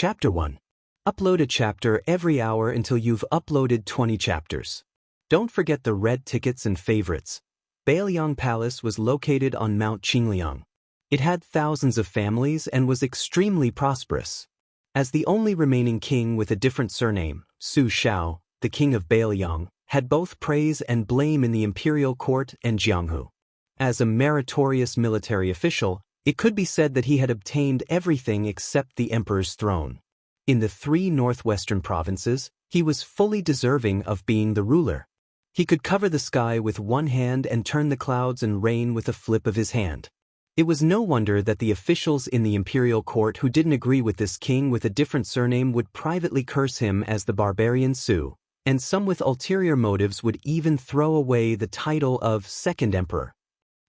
Chapter 1. Upload a chapter every hour until you've uploaded 20 chapters. Don't forget the red tickets and favorites. Bailiang Palace was located on Mount Qingliang. It had thousands of families and was extremely prosperous. As the only remaining king with a different surname, Su Shao, the king of Bailiang, had both praise and blame in the imperial court and Jianghu. As a meritorious military official, it could be said that he had obtained everything except the emperor's throne. In the 3 northwestern provinces, he was fully deserving of being the ruler. He could cover the sky with one hand and turn the clouds and rain with a flip of his hand. It was no wonder that the officials in the imperial court who didn't agree with this king with a different surname would privately curse him as the barbarian Su, and some with ulterior motives would even throw away the title of second emperor.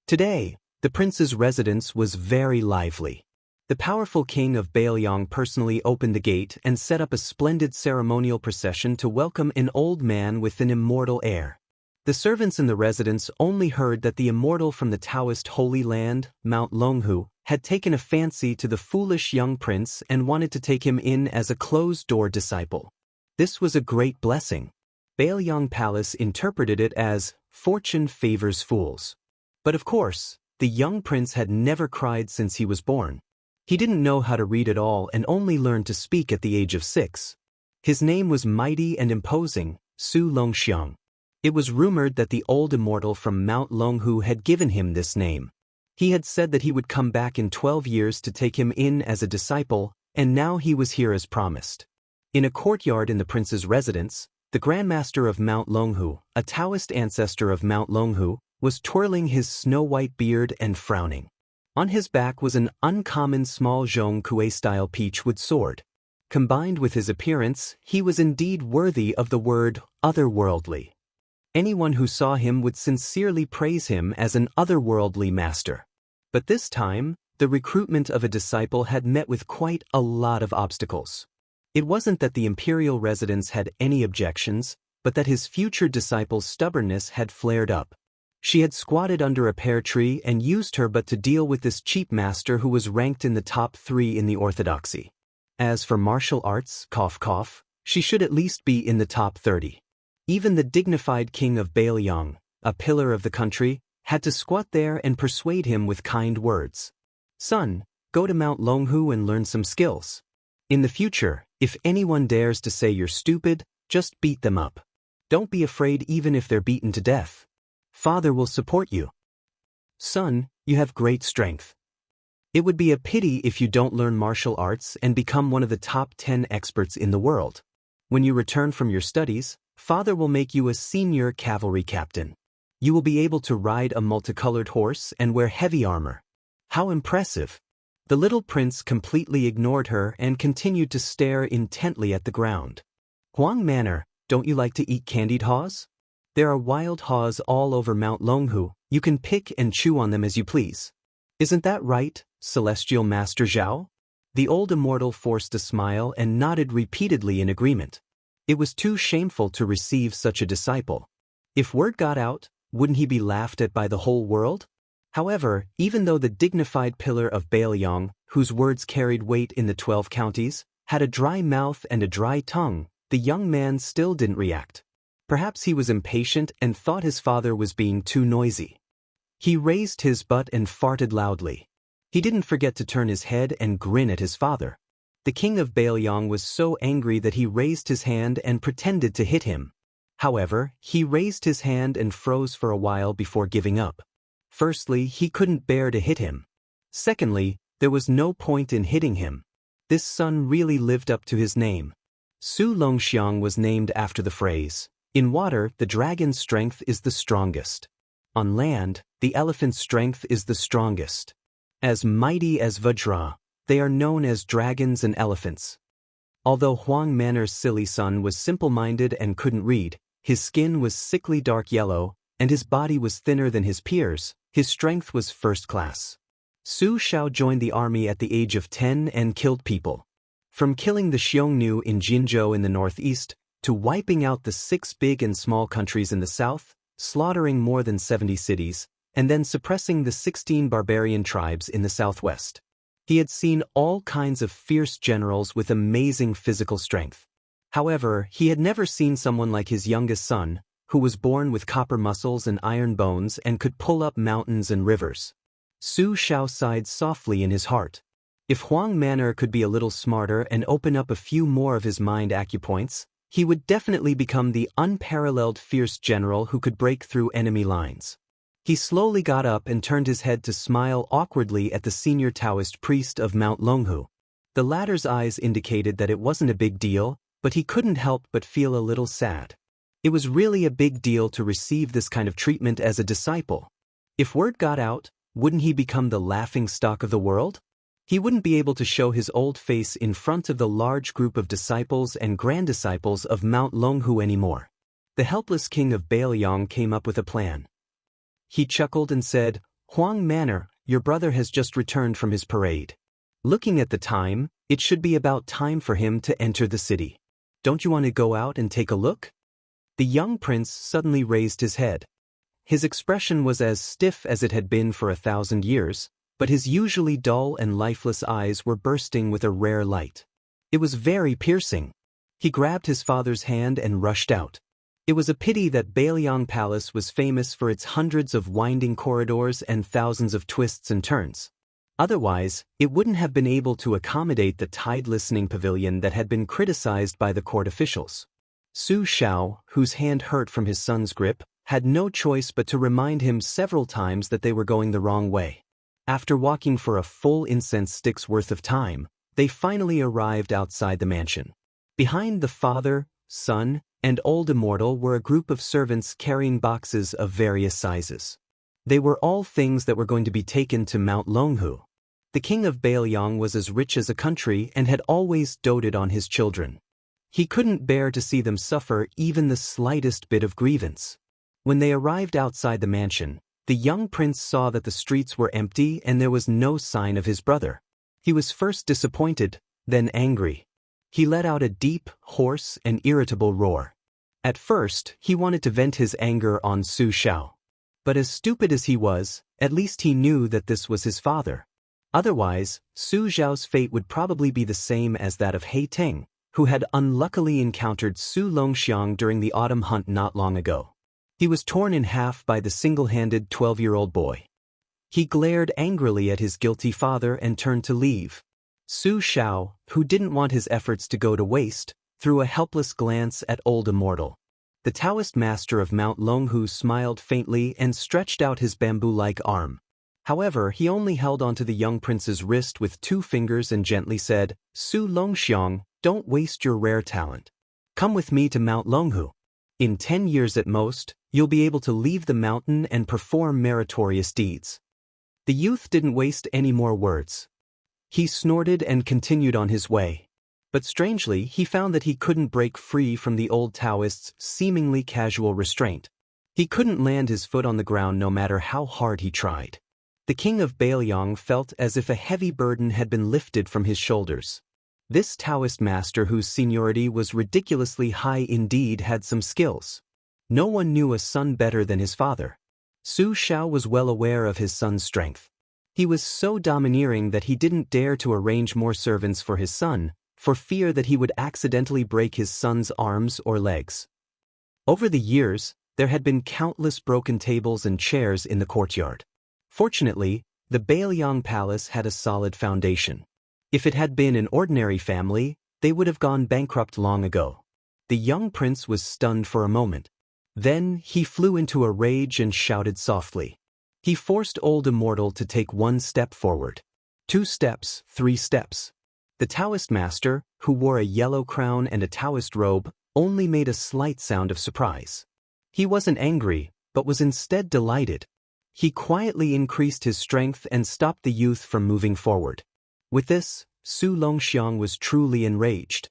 Today, the prince's residence was very lively. The powerful king of Bailiang personally opened the gate and set up a splendid ceremonial procession to welcome an old man with an immortal air. The servants in the residence only heard that the immortal from the Daoist Holy Land, Mount Longhu, had taken a fancy to the foolish young prince and wanted to take him in as a closed-door disciple. This was a great blessing. Bailiang Palace interpreted it as, "Fortune favors fools." But of course, the young prince had never cried since he was born. He didn't know how to read at all and only learned to speak at the age of 6. His name was mighty and imposing, Su Longxiang. It was rumored that the old immortal from Mount Longhu had given him this name. He had said that he would come back in 12 years to take him in as a disciple, and now he was here as promised. In a courtyard in the prince's residence, the Grandmaster of Mount Longhu, a Taoist ancestor of Mount Longhu, was twirling his snow-white beard and frowning. On his back was an uncommon small Zhong Kuei-style peachwood sword. Combined with his appearance, he was indeed worthy of the word otherworldly. Anyone who saw him would sincerely praise him as an otherworldly master. But this time, the recruitment of a disciple had met with quite a lot of obstacles. It wasn't that the imperial residents had any objections, but that his future disciple's stubbornness had flared up. She had squatted under a pear tree and used her but to deal with this cheap master who was ranked in the top 3 in the orthodoxy. As for martial arts, she should at least be in the top 30. Even the dignified king of Bailiang, a pillar of the country, had to squat there and persuade him with kind words. "Son, go to Mount Longhu and learn some skills. In the future, if anyone dares to say you're stupid, just beat them up. Don't be afraid even if they're beaten to death. Father will support you. Son, you have great strength. It would be a pity if you don't learn martial arts and become one of the top 10 experts in the world. When you return from your studies, Father will make you a senior cavalry captain. You will be able to ride a multicolored horse and wear heavy armor." How impressive! The little prince completely ignored her and continued to stare intently at the ground. "Huang Manor, don't you like to eat candied haws? There are wild haws all over Mount Longhu. You can pick and chew on them as you please. Isn't that right, Celestial Master Zhao?" The old immortal forced a smile and nodded repeatedly in agreement. It was too shameful to receive such a disciple. If word got out, wouldn't he be laughed at by the whole world? However, even though the dignified pillar of Bailiang, whose words carried weight in the 12 counties, had a dry mouth and a dry tongue, the young man still didn't react. Perhaps he was impatient and thought his father was being too noisy. He raised his butt and farted loudly. He didn't forget to turn his head and grin at his father. The king of Bailiang was so angry that he raised his hand and pretended to hit him. However, he raised his hand and froze for a while before giving up. Firstly, he couldn't bear to hit him. Secondly, there was no point in hitting him. This son really lived up to his name. Su Longxiang was named after the phrase, "In water, the dragon's strength is the strongest. On land, the elephant's strength is the strongest. As mighty as Vajra, they are known as dragons and elephants." Although Huang Manor's silly son was simple-minded and couldn't read, his skin was sickly dark yellow, and his body was thinner than his peers, his strength was first class. Su Shao joined the army at the age of 10 and killed people. From killing the Xiongnu in Jinzhou in the northeast, to wiping out the 6 big and small countries in the south, slaughtering more than 70 cities, and then suppressing the 16 barbarian tribes in the southwest. He had seen all kinds of fierce generals with amazing physical strength. However, he had never seen someone like his youngest son, who was born with copper muscles and iron bones and could pull up mountains and rivers. Su Xiao sighed softly in his heart. If Huang Manor could be a little smarter and open up a few more of his mind acupoints, he would definitely become the unparalleled fierce general who could break through enemy lines. He slowly got up and turned his head to smile awkwardly at the senior Taoist priest of Mount Longhu. The latter's eyes indicated that it wasn't a big deal, but he couldn't help but feel a little sad. It was really a big deal to receive this kind of treatment as a disciple. If word got out, wouldn't he become the laughingstock of the world? He wouldn't be able to show his old face in front of the large group of disciples and grand-disciples of Mount Longhu anymore. The helpless king of Bailiang came up with a plan. He chuckled and said, "Huang Manor, your brother has just returned from his parade. Looking at the time, it should be about time for him to enter the city. Don't you want to go out and take a look?" The young prince suddenly raised his head. His expression was as stiff as it had been for 1,000 years, but his usually dull and lifeless eyes were bursting with a rare light. It was very piercing. He grabbed his father's hand and rushed out. It was a pity that Bailiang Palace was famous for its hundreds of winding corridors and thousands of twists and turns. Otherwise, it wouldn't have been able to accommodate the tide listening pavilion that had been criticized by the court officials. Su Xiao, whose hand hurt from his son's grip, had no choice but to remind him several times that they were going the wrong way. After walking for a full incense stick's worth of time, they finally arrived outside the mansion. Behind the father, son, and old Immortal were a group of servants carrying boxes of various sizes. They were all things that were going to be taken to Mount Longhu. The king of Bailiang was as rich as a country and had always doted on his children. He couldn't bear to see them suffer even the slightest bit of grievance. When they arrived outside the mansion, the young prince saw that the streets were empty and there was no sign of his brother. He was first disappointed, then angry. He let out a deep, hoarse, and irritable roar. At first, he wanted to vent his anger on Su Xiao. But as stupid as he was, at least he knew that this was his father. Otherwise, Su Xiao's fate would probably be the same as that of He Ting, who had unluckily encountered Su Longxiang during the autumn hunt not long ago. He was torn in half by the single-handed 12-year-old boy. He glared angrily at his guilty father and turned to leave. Su Xiao, who didn't want his efforts to go to waste, threw a helpless glance at old Immortal. The Taoist master of Mount Longhu smiled faintly and stretched out his bamboo-like arm. However, he only held onto the young prince's wrist with 2 fingers and gently said, "Su Longxiang, don't waste your rare talent. Come with me to Mount Longhu. In 10 years at most, you'll be able to leave the mountain and perform meritorious deeds." The youth didn't waste any more words. He snorted and continued on his way. But strangely, he found that he couldn't break free from the old Taoist's seemingly casual restraint. He couldn't land his foot on the ground no matter how hard he tried. The king of Bailiang felt as if a heavy burden had been lifted from his shoulders. This Taoist master, whose seniority was ridiculously high indeed, had some skills. No one knew a son better than his father. Su Xiao was well aware of his son's strength. He was so domineering that he didn't dare to arrange more servants for his son, for fear that he would accidentally break his son's arms or legs. Over the years, there had been countless broken tables and chairs in the courtyard. Fortunately, the Bailiang Palace had a solid foundation. If it had been an ordinary family, they would have gone bankrupt long ago. The young prince was stunned for a moment. Then he flew into a rage and shouted softly. He forced old Immortal to take 1 step forward. 2 steps, 3 steps. The Taoist master, who wore a yellow crown and a Taoist robe, only made a slight sound of surprise. He wasn't angry, but was instead delighted. He quietly increased his strength and stopped the youth from moving forward. With this, Su Longxiang was truly enraged.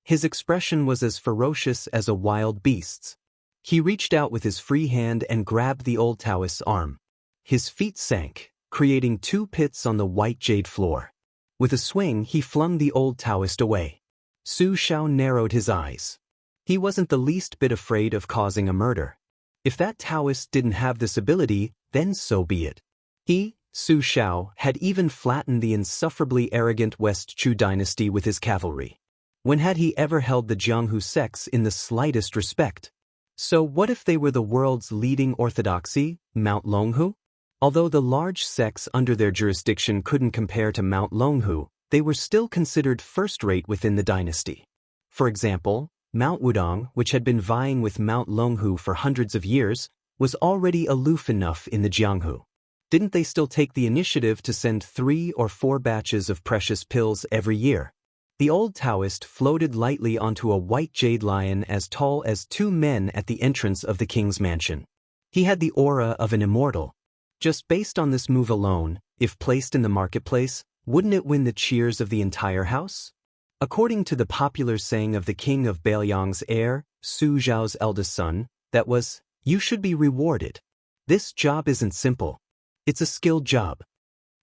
His expression was as ferocious as a wild beast's. He reached out with his free hand and grabbed the old Taoist's arm. His feet sank, creating 2 pits on the white jade floor. With a swing, he flung the old Taoist away. Su Xiao narrowed his eyes. He wasn't the least bit afraid of causing a murder. If that Taoist didn't have this ability, then so be it. He, Su Xiao, had even flattened the insufferably arrogant West Chu dynasty with his cavalry. When had he ever held the Jianghu sects in the slightest respect? So what if they were the world's leading orthodoxy, Mount Longhu? Although the large sects under their jurisdiction couldn't compare to Mount Longhu, they were still considered first-rate within the dynasty. For example, Mount Wudong, which had been vying with Mount Longhu for hundreds of years, was already aloof enough in the Jianghu. Didn't they still take the initiative to send 3 or 4 batches of precious pills every year? The old Daoist floated lightly onto a white jade lion as tall as 2 men at the entrance of the king's mansion. He had the aura of an immortal. Just based on this move alone, if placed in the marketplace, wouldn't it win the cheers of the entire house? According to the popular saying of the king of Bailiang's heir, Su Zhao's eldest son, that was, "You should be rewarded. This job isn't simple. It's a skilled job."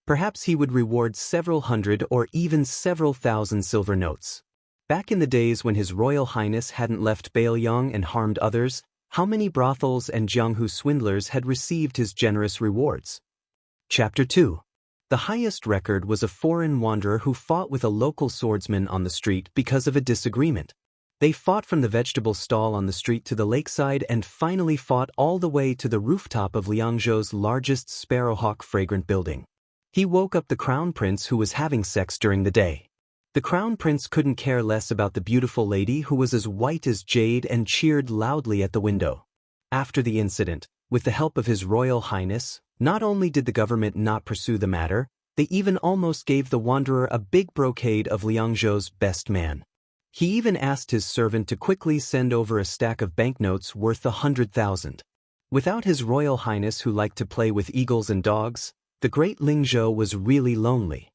Perhaps he would reward several hundred or even several thousand silver notes. Back in the days when His Royal Highness hadn't left Bailiang and harmed others, how many brothels and Jianghu swindlers had received his generous rewards? Chapter 2. The highest record was a foreign wanderer who fought with a local swordsman on the street because of a disagreement. They fought from the vegetable stall on the street to the lakeside and finally fought all the way to the rooftop of Liangzhou's largest sparrowhawk fragrant building. He woke up the crown prince who was having sex during the day. The crown prince couldn't care less about the beautiful lady who was as white as jade and cheered loudly at the window. After the incident, with the help of His Royal Highness, not only did the government not pursue the matter, they even almost gave the wanderer a big brocade of Liangzhou's best man. He even asked his servant to quickly send over a stack of banknotes worth 100,000. Without His Royal Highness who liked to play with eagles and dogs, the great Lingzhou was really lonely.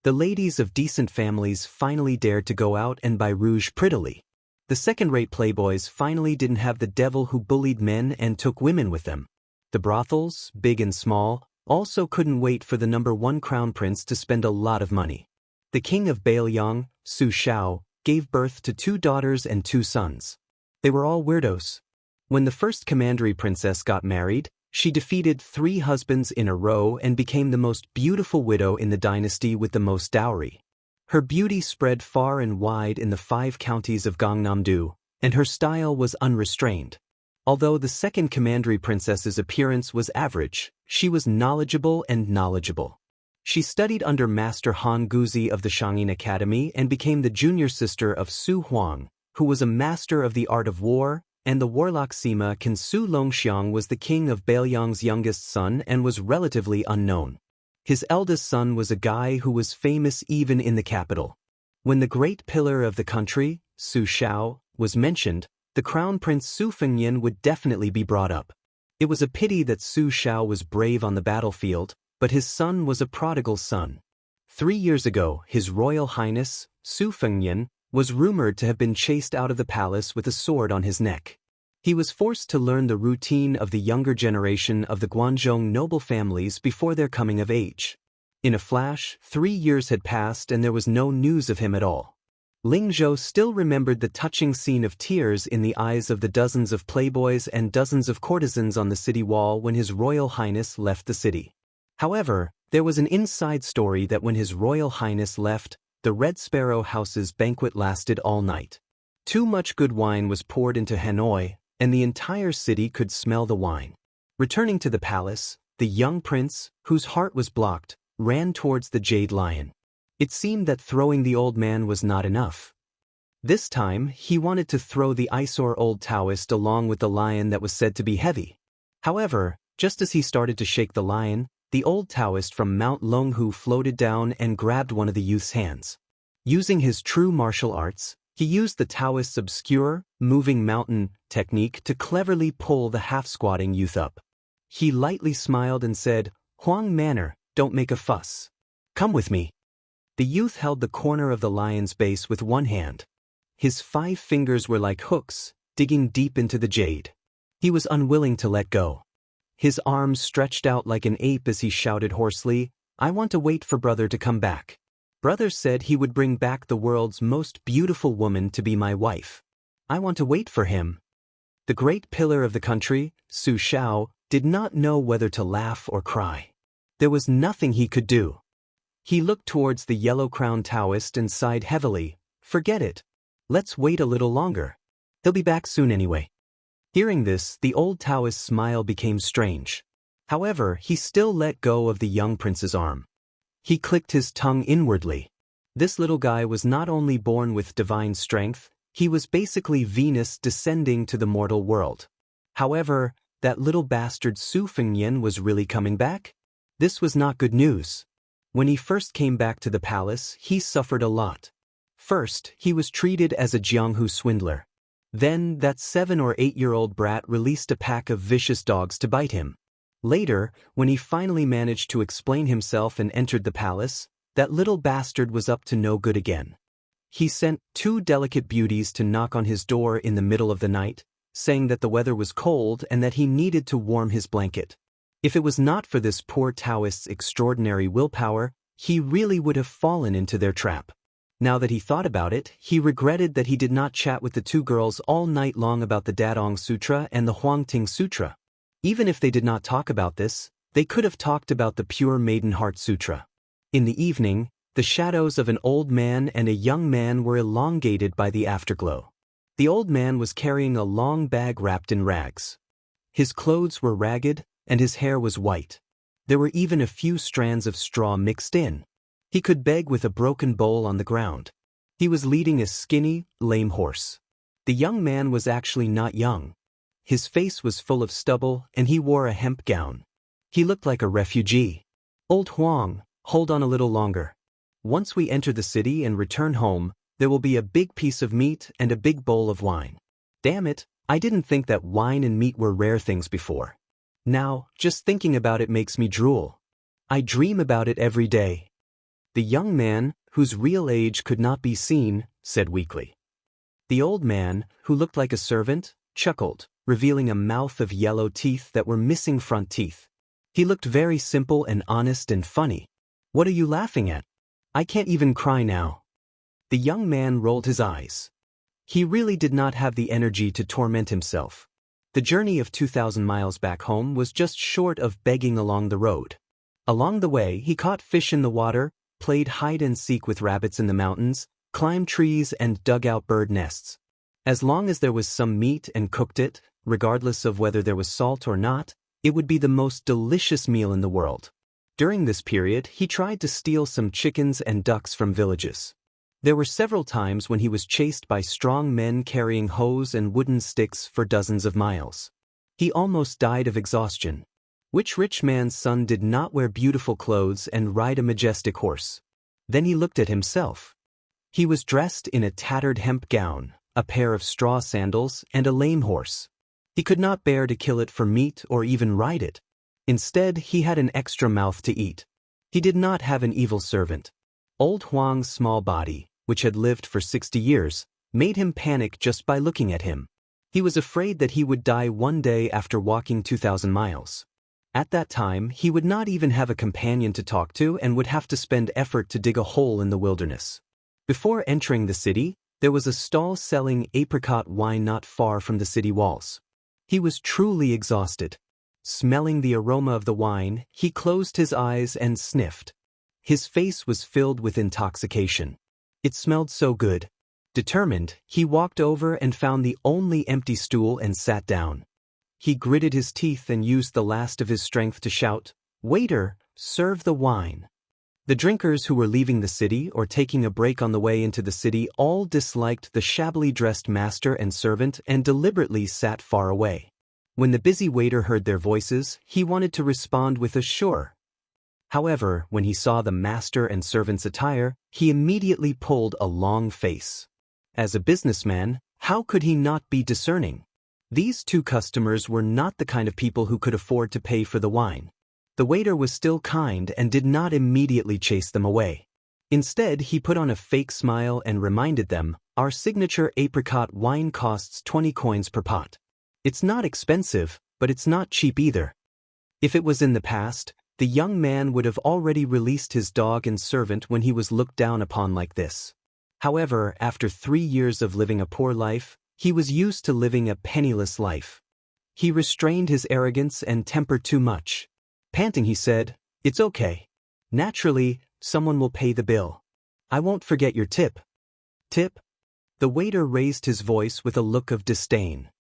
The ladies of decent families finally dared to go out and buy rouge prettily. The second-rate playboys finally didn't have the devil who bullied men and took women with them. The brothels, big and small, also couldn't wait for the #1 crown prince to spend a lot of money. The king of Bailiang, Su Xiao, gave birth to 2 daughters and 2 sons. They were all weirdos. When the first commandery princess got married, she defeated 3 husbands in a row and became the most beautiful widow in the dynasty with the most dowry. Her beauty spread far and wide in the 5 counties of Gangnam-do, and her style was unrestrained. Although the second commandery princess's appearance was average, she was knowledgeable. She studied under Master Han Guzi of the Shangyin Academy and became the junior sister of Su Huang, who was a master of the art of war, and the warlock Sima Qin Su Longxiang was the king of Bailiang's youngest son and was relatively unknown. His eldest son was a guy who was famous even in the capital. When the great pillar of the country, Su Xiao, was mentioned, the crown prince Su Fengyan would definitely be brought up. It was a pity that Su Xiao was brave on the battlefield, but his son was a prodigal son. 3 years ago, His Royal Highness, Su Fengyan, was rumored to have been chased out of the palace with a sword on his neck. He was forced to learn the routine of the younger generation of the Guanzhong noble families before their coming of age. In a flash, 3 years had passed and there was no news of him at all. Lingzhou still remembered the touching scene of tears in the eyes of the dozens of playboys and dozens of courtesans on the city wall when His Royal Highness left the city. However, there was an inside story that when His Royal Highness left, the Red Sparrow House's banquet lasted all night. Too much good wine was poured into Hanoi, and the entire city could smell the wine. Returning to the palace, the young prince, whose heart was blocked, ran towards the Jade Lion. It seemed that throwing the old man was not enough. This time, he wanted to throw the eyesore old Daoist along with the lion that was said to be heavy. However, just as he started to shake the lion, the old Daoist from Mount Longhu floated down and grabbed one of the youth's hands. Using his true martial arts, he used the Daoist's obscure, moving mountain technique to cleverly pull the half-squatting youth up. He lightly smiled and said, "Huang Manor, don't make a fuss. Come with me." The youth held the corner of the lion's base with one hand. His 5 fingers were like hooks, digging deep into the jade. He was unwilling to let go. His arms stretched out like an ape as he shouted hoarsely, "I want to wait for brother to come back. Brother said he would bring back the world's most beautiful woman to be my wife. I want to wait for him." The great pillar of the country, Su Xiao, did not know whether to laugh or cry. There was nothing he could do. He looked towards the yellow-crowned Daoist and sighed heavily. Forget it. Let's wait a little longer. He'll be back soon anyway. Hearing this, the old Daoist's smile became strange. However, he still let go of the young prince's arm. He clicked his tongue inwardly. This little guy was not only born with divine strength, he was basically Venus descending to the mortal world. However, that little bastard Su Fengnian was really coming back? This was not good news. When he first came back to the palace, he suffered a lot. First, he was treated as a Jianghu swindler. Then, that 7 or 8-year-old brat released a pack of vicious dogs to bite him. Later, when he finally managed to explain himself and entered the palace, that little bastard was up to no good again. He sent 2 delicate beauties to knock on his door in the middle of the night, saying that the weather was cold and that he needed to warm his blanket. If it was not for this poor Daoist's extraordinary willpower, he really would have fallen into their trap. Now that he thought about it, he regretted that he did not chat with the 2 girls all night long about the Dadong Sutra and the Huangting Sutra. Even if they did not talk about this, they could have talked about the Pure Maiden Heart Sutra. In the evening, the shadows of an old man and a young man were elongated by the afterglow. The old man was carrying a long bag wrapped in rags. His clothes were ragged, and his hair was white. There were even a few strands of straw mixed in. He could beg with a broken bowl on the ground. He was leading a skinny, lame horse. The young man was actually not young. His face was full of stubble, and he wore a hemp gown. He looked like a refugee. Old Huang, hold on a little longer. Once we enter the city and return home, there will be a big piece of meat and a big bowl of wine. Damn it, I didn't think that wine and meat were rare things before. Now, just thinking about it makes me drool. I dream about it every day. The young man, whose real age could not be seen, said weakly. The old man, who looked like a servant, chuckled, revealing a mouth of yellow teeth that were missing front teeth. He looked very simple and honest and funny. What are you laughing at? I can't even cry now. The young man rolled his eyes. He really did not have the energy to torment himself. The journey of 2,000 miles back home was just short of begging along the road. Along the way, he caught fish in the water, played hide-and-seek with rabbits in the mountains, climbed trees and dug out bird nests. As long as there was some meat and cooked it, regardless of whether there was salt or not, it would be the most delicious meal in the world. During this period, he tried to steal some chickens and ducks from villages. There were several times when he was chased by strong men carrying hoes and wooden sticks for dozens of miles. He almost died of exhaustion. Which rich man's son did not wear beautiful clothes and ride a majestic horse? Then he looked at himself. He was dressed in a tattered hemp gown, a pair of straw sandals, and a lame horse. He could not bear to kill it for meat or even ride it. Instead, he had an extra mouth to eat. He did not have an evil servant. Old Huang's small body, which had lived for 60 years, made him panic just by looking at him. He was afraid that he would die one day after walking 2,000 miles. At that time, he would not even have a companion to talk to and would have to spend effort to dig a hole in the wilderness. Before entering the city, there was a stall selling apricot wine not far from the city walls. He was truly exhausted. Smelling the aroma of the wine, he closed his eyes and sniffed. His face was filled with intoxication. It smelled so good. Determined, he walked over and found the only empty stool and sat down. He gritted his teeth and used the last of his strength to shout, "Waiter, serve the wine." The drinkers who were leaving the city or taking a break on the way into the city all disliked the shabbily dressed master and servant and deliberately sat far away. When the busy waiter heard their voices, he wanted to respond with a "sure." However, when he saw the master and servant's attire, he immediately pulled a long face. As a businessman, how could he not be discerning? These 2 customers were not the kind of people who could afford to pay for the wine. The waiter was still kind and did not immediately chase them away. Instead, he put on a fake smile and reminded them, "Our signature apricot wine costs 20 coins per pot. It's not expensive, but it's not cheap either." If it was in the past, the young man would have already released his dog and servant when he was looked down upon like this. However, after 3 years of living a poor life, he was used to living a penniless life. He restrained his arrogance and temper too much. Panting, he said, It's okay. Naturally, someone will pay the bill. I won't forget your tip. Tip? The waiter raised his voice with a look of disdain.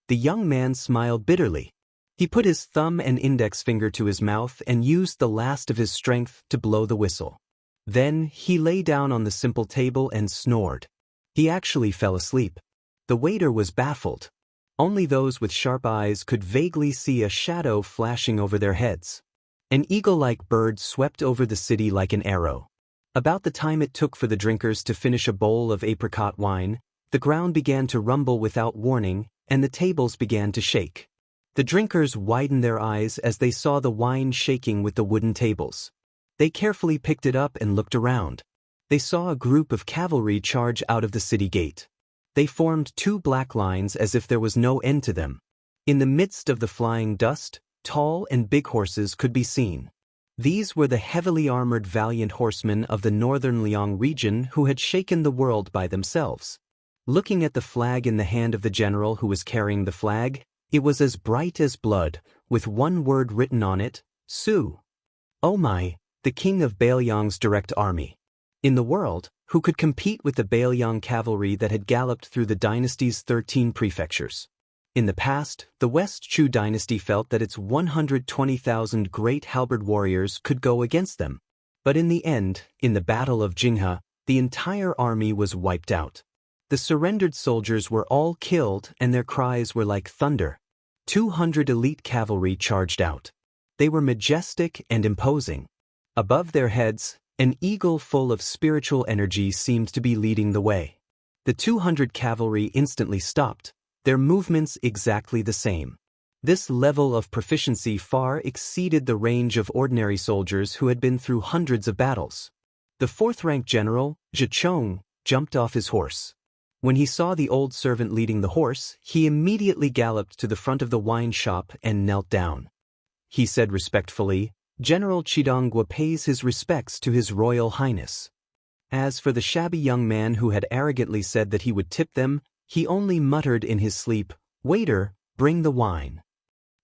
The young man smiled bitterly. He put his thumb and index finger to his mouth and used the last of his strength to blow the whistle. Then he lay down on the simple table and snored. He actually fell asleep. The waiter was baffled. Only those with sharp eyes could vaguely see a shadow flashing over their heads. An eagle-like bird swept over the city like an arrow. About the time it took for the drinkers to finish a bowl of apricot wine, the ground began to rumble without warning, and the tables began to shake. The drinkers widened their eyes as they saw the wine shaking with the wooden tables. They carefully picked it up and looked around. They saw a group of cavalry charge out of the city gate. They formed two black lines as if there was no end to them. In the midst of the flying dust, tall and big horses could be seen. These were the heavily armored valiant horsemen of the northern Liang region who had shaken the world by themselves. Looking at the flag in the hand of the general who was carrying the flag, it was as bright as blood, with one word written on it, Su. Oh my, the king of Bailiang's direct army. In the world, who could compete with the Bailiang cavalry that had galloped through the dynasty's 13 prefectures? In the past, the West Chu dynasty felt that its 120,000 great halberd warriors could go against them. But in the end, in the Battle of Jinghe, the entire army was wiped out. The surrendered soldiers were all killed and their cries were like thunder. 200 elite cavalry charged out. They were majestic and imposing. Above their heads, an eagle full of spiritual energy seemed to be leading the way. The 200 cavalry instantly stopped, their movements exactly the same. This level of proficiency far exceeded the range of ordinary soldiers who had been through hundreds of battles. The fourth-ranked general, Zhicheng, jumped off his horse. When he saw the old servant leading the horse, he immediately galloped to the front of the wine shop and knelt down. He said respectfully, General Chidongwa pays his respects to His Royal Highness. As for the shabby young man who had arrogantly said that he would tip them, he only muttered in his sleep, Waiter, bring the wine.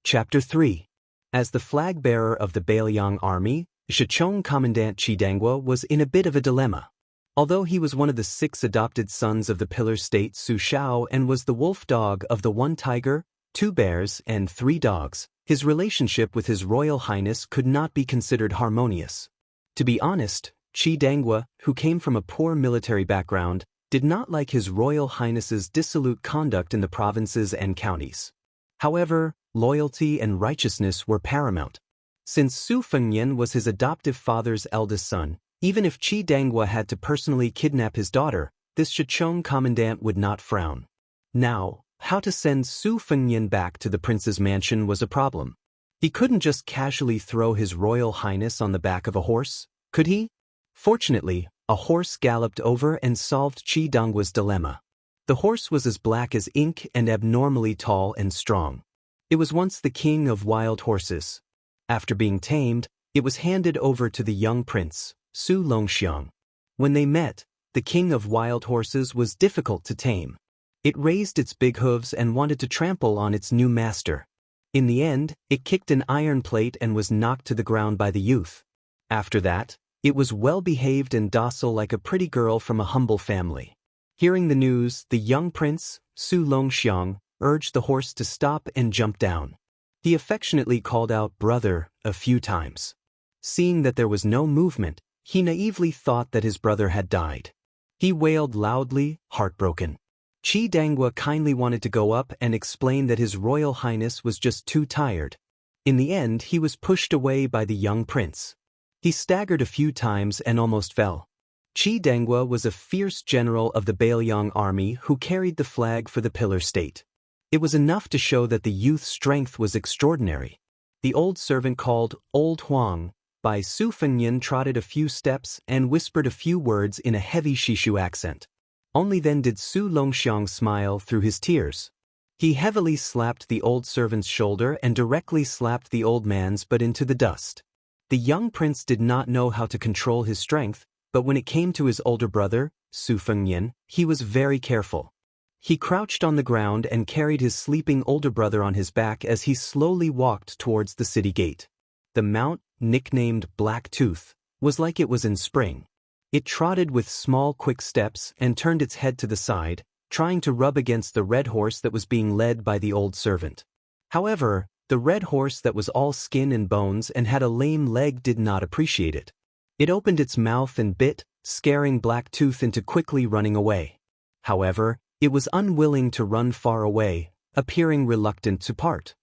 Chapter 3. As the flag-bearer of the Bailiang army, Zhicheng Commandant Chidongwa was in a bit of a dilemma. Although he was one of the 6 adopted sons of the pillar state Su Shao and was the wolf dog of the 1 tiger, 2 bears, and 3 dogs, his relationship with His Royal Highness could not be considered harmonious. To be honest, Chidongwa, who came from a poor military background, did not like His Royal Highness's dissolute conduct in the provinces and counties. However, loyalty and righteousness were paramount. Since Su Fengnian was his adoptive father's eldest son, even if Chidongwa had to personally kidnap his daughter, this Zhicheng commandant would not frown. Now, how to send Su Fengnian back to the prince's mansion was a problem. He couldn't just casually throw His Royal Highness on the back of a horse, could he? Fortunately, a horse galloped over and solved Chidongwa's dilemma. The horse was as black as ink and abnormally tall and strong. It was once the king of wild horses. After being tamed, it was handed over to the young prince, Su Longxiang. When they met, the king of wild horses was difficult to tame. It raised its big hooves and wanted to trample on its new master. In the end, it kicked an iron plate and was knocked to the ground by the youth. After that, it was well-behaved and docile like a pretty girl from a humble family. Hearing the news, the young prince, Su Longxiang, urged the horse to stop and jump down. He affectionately called out "brother" a few times. Seeing that there was no movement, he naively thought that his brother had died. He wailed loudly, heartbroken. Chidongwa kindly wanted to go up and explain that His Royal Highness was just too tired. In the end, he was pushed away by the young prince. He staggered a few times and almost fell. Chidongwa was a fierce general of the Bailiang army who carried the flag for the pillar state. It was enough to show that the youth's strength was extraordinary. The old servant called Old Huang by Su Fengnian trotted a few steps and whispered a few words in a heavy Shishu accent. Only then did Su Longxiang smile through his tears. He heavily slapped the old servant's shoulder and directly slapped the old man's butt into the dust. The young prince did not know how to control his strength, but when it came to his older brother, Su Fengnian, he was very careful. He crouched on the ground and carried his sleeping older brother on his back as he slowly walked towards the city gate. The mount, nicknamed Black Tooth, was like it was in spring. It trotted with small quick steps and turned its head to the side, trying to rub against the red horse that was being led by the old servant. However, the red horse that was all skin and bones and had a lame leg did not appreciate it. It opened its mouth and bit, scaring Black Tooth into quickly running away. However, it was unwilling to run far away, appearing reluctant to part.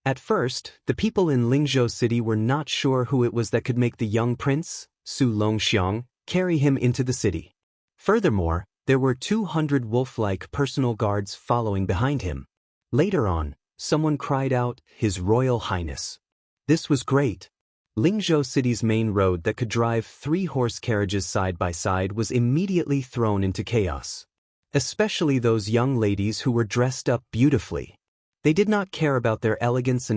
At first, the people in Lingzhou City were not sure who it was that could make the young prince, Su Longxiang, carry him into the city. Furthermore, there were 200 wolf-like personal guards following behind him. Later on, someone cried out, "His Royal Highness." This was great. Lingzhou City's main road that could drive 3 horse carriages side by side was immediately thrown into chaos. Especially those young ladies who were dressed up beautifully. They did not care about their elegance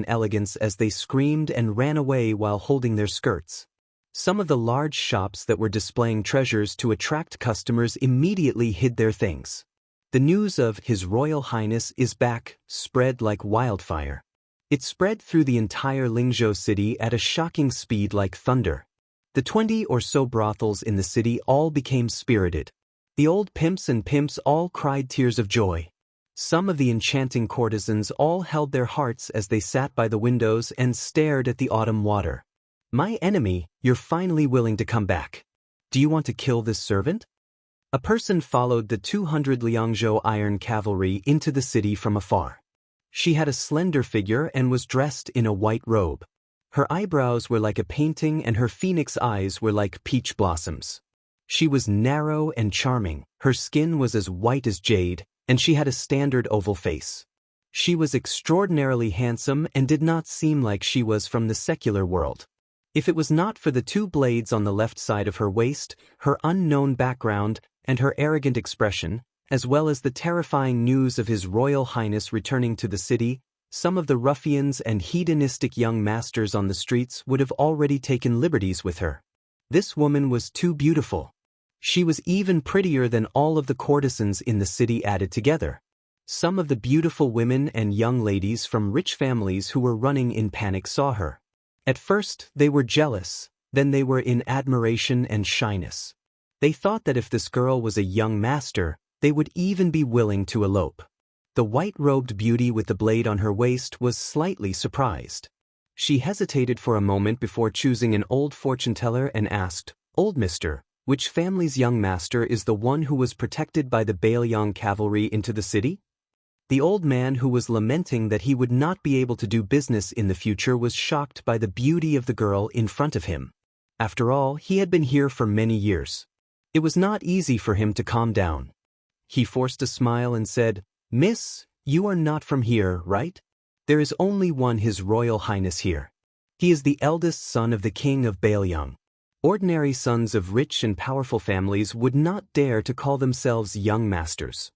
as they screamed and ran away while holding their skirts. Some of the large shops that were displaying treasures to attract customers immediately hid their things. The news of "His Royal Highness is back" spread like wildfire. It spread through the entire Lingzhou City at a shocking speed like thunder. The 20 or so brothels in the city all became spirited. The old pimps and pimps all cried tears of joy. Some of the enchanting courtesans all held their hearts as they sat by the windows and stared at the autumn water. "My enemy, you're finally willing to come back. Do you want to kill this servant?" A person followed the 200 Liangzhou iron cavalry into the city from afar. She had a slender figure and was dressed in a white robe. Her eyebrows were like a painting and her phoenix eyes were like peach blossoms. She was narrow and charming, her skin was as white as jade, and she had a standard oval face. She was extraordinarily handsome and did not seem like she was from the secular world. If it was not for the 2 blades on the left side of her waist, her unknown background, and her arrogant expression, as well as the terrifying news of His Royal Highness returning to the city, some of the ruffians and hedonistic young masters on the streets would have already taken liberties with her. This woman was too beautiful. She was even prettier than all of the courtesans in the city added together. Some of the beautiful women and young ladies from rich families who were running in panic saw her. At first, they were jealous, then they were in admiration and shyness. They thought that if this girl was a young master, they would even be willing to elope. The white-robed beauty with the blade on her waist was slightly surprised. She hesitated for a moment before choosing an old fortune-teller and asked, "Old mister, which family's young master is the one who was protected by the Bailiang cavalry into the city?" The old man who was lamenting that he would not be able to do business in the future was shocked by the beauty of the girl in front of him. After all, he had been here for many years. It was not easy for him to calm down. He forced a smile and said, "Miss, you are not from here, right? There is only one His Royal Highness here. He is the eldest son of the king of Bailiang. Ordinary sons of rich and powerful families would not dare to call themselves young masters.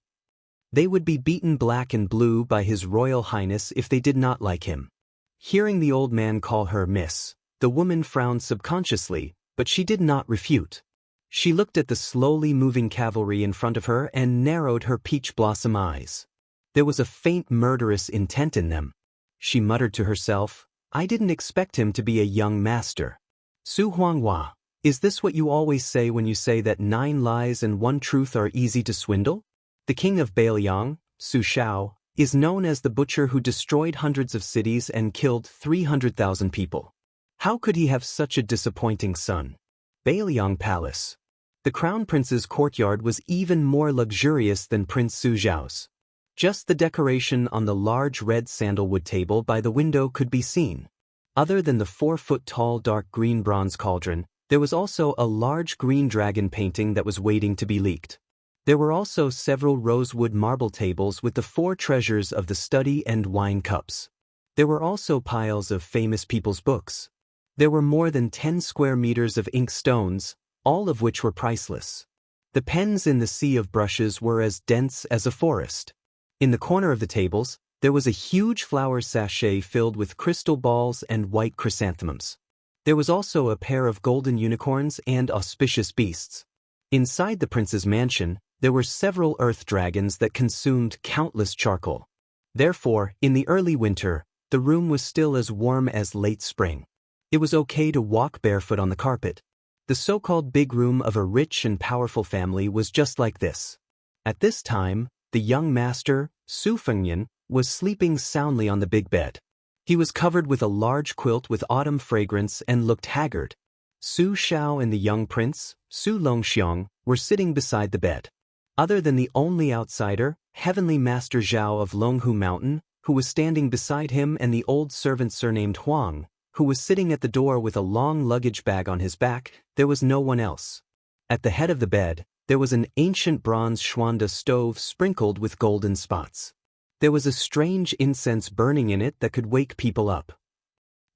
They would be beaten black and blue by His Royal Highness if they did not like him." Hearing the old man call her Miss, the woman frowned subconsciously, but she did not refute. She looked at the slowly moving cavalry in front of her and narrowed her peach blossom eyes. There was a faint murderous intent in them. She muttered to herself, "I didn't expect him to be a young master." "Su Huanghua, is this what you always say when you say that 9 lies and 1 truth are easy to swindle? The king of Bailiang, Su Shao, is known as the butcher who destroyed hundreds of cities and killed 300,000 people. How could he have such a disappointing son?" Bailiang Palace. The crown prince's courtyard was even more luxurious than Prince Su Zhao's. Just the decoration on the large red sandalwood table by the window could be seen. Other than the 4-foot-tall dark green bronze cauldron, there was also a large green dragon painting that was waiting to be leaked. There were also several rosewood marble tables with the 4 treasures of the study and wine cups. There were also piles of famous people's books. There were more than 10 square meters of ink stones, all of which were priceless. The pens in the sea of brushes were as dense as a forest. In the corner of the tables, there was a huge flower sachet filled with crystal balls and white chrysanthemums. There was also a pair of golden unicorns and auspicious beasts. Inside the prince's mansion, there were several earth dragons that consumed countless charcoal. Therefore, in the early winter, the room was still as warm as late spring. It was okay to walk barefoot on the carpet. The so-called big room of a rich and powerful family was just like this. At this time, the young master, Su Fengnian, was sleeping soundly on the big bed. He was covered with a large quilt with autumn fragrance and looked haggard. Su Xiao and the young prince, Su Longxiang, were sitting beside the bed. Other than the only outsider, Heavenly Master Zhao of Longhu Mountain, who was standing beside him, and the old servant surnamed Huang, who was sitting at the door with a long luggage bag on his back, there was no one else. At the head of the bed, there was an ancient bronze Xuanda stove sprinkled with golden spots. There was a strange incense burning in it that could wake people up.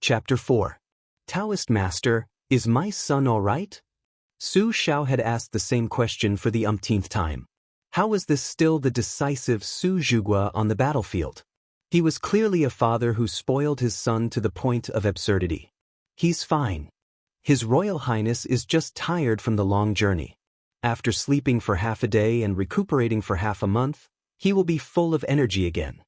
Chapter 4. Daoist Master, is my son all right? Su Xiao had asked the same question for the umpteenth time. How was this still the decisive Su Zhugua on the battlefield? He was clearly a father who spoiled his son to the point of absurdity. He's fine. His Royal Highness is just tired from the long journey. After sleeping for half a day and recuperating for half a month, he will be full of energy again.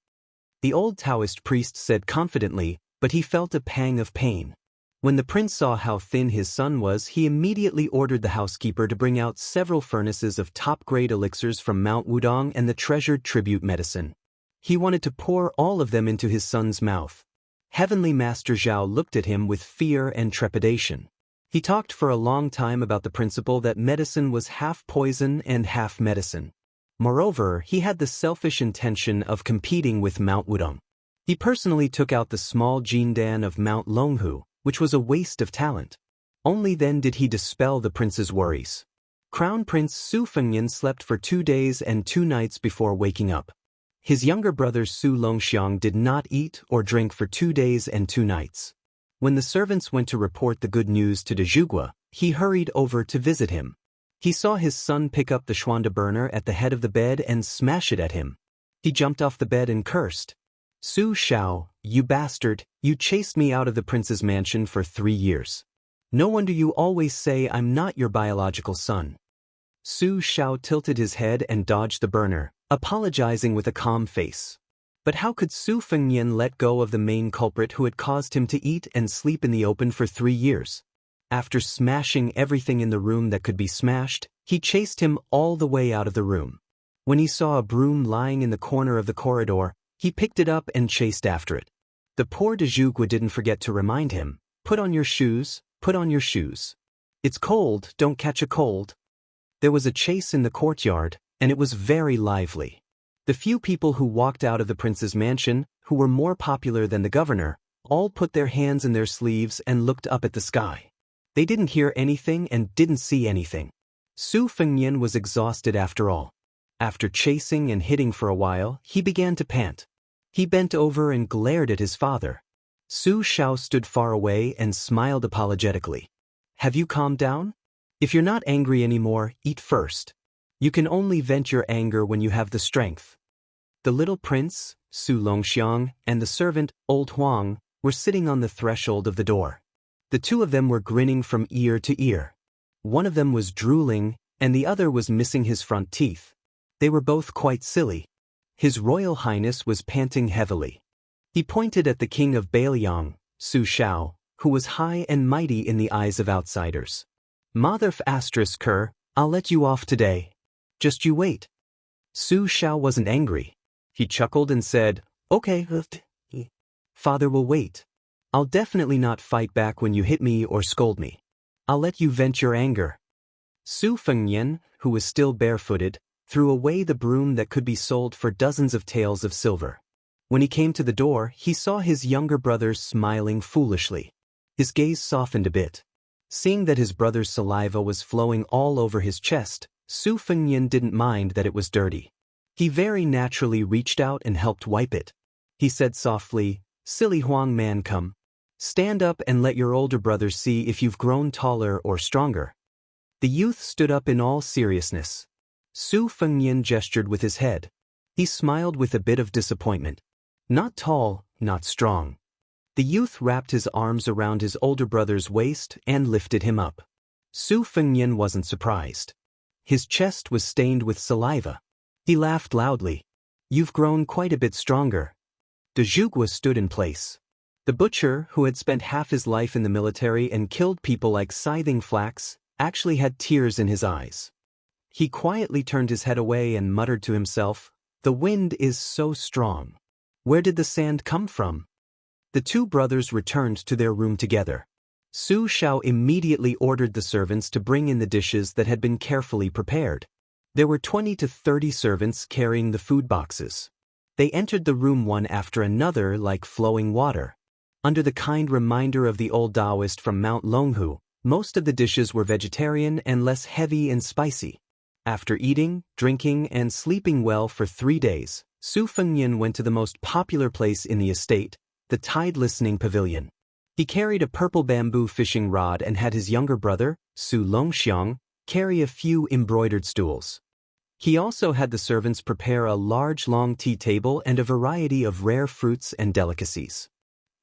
The old Taoist priest said confidently, but he felt a pang of pain. When the prince saw how thin his son was, he immediately ordered the housekeeper to bring out several furnaces of top-grade elixirs from Mount Wudong and the treasured tribute medicine. He wanted to pour all of them into his son's mouth. Heavenly Master Zhao looked at him with fear and trepidation. He talked for a long time about the principle that medicine was half poison and half medicine. Moreover, he had the selfish intention of competing with Mount Wudong. He personally took out the small Jindan of Mount Longhu, which was a waste of talent. Only then did he dispel the prince's worries. Crown Prince Su Fengnian slept for 2 days and 2 nights before waking up. His younger brother Su Longxiang did not eat or drink for 2 days and 2 nights. When the servants went to report the good news to de Zhugua, he hurried over to visit him. He saw his son pick up the Xuanda burner at the head of the bed and smash it at him. He jumped off the bed and cursed. Su Xiao, you bastard, you chased me out of the prince's mansion for 3 years. No wonder you always say I'm not your biological son. Su Xiao tilted his head and dodged the burner, apologizing with a calm face. But how could Su Fengnian let go of the main culprit who had caused him to eat and sleep in the open for 3 years? After smashing everything in the room that could be smashed, he chased him all the way out of the room. When he saw a broom lying in the corner of the corridor, he picked it up and chased after it. The poor de Zhugua didn't forget to remind him, put on your shoes, put on your shoes. It's cold, don't catch a cold. There was a chase in the courtyard, and it was very lively. The few people who walked out of the prince's mansion, who were more popular than the governor, all put their hands in their sleeves and looked up at the sky. They didn't hear anything and didn't see anything. Su Fengnian was exhausted after all. After chasing and hitting for a while, he began to pant. He bent over and glared at his father. Su Xiao stood far away and smiled apologetically. Have you calmed down? If you're not angry anymore, eat first. You can only vent your anger when you have the strength. The little prince, Su Longxiang, and the servant, old Huang, were sitting on the threshold of the door. The 2 of them were grinning from ear to ear. One of them was drooling, and the other was missing his front teeth. They were both quite silly. His Royal Highness was panting heavily. He pointed at the king of Bailiang, Su Xiao, who was high and mighty in the eyes of outsiders. Motherf asterisk her, I'll let you off today. Just you wait. Su Xiao wasn't angry. He chuckled and said, okay, father will wait. I'll definitely not fight back when you hit me or scold me. I'll let you vent your anger. Su Fengnian, who was still barefooted, threw away the broom that could be sold for dozens of taels of silver. When he came to the door, he saw his younger brother smiling foolishly. His gaze softened a bit. Seeing that his brother's saliva was flowing all over his chest, Su Fengnian didn't mind that it was dirty. He very naturally reached out and helped wipe it. He said softly, silly Huang man, come. Stand up and let your older brother see if you've grown taller or stronger. The youth stood up in all seriousness. Su Fengnian gestured with his head. He smiled with a bit of disappointment. Not tall, not strong. The youth wrapped his arms around his older brother's waist and lifted him up. Su Fengnian wasn't surprised. His chest was stained with saliva. He laughed loudly. You've grown quite a bit stronger. De Zhugua stood in place. The butcher, who had spent half his life in the military and killed people like scything flax, actually had tears in his eyes. He quietly turned his head away and muttered to himself, "The wind is so strong. Where did the sand come from?" The two brothers returned to their room together. Su Xiao immediately ordered the servants to bring in the dishes that had been carefully prepared. There were 20 to 30 servants carrying the food boxes. They entered the room one after another like flowing water. Under the kind reminder of the old Daoist from Mount Longhu, most of the dishes were vegetarian and less heavy and spicy. After eating, drinking, and sleeping well for 3 days, Su Fengnian went to the most popular place in the estate, the Tide Listening Pavilion. He carried a purple bamboo fishing rod and had his younger brother, Su Longxiang, carry a few embroidered stools. He also had the servants prepare a large long tea table and a variety of rare fruits and delicacies.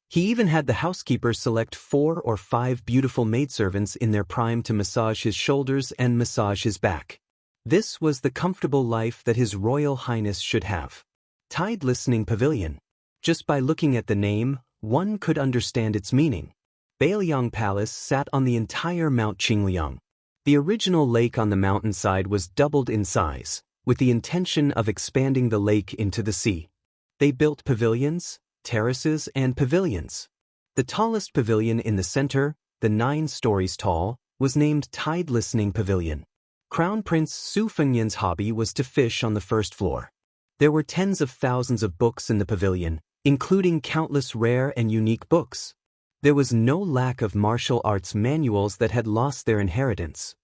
He even had the housekeeper select 4 or 5 beautiful maidservants in their prime to massage his shoulders and massage his back. This was the comfortable life that His Royal Highness should have. Tide Listening Pavilion. Just by looking at the name, one could understand its meaning. Bailiang Palace sat on the entire Mount Qingliang. The original lake on the mountainside was doubled in size, with the intention of expanding the lake into the sea. They built pavilions, terraces, and pavilions. The tallest pavilion in the center, the 9 stories tall, was named Tide Listening Pavilion. Crown Prince Su Fengnian's hobby was to fish on the first floor. There were tens of thousands of books in the pavilion, including countless rare and unique books. There was no lack of martial arts manuals that had lost their inheritance.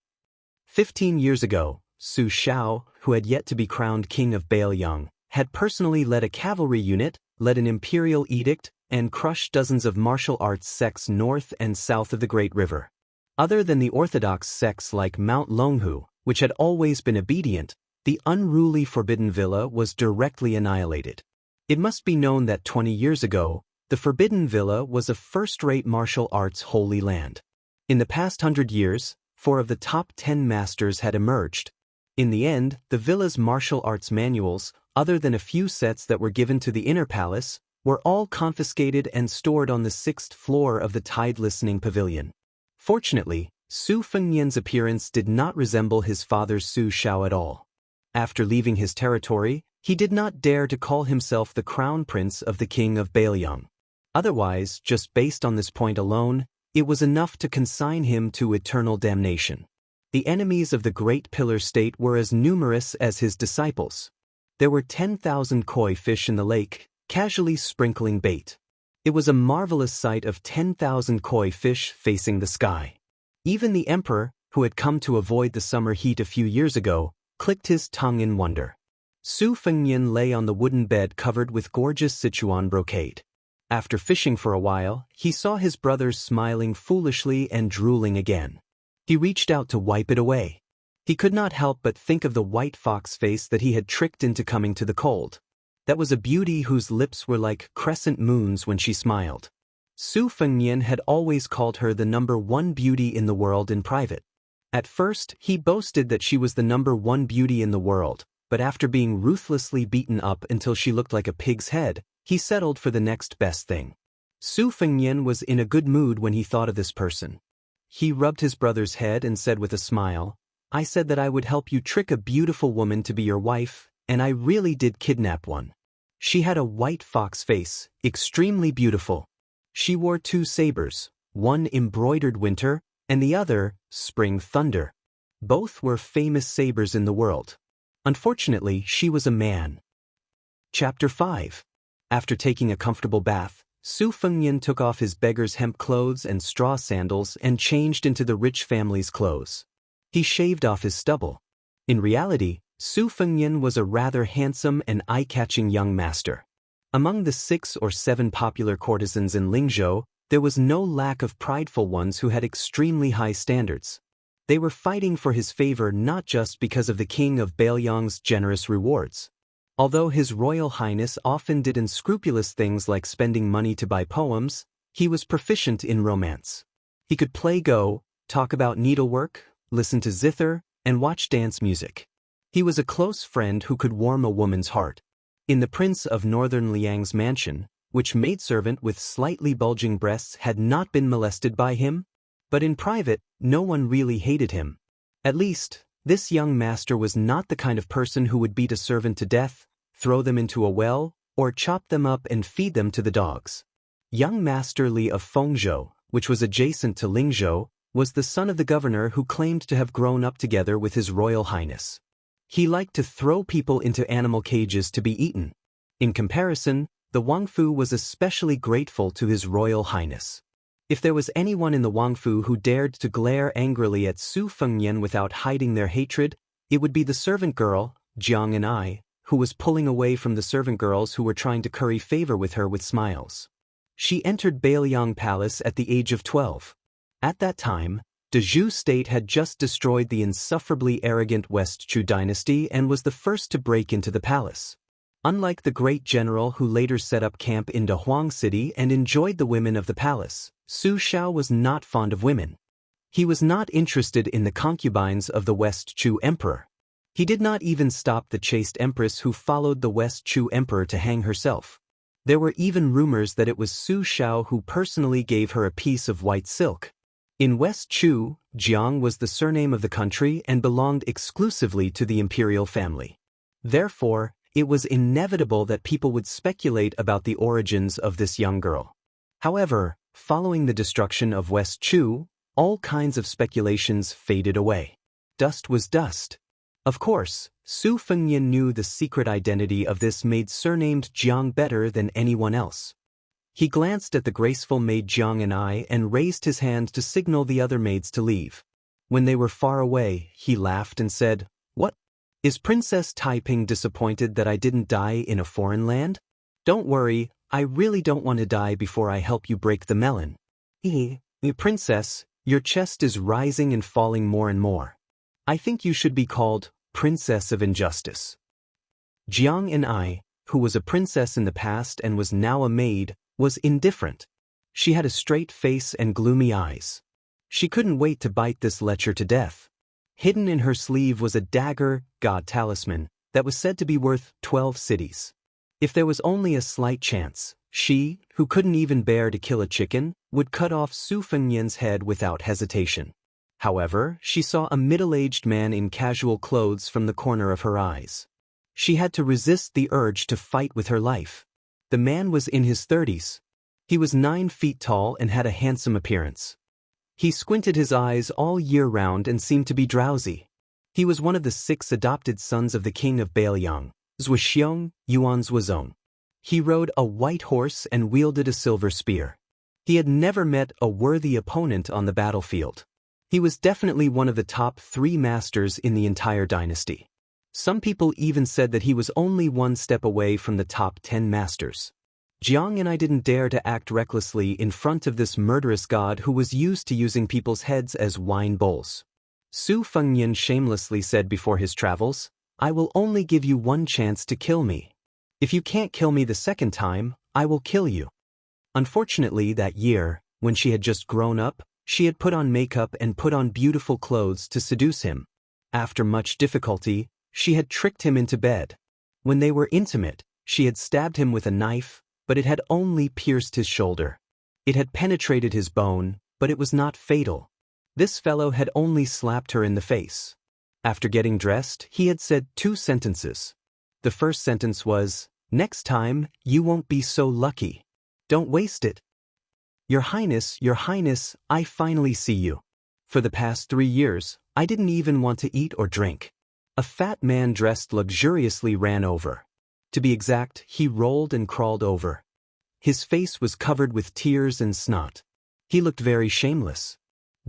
15 years ago, Su Xiao, who had yet to be crowned king of Bailiang, had personally led a cavalry unit, led an imperial edict, and crushed dozens of martial arts sects north and south of the Great River. Other than the orthodox sects like Mount Longhu, which had always been obedient, the unruly Forbidden Villa was directly annihilated. It must be known that 20 years ago, the Forbidden Villa was a first-rate martial arts holy land. In the past 100 years, 4 of the top 10 masters had emerged. In the end, the villa's martial arts manuals, other than a few sets that were given to the inner palace, were all confiscated and stored on the 6th floor of the Tide Listening Pavilion. Fortunately, Su Fengnian's appearance did not resemble his father's Su Xiao at all. After leaving his territory, he did not dare to call himself the crown prince of the king of Bailiang. Otherwise, just based on this point alone, it was enough to consign him to eternal damnation. The enemies of the Great Pillar State were as numerous as his disciples. There were 10,000 koi fish in the lake, casually sprinkling bait. It was a marvelous sight of 10,000 koi fish facing the sky. Even the emperor, who had come to avoid the summer heat a few years ago, clicked his tongue in wonder. Su Fengnian lay on the wooden bed covered with gorgeous Sichuan brocade. After fishing for a while, he saw his brothers smiling foolishly and drooling again. He reached out to wipe it away. He could not help but think of the white fox face that he had tricked into coming to the cold. That was a beauty whose lips were like crescent moons when she smiled. Su Fengnian had always called her the #1 beauty in the world in private. At first, he boasted that she was the #1 beauty in the world, but after being ruthlessly beaten up until she looked like a pig's head, he settled for the next best thing. Su Fengnian was in a good mood when he thought of this person. He rubbed his brother's head and said with a smile, "I said that I would help you trick a beautiful woman to be your wife, and I really did kidnap one. She had a white fox face, extremely beautiful. She wore 2 sabers, one embroidered winter, and the other, spring thunder. Both were famous sabers in the world. Unfortunately, she was a man." Chapter 5. After taking a comfortable bath, Su Fengnian took off his beggar's hemp clothes and straw sandals and changed into the rich family's clothes. He shaved off his stubble. In reality, Su Fengnian was a rather handsome and eye-catching young master. Among the 6 or 7 popular courtesans in Lingzhou, there was no lack of prideful ones who had extremely high standards. They were fighting for his favor not just because of the king of Bailiang's generous rewards. Although His Royal Highness often did unscrupulous things like spending money to buy poems, he was proficient in romance. He could play Go, talk about needlework, listen to zither, and watch dance music. He was a close friend who could warm a woman's heart. In the Prince of Northern Liang's mansion, which maidservant with slightly bulging breasts had not been molested by him? But in private, no one really hated him. At least, this young master was not the kind of person who would beat a servant to death, throw them into a well, or chop them up and feed them to the dogs. Young Master Li of Fengzhou, which was adjacent to Lingzhou, was the son of the governor who claimed to have grown up together with His Royal Highness. He liked to throw people into animal cages to be eaten. In comparison, the Wangfu was especially grateful to His Royal Highness. If there was anyone in the Wangfu who dared to glare angrily at Su Fengnian without hiding their hatred, it would be the servant girl, Jiang and I, who was pulling away from the servant girls who were trying to curry favor with her with smiles. She entered Bailiang Palace at the age of 12. At that time, the Zhou state had just destroyed the insufferably arrogant West Chu dynasty and was the first to break into the palace. Unlike the great general who later set up camp in Dahuang City and enjoyed the women of the palace, Su Xiao was not fond of women. He was not interested in the concubines of the West Chu emperor. He did not even stop the chaste empress who followed the West Chu emperor to hang herself. There were even rumors that it was Su Xiao who personally gave her a piece of white silk. In West Chu, Jiang was the surname of the country and belonged exclusively to the imperial family. Therefore, it was inevitable that people would speculate about the origins of this young girl. However, following the destruction of West Chu, all kinds of speculations faded away. Dust was dust. Of course, Su Fengnian knew the secret identity of this maid surnamed Jiang better than anyone else. He glanced at the graceful maid Jiang and I and raised his hand to signal the other maids to leave. When they were far away, he laughed and said, "What? Is Princess Taiping disappointed that I didn't die in a foreign land? Don't worry, I really don't want to die before I help you break the melon." Princess, your chest is rising and falling more and more. I think you should be called Princess of Injustice. Jiang and I, who was a princess in the past and was now a maid, was indifferent. She had a straight face and gloomy eyes. She couldn't wait to bite this lecher to death. Hidden in her sleeve was a dagger, god talisman, that was said to be worth 12 cities. If there was only a slight chance, she, who couldn't even bear to kill a chicken, would cut off Su Fengnian's head without hesitation. However, she saw a middle-aged man in casual clothes from the corner of her eyes. She had to resist the urge to fight with her life. The man was in his 30s. He was 9 feet tall and had a handsome appearance. He squinted his eyes all year round and seemed to be drowsy. He was one of the 6 adopted sons of the king of Bailiang, Zhuxiong Yuan Zhuozong. He rode a white horse and wielded a silver spear. He had never met a worthy opponent on the battlefield. He was definitely one of the top 3 masters in the entire dynasty. Some people even said that he was only 1 step away from the top 10 masters. Jiang and I didn't dare to act recklessly in front of this murderous god who was used to using people's heads as wine bowls. Su Fengnian shamelessly said before his travels, "I will only give you 1 chance to kill me. If you can't kill me the second time, I will kill you." Unfortunately, that year, when she had just grown up, she had put on makeup and put on beautiful clothes to seduce him. After much difficulty, she had tricked him into bed. When they were intimate, she had stabbed him with a knife, but it had only pierced his shoulder. It had penetrated his bone, but it was not fatal. This fellow had only slapped her in the face. After getting dressed, he had said 2 sentences. The first sentence was, "Next time, you won't be so lucky. Don't waste it. Your Highness, I finally see you. For the past 3 years, I didn't even want to eat or drink." A fat man dressed luxuriously ran over. To be exact, he rolled and crawled over. His face was covered with tears and snot. He looked very shameless.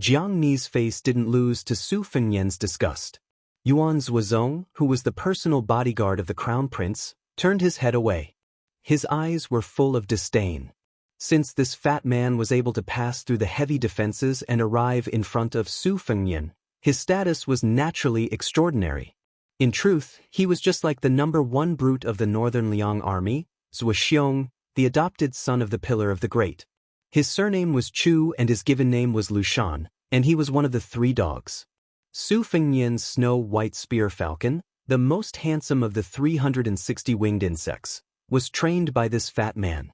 Jiang Ni's face didn't lose to Su Fengnian's disgust. Yuan Zhuozong, who was the personal bodyguard of the crown prince, turned his head away. His eyes were full of disdain. Since this fat man was able to pass through the heavy defenses and arrive in front of Su Fengnian, his status was naturally extraordinary. In truth, he was just like the #1 brute of the Northern Liang army, Zhuxiong, the adopted son of the Pillar of the Great. His surname was Chu and his given name was Lushan, and he was one of the 3 dogs. Su Fengnian's snow-white spear falcon, the most handsome of the 360 winged insects, was trained by this fat man.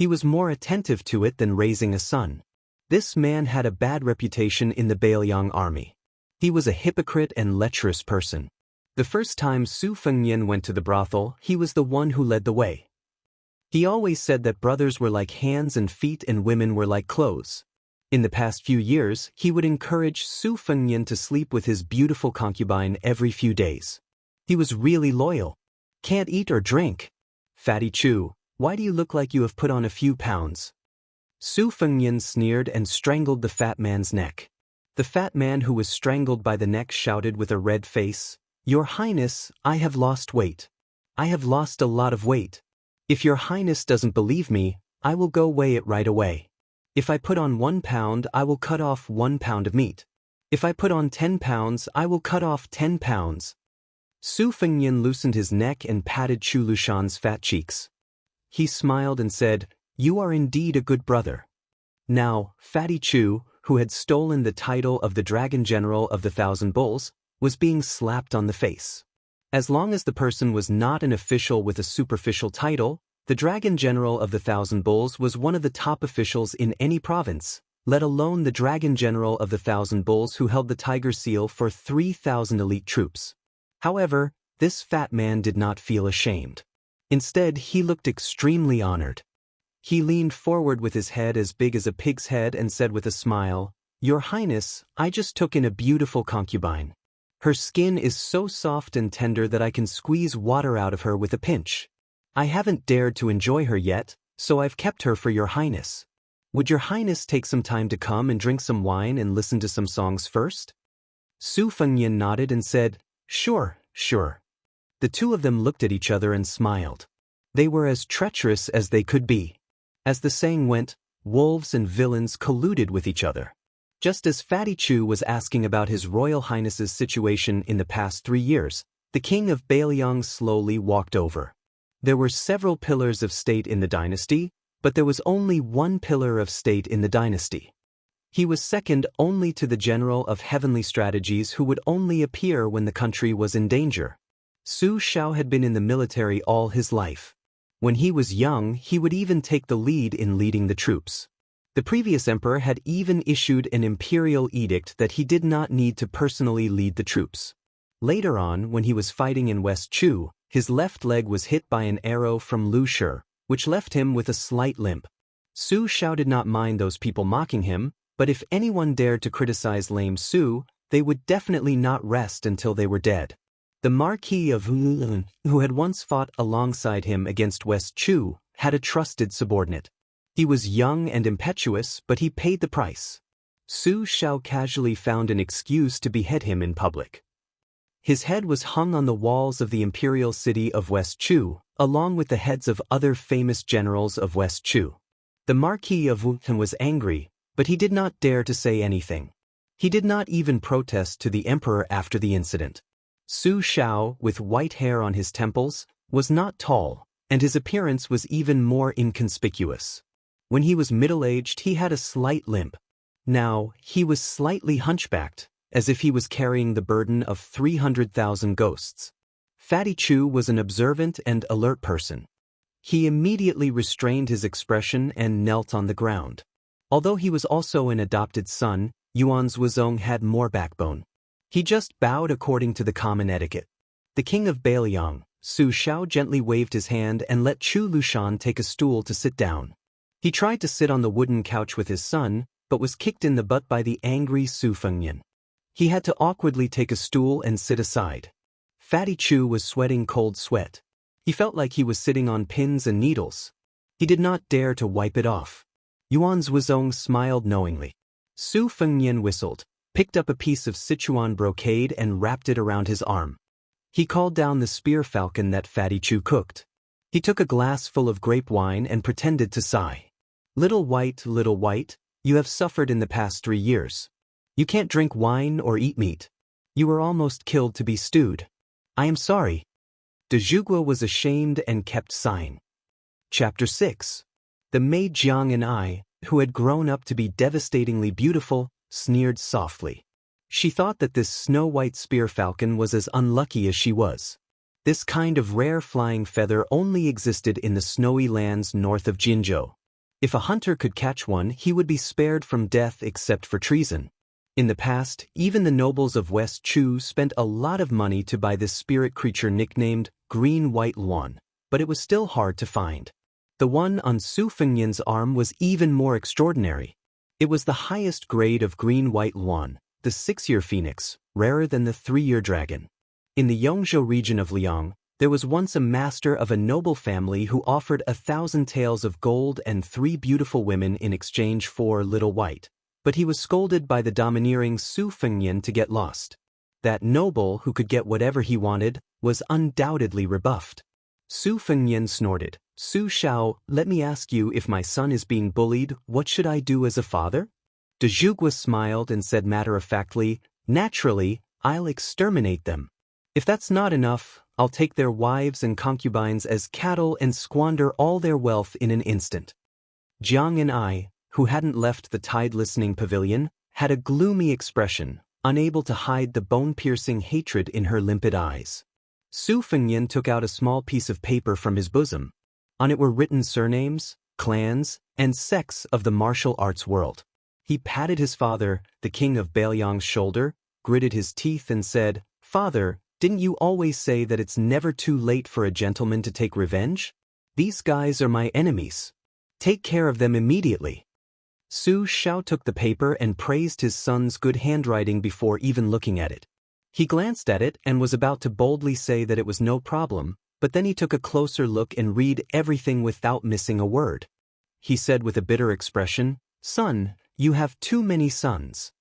He was more attentive to it than raising a son. This man had a bad reputation in the Bailiang army. He was a hypocrite and lecherous person. The first time Su Fengnian went to the brothel, he was the one who led the way. He always said that brothers were like hands and feet and women were like clothes. In the past few years, he would encourage Su Fengnian to sleep with his beautiful concubine every few days. He was really loyal. Can't eat or drink. Fatty Chu, why do you look like you have put on a few pounds? Su Fengnian sneered and strangled the fat man's neck. The fat man who was strangled by the neck shouted with a red face, "Your Highness, I have lost weight. I have lost a lot of weight. If your Highness doesn't believe me, I will go weigh it right away. If I put on 1 pound, I will cut off 1 pound of meat. If I put on 10 pounds, I will cut off 10 pounds. Su Fengnian loosened his neck and patted Chu Lushan's fat cheeks. He smiled and said, "You are indeed a good brother." Now, Fatty Chu, who had stolen the title of the Dragon General of the Thousand Bulls, was being slapped on the face. As long as the person was not an official with a superficial title, the Dragon General of the Thousand Bulls was one of the top officials in any province, let alone the Dragon General of the Thousand Bulls who held the Tiger Seal for 3,000 elite troops. However, this fat man did not feel ashamed. Instead, he looked extremely honored. He leaned forward with his head as big as a pig's head and said with a smile, "Your Highness, I just took in a beautiful concubine. Her skin is so soft and tender that I can squeeze water out of her with a pinch. I haven't dared to enjoy her yet, so I've kept her for your Highness. Would your Highness take some time to come and drink some wine and listen to some songs first?" Su Fengnian nodded and said, "Sure, sure." The two of them looked at each other and smiled. They were as treacherous as they could be. As the saying went, wolves and villains colluded with each other. Just as Fatty Chu was asking about His Royal Highness's situation in the past 3 years, the king of Bailiang slowly walked over. There were several pillars of state in the dynasty, but there was only one pillar of state in the dynasty. He was second only to the general of heavenly strategies who would only appear when the country was in danger. Su Shao had been in the military all his life. When he was young, he would even take the lead in leading the troops. The previous emperor had even issued an imperial edict that he did not need to personally lead the troops. Later on, when he was fighting in West Chu, his left leg was hit by an arrow from Lu Shi, which left him with a slight limp. Su Shao did not mind those people mocking him, but if anyone dared to criticize lame Su, they would definitely not rest until they were dead. The Marquis of Wuxia, who had once fought alongside him against West Chu, had a trusted subordinate. He was young and impetuous, but he paid the price. Su Shao casually found an excuse to behead him in public. His head was hung on the walls of the imperial city of West Chu, along with the heads of other famous generals of West Chu. The Marquis of Wuxia was angry, but he did not dare to say anything. He did not even protest to the emperor after the incident. Su Shao, with white hair on his temples, was not tall, and his appearance was even more inconspicuous. When he was middle-aged, he had a slight limp. Now, he was slightly hunchbacked, as if he was carrying the burden of 300,000 ghosts. Fatty Chu was an observant and alert person. He immediately restrained his expression and knelt on the ground. Although he was also an adopted son, Yuan Zhuozong had more backbone. He just bowed according to the common etiquette. The king of Bailiang, Su Shao, gently waved his hand and let Chu Lushan take a stool to sit down. He tried to sit on the wooden couch with his son, but was kicked in the butt by the angry Su Fengnian. He had to awkwardly take a stool and sit aside. Fatty Chu was sweating cold sweat. He felt like he was sitting on pins and needles. He did not dare to wipe it off. Yuan Zhuozong smiled knowingly. Su Fengnian whistled, picked up a piece of Sichuan brocade and wrapped it around his arm. He called down the spear falcon that Fatty Chu cooked. He took a glass full of grape wine and pretended to sigh. Little white, you have suffered in the past 3 years. You can't drink wine or eat meat. You were almost killed to be stewed. I am sorry." De Zhugua was ashamed and kept sighing. Chapter 6. The maid Jiang and I, who had grown up to be devastatingly beautiful, sneered softly. She thought that this snow-white spear falcon was as unlucky as she was. This kind of rare flying feather only existed in the snowy lands north of Jinzhou. If a hunter could catch one, he would be spared from death except for treason. In the past, even the nobles of West Chu spent a lot of money to buy this spirit creature nicknamed Green-White Luan, but it was still hard to find. The one on Su Fengnian's arm was even more extraordinary. It was the highest grade of Green-White Luan, the 6-year phoenix, rarer than the 3-year dragon. In the Yongzhou region of Liang, there was once a master of a noble family who offered 1,000 taels of gold and 3 beautiful women in exchange for Little White, but he was scolded by the domineering Su Fengnian to get lost. That noble, who could get whatever he wanted, was undoubtedly rebuffed. Su Fengnian snorted. Su Xiao, let me ask you, if my son is being bullied, what should I do as a father? De Zhugua smiled and said matter-of-factly, naturally, I'll exterminate them. If that's not enough, I'll take their wives and concubines as cattle and squander all their wealth in an instant. Jiang and I, who hadn't left the tide-listening pavilion, had a gloomy expression, unable to hide the bone-piercing hatred in her limpid eyes. Su Fengnian took out a small piece of paper from his bosom. On it were written surnames, clans, and sects of the martial arts world. He patted his father, the king of Bailiang's shoulder, gritted his teeth and said, "Father, didn't you always say that it's never too late for a gentleman to take revenge? These guys are my enemies. Take care of them immediately." Su Xiao took the paper and praised his son's good handwriting before even looking at it. He glanced at it and was about to boldly say that it was no problem, but then he took a closer look and read everything without missing a word. He said with a bitter expression, "Son, you have too many sons.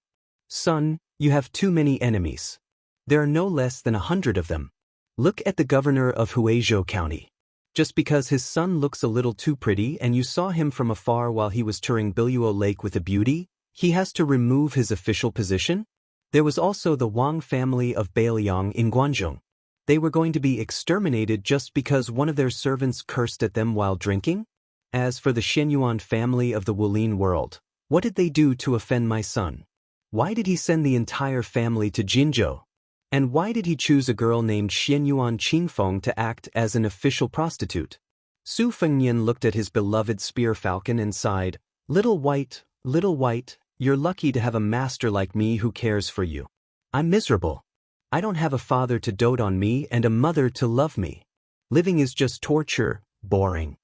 Son, you have too many enemies. There are no less than 100 of them. Look at the governor of Huizhou County. Just because his son looks a little too pretty and you saw him from afar while he was touring Biluo Lake with a beauty, he has to remove his official position? There was also the Wang family of Bailiang in Guangzhou. They were going to be exterminated just because one of their servants cursed at them while drinking? As for the Shenyuan family of the Wulin world, what did they do to offend my son? Why did he send the entire family to Jinzhou? And why did he choose a girl named Shenyuan Qingfeng to act as an official prostitute?" Su Fengnian looked at his beloved spear falcon and sighed, little white, you're lucky to have a master like me who cares for you. I'm miserable. I don't have a father to dote on me and a mother to love me. Living is just torture, boring."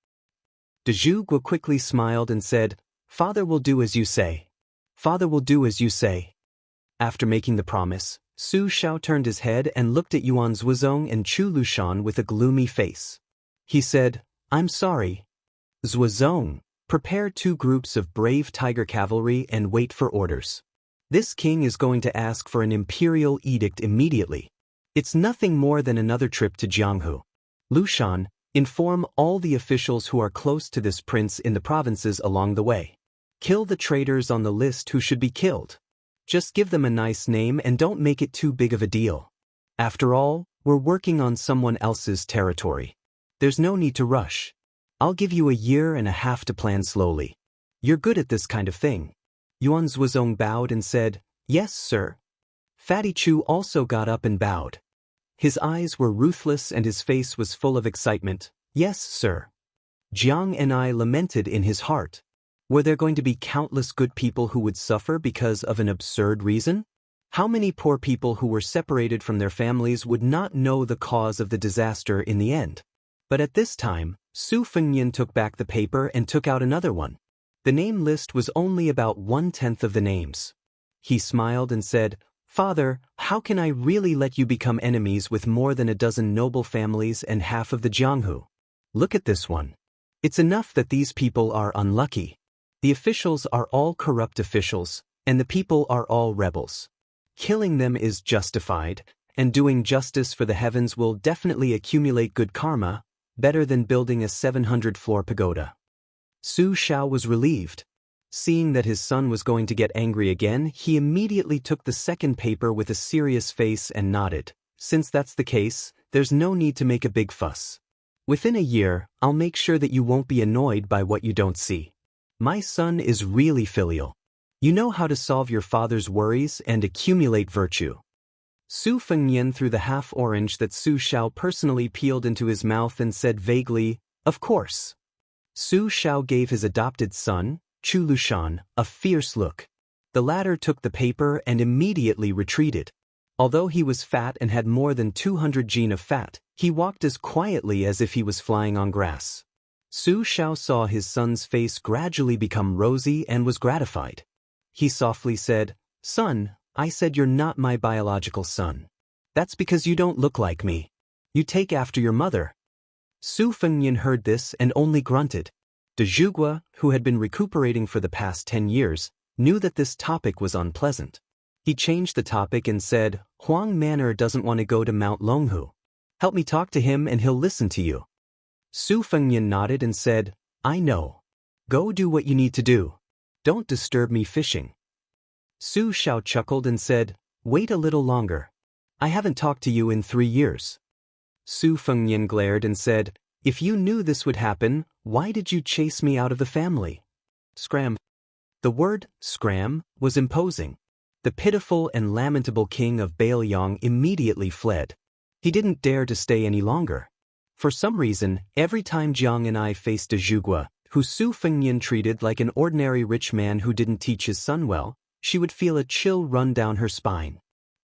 De Zhugua quickly smiled and said, "Father will do as you say. Father will do as you say." After making the promise, Su Xiao turned his head and looked at Yuan Zhuozong and Chu Lushan with a gloomy face. He said, "I'm sorry. Zhuozong, prepare 2 groups of brave tiger cavalry and wait for orders. This king is going to ask for an imperial edict immediately. It's nothing more than another trip to Jianghu. Lushan, inform all the officials who are close to this prince in the provinces along the way. Kill the traitors on the list who should be killed. Just give them a nice name and don't make it too big of a deal. After all, we're working on someone else's territory. There's no need to rush. I'll give you 1.5 years to plan slowly. You're good at this kind of thing." Yuan Zhuozong bowed and said, "Yes, sir." Fatty Chu also got up and bowed. His eyes were ruthless and his face was full of excitement. "Yes, sir." Jiang and I lamented in his heart. Were there going to be countless good people who would suffer because of an absurd reason? How many poor people who were separated from their families would not know the cause of the disaster in the end? But at this time, Su Fengnian took back the paper and took out another one. The name list was only about 1/10 of the names. He smiled and said, "Father, how can I really let you become enemies with more than 12 noble families and half of the Jianghu? Look at this one. It's enough that these people are unlucky. The officials are all corrupt officials, and the people are all rebels. Killing them is justified, and doing justice for the heavens will definitely accumulate good karma, better than building a 700-floor pagoda." Su Xiao was relieved. Seeing that his son was going to get angry again, he immediately took the second paper with a serious face and nodded. "Since that's the case, there's no need to make a big fuss. Within 1 year, I'll make sure that you won't be annoyed by what you don't see. My son is really filial. You know how to solve your father's worries and accumulate virtue." Su Fengnian threw the half-orange that Su Xiao personally peeled into his mouth and said vaguely, "Of course." Su Shao gave his adopted son, Chu Lushan, a fierce look. The latter took the paper and immediately retreated. Although he was fat and had more than 200 gene of fat, he walked as quietly as if he was flying on grass. Su Shao saw his son's face gradually become rosy and was gratified. He softly said, "Son, I said you're not my biological son. That's because you don't look like me. You take after your mother." Su Fengnian heard this and only grunted. De Zhugua, who had been recuperating for the past 10 years, knew that this topic was unpleasant. He changed the topic and said, "Huang Manor doesn't want to go to Mount Longhu. Help me talk to him and he'll listen to you." Su Fengnian nodded and said, "I know. Go do what you need to do. Don't disturb me fishing." Su Shao chuckled and said, "Wait a little longer. I haven't talked to you in 3 years." Su Fengnian glared and said, "If you knew this would happen, why did you chase me out of the family?" Scram. The word, scram, was imposing. The pitiful and lamentable king of Bailiang immediately fled. He didn't dare to stay any longer. For some reason, every time Jiang and I faced De Zhugua, who Su Fengnian treated like an ordinary rich man who didn't teach his son well, she would feel a chill run down her spine.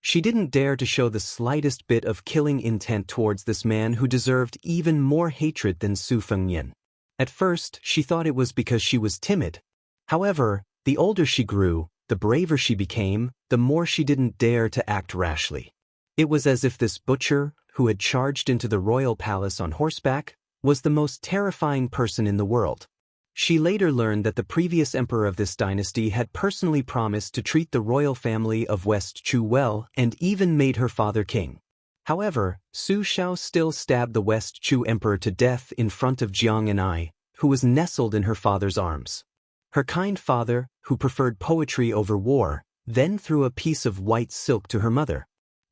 She didn't dare to show the slightest bit of killing intent towards this man who deserved even more hatred than Su Fengnian. At first, she thought it was because she was timid. However, the older she grew, the braver she became, the more she didn't dare to act rashly. It was as if this butcher, who had charged into the royal palace on horseback, was the most terrifying person in the world. She later learned that the previous emperor of this dynasty had personally promised to treat the royal family of West Chu well and even made her father king. However, Su Shao still stabbed the West Chu emperor to death in front of Jiang and I, who was nestled in her father's arms. Her kind father, who preferred poetry over war, then threw a piece of white silk to her mother.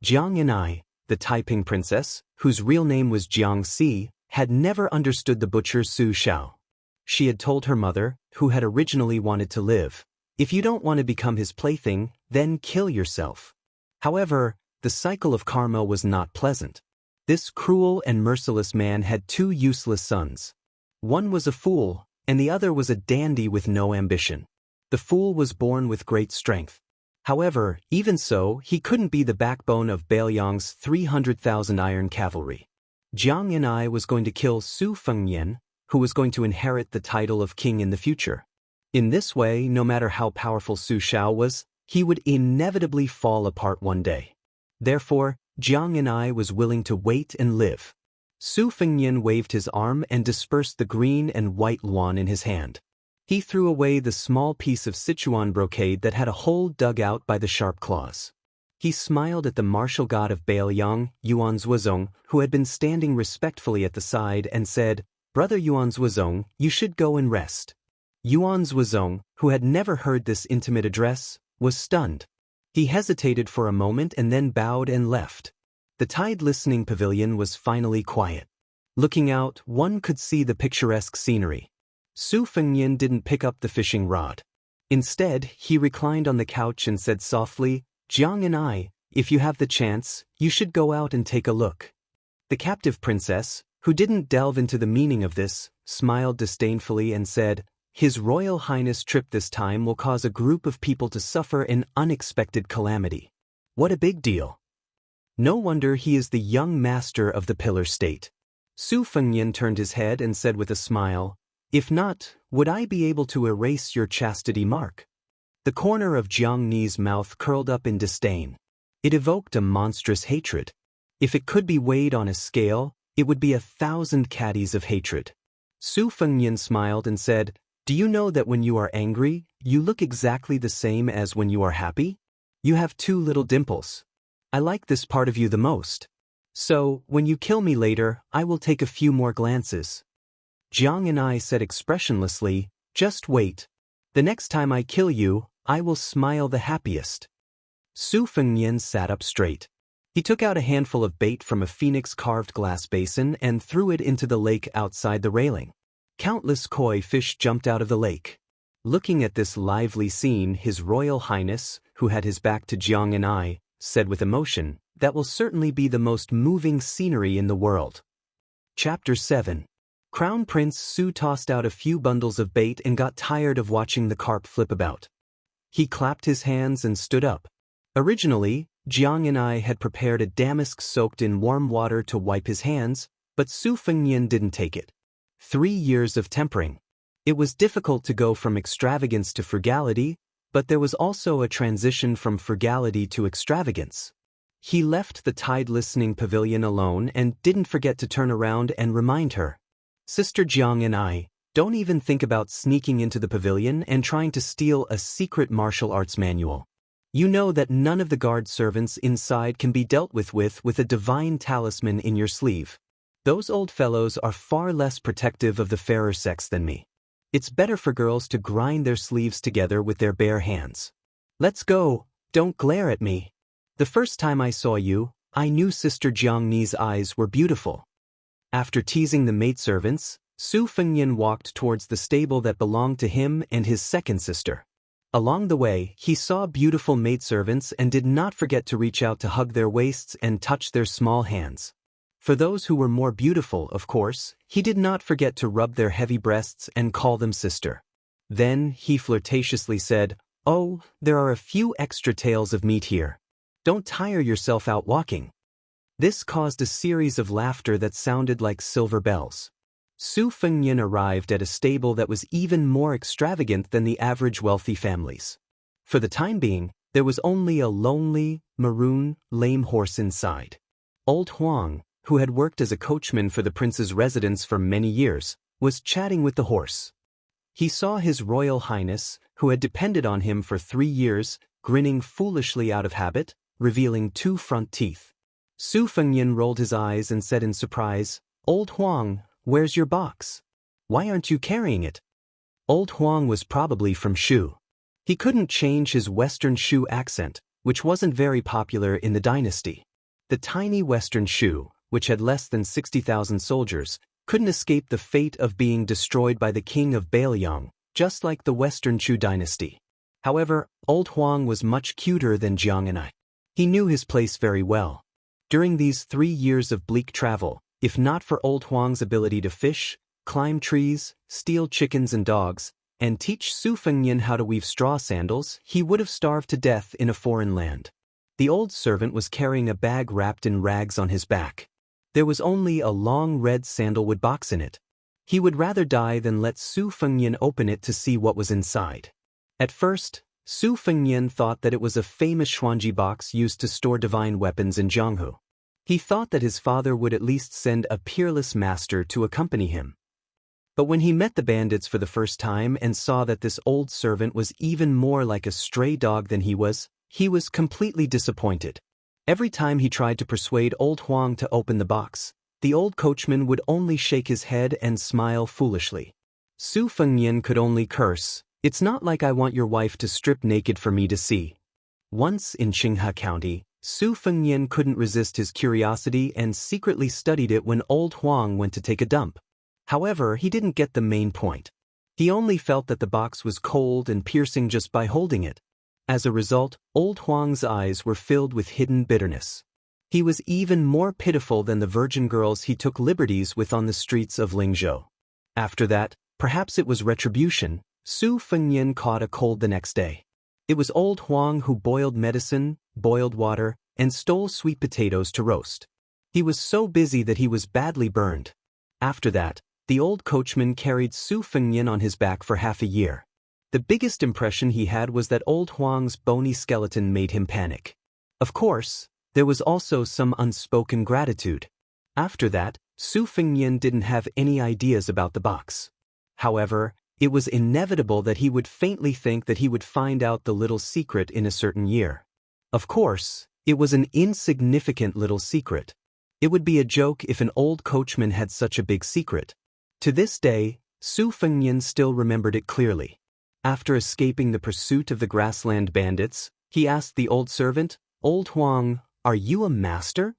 Jiang and I, the Taiping princess, whose real name was Jiang Si, had never understood the butcher Su Shao. She had told her mother, who had originally wanted to live, "If you don't want to become his plaything, then kill yourself." However, the cycle of karma was not pleasant. This cruel and merciless man had 2 useless sons. One was a fool, and the other was a dandy with no ambition. The fool was born with great strength. However, even so, he couldn't be the backbone of Bailiang's 300,000 iron cavalry. Jiang and I was going to kill Su Fengnian, who was going to inherit the title of king in the future. In this way, no matter how powerful Su Shao was, he would inevitably fall apart one day. Therefore, Jiang and I was willing to wait and live. Su Fengnian waved his arm and dispersed the green and white luan in his hand. He threw away the small piece of Sichuan brocade that had a hole dug out by the sharp claws. He smiled at the martial god of Bailiang, Yuan Zuozong, who had been standing respectfully at the side, and said, "Brother Yuan Zuozong, you should go and rest." Yuan Zuozong, who had never heard this intimate address, was stunned. He hesitated for a moment and then bowed and left. The tide listening pavilion was finally quiet. Looking out, one could see the picturesque scenery. Su Fengnian didn't pick up the fishing rod. Instead, he reclined on the couch and said softly, "Jiang and I, if you have the chance, you should go out and take a look." The captive princess, who didn't delve into the meaning of this, smiled disdainfully and said, "His Royal Highness' trip this time will cause a group of people to suffer an unexpected calamity. What a big deal. No wonder he is the young master of the Pillar State." Su Fengnian turned his head and said with a smile, "If not, would I be able to erase your chastity mark?" The corner of Jiang Ni's mouth curled up in disdain. It evoked a monstrous hatred. If it could be weighed on a scale, it would be 1,000 caddies of hatred. Su Fengnian smiled and said, "Do you know that when you are angry, you look exactly the same as when you are happy? You have 2 little dimples. I like this part of you the most. So, when you kill me later, I will take a few more glances." Jiang and I said expressionlessly, "Just wait. The next time I kill you, I will smile the happiest." Su Fengnian sat up straight. He took out a handful of bait from a phoenix-carved glass basin and threw it into the lake outside the railing. Countless koi fish jumped out of the lake. Looking at this lively scene, His Royal Highness, who had his back to Jiang and I, said with emotion, "That will certainly be the most moving scenery in the world." Chapter 7. Crown Prince Su tossed out a few bundles of bait and got tired of watching the carp flip about. He clapped his hands and stood up. Originally, Jiang and I had prepared a damask soaked in warm water to wipe his hands, but Su Fengnian didn't take it. 3 years of tempering. It was difficult to go from extravagance to frugality, but there was also a transition from frugality to extravagance. He left the tide-listening pavilion alone and didn't forget to turn around and remind her. Sister Jiang and I, don't even think about sneaking into the pavilion and trying to steal a secret martial arts manual. You know that none of the guard servants inside can be dealt with a divine talisman in your sleeve. Those old fellows are far less protective of the fairer sex than me. It's better for girls to grind their sleeves together with their bare hands. Let's go, don't glare at me. The first time I saw you, I knew Sister Jiang Ni's eyes were beautiful. After teasing the maidservants, Su Fengnian walked towards the stable that belonged to him and his second sister. Along the way, he saw beautiful maidservants and did not forget to reach out to hug their waists and touch their small hands. For those who were more beautiful, of course, he did not forget to rub their heavy breasts and call them sister. Then he flirtatiously said, "Oh, there are a few extra tails of meat here. Don't tire yourself out walking." This caused a series of laughter that sounded like silver bells. Su Fengnian arrived at a stable that was even more extravagant than the average wealthy families. For the time being, there was only a lonely, maroon, lame horse inside. Old Huang, who had worked as a coachman for the prince's residence for many years, was chatting with the horse. He saw His Royal Highness, who had depended on him for 3 years, grinning foolishly out of habit, revealing 2 front teeth. Su Fengnian rolled his eyes and said in surprise, "Old Huang, where's your box? Why aren't you carrying it?" Old Huang was probably from Shu. He couldn't change his Western Shu accent, which wasn't very popular in the dynasty. The tiny Western Shu, which had less than 60,000 soldiers, couldn't escape the fate of being destroyed by the king of Bailiang, just like the Western Chu dynasty. However, Old Huang was much cuter than Jiang and I. He knew his place very well. During these 3 years of bleak travel, if not for Old Huang's ability to fish, climb trees, steal chickens and dogs, and teach Su Fengnian how to weave straw sandals, he would have starved to death in a foreign land. The old servant was carrying a bag wrapped in rags on his back. There was only a long red sandalwood box in it. He would rather die than let Su Fengnian open it to see what was inside. At first, Su Fengnian thought that it was a famous Xuanji box used to store divine weapons in Jianghu. He thought that his father would at least send a peerless master to accompany him. But when he met the bandits for the first time and saw that this old servant was even more like a stray dog than he was completely disappointed. Every time he tried to persuade Old Huang to open the box, the old coachman would only shake his head and smile foolishly. Su Fengnian could only curse, "It's not like I want your wife to strip naked for me to see." Once in Qinghe County, Su Fengnian couldn't resist his curiosity and secretly studied it when Old Huang went to take a dump. However, he didn't get the main point. He only felt that the box was cold and piercing just by holding it. As a result, Old Huang's eyes were filled with hidden bitterness. He was even more pitiful than the virgin girls he took liberties with on the streets of Lingzhou. After that, perhaps it was retribution, Su Fengnian caught a cold the next day. It was Old Huang who boiled medicine, boiled water, and stole sweet potatoes to roast. He was so busy that he was badly burned. After that, the old coachman carried Su Fengnian on his back for half a year. The biggest impression he had was that Old Huang's bony skeleton made him panic. Of course, there was also some unspoken gratitude. After that, Su Fengnian didn't have any ideas about the box. However, it was inevitable that he would faintly think that he would find out the little secret in a certain year. Of course, it was an insignificant little secret. It would be a joke if an old coachman had such a big secret. To this day, Su Fengnian still remembered it clearly. After escaping the pursuit of the grassland bandits, he asked the old servant, "Old Huang, are you a master?"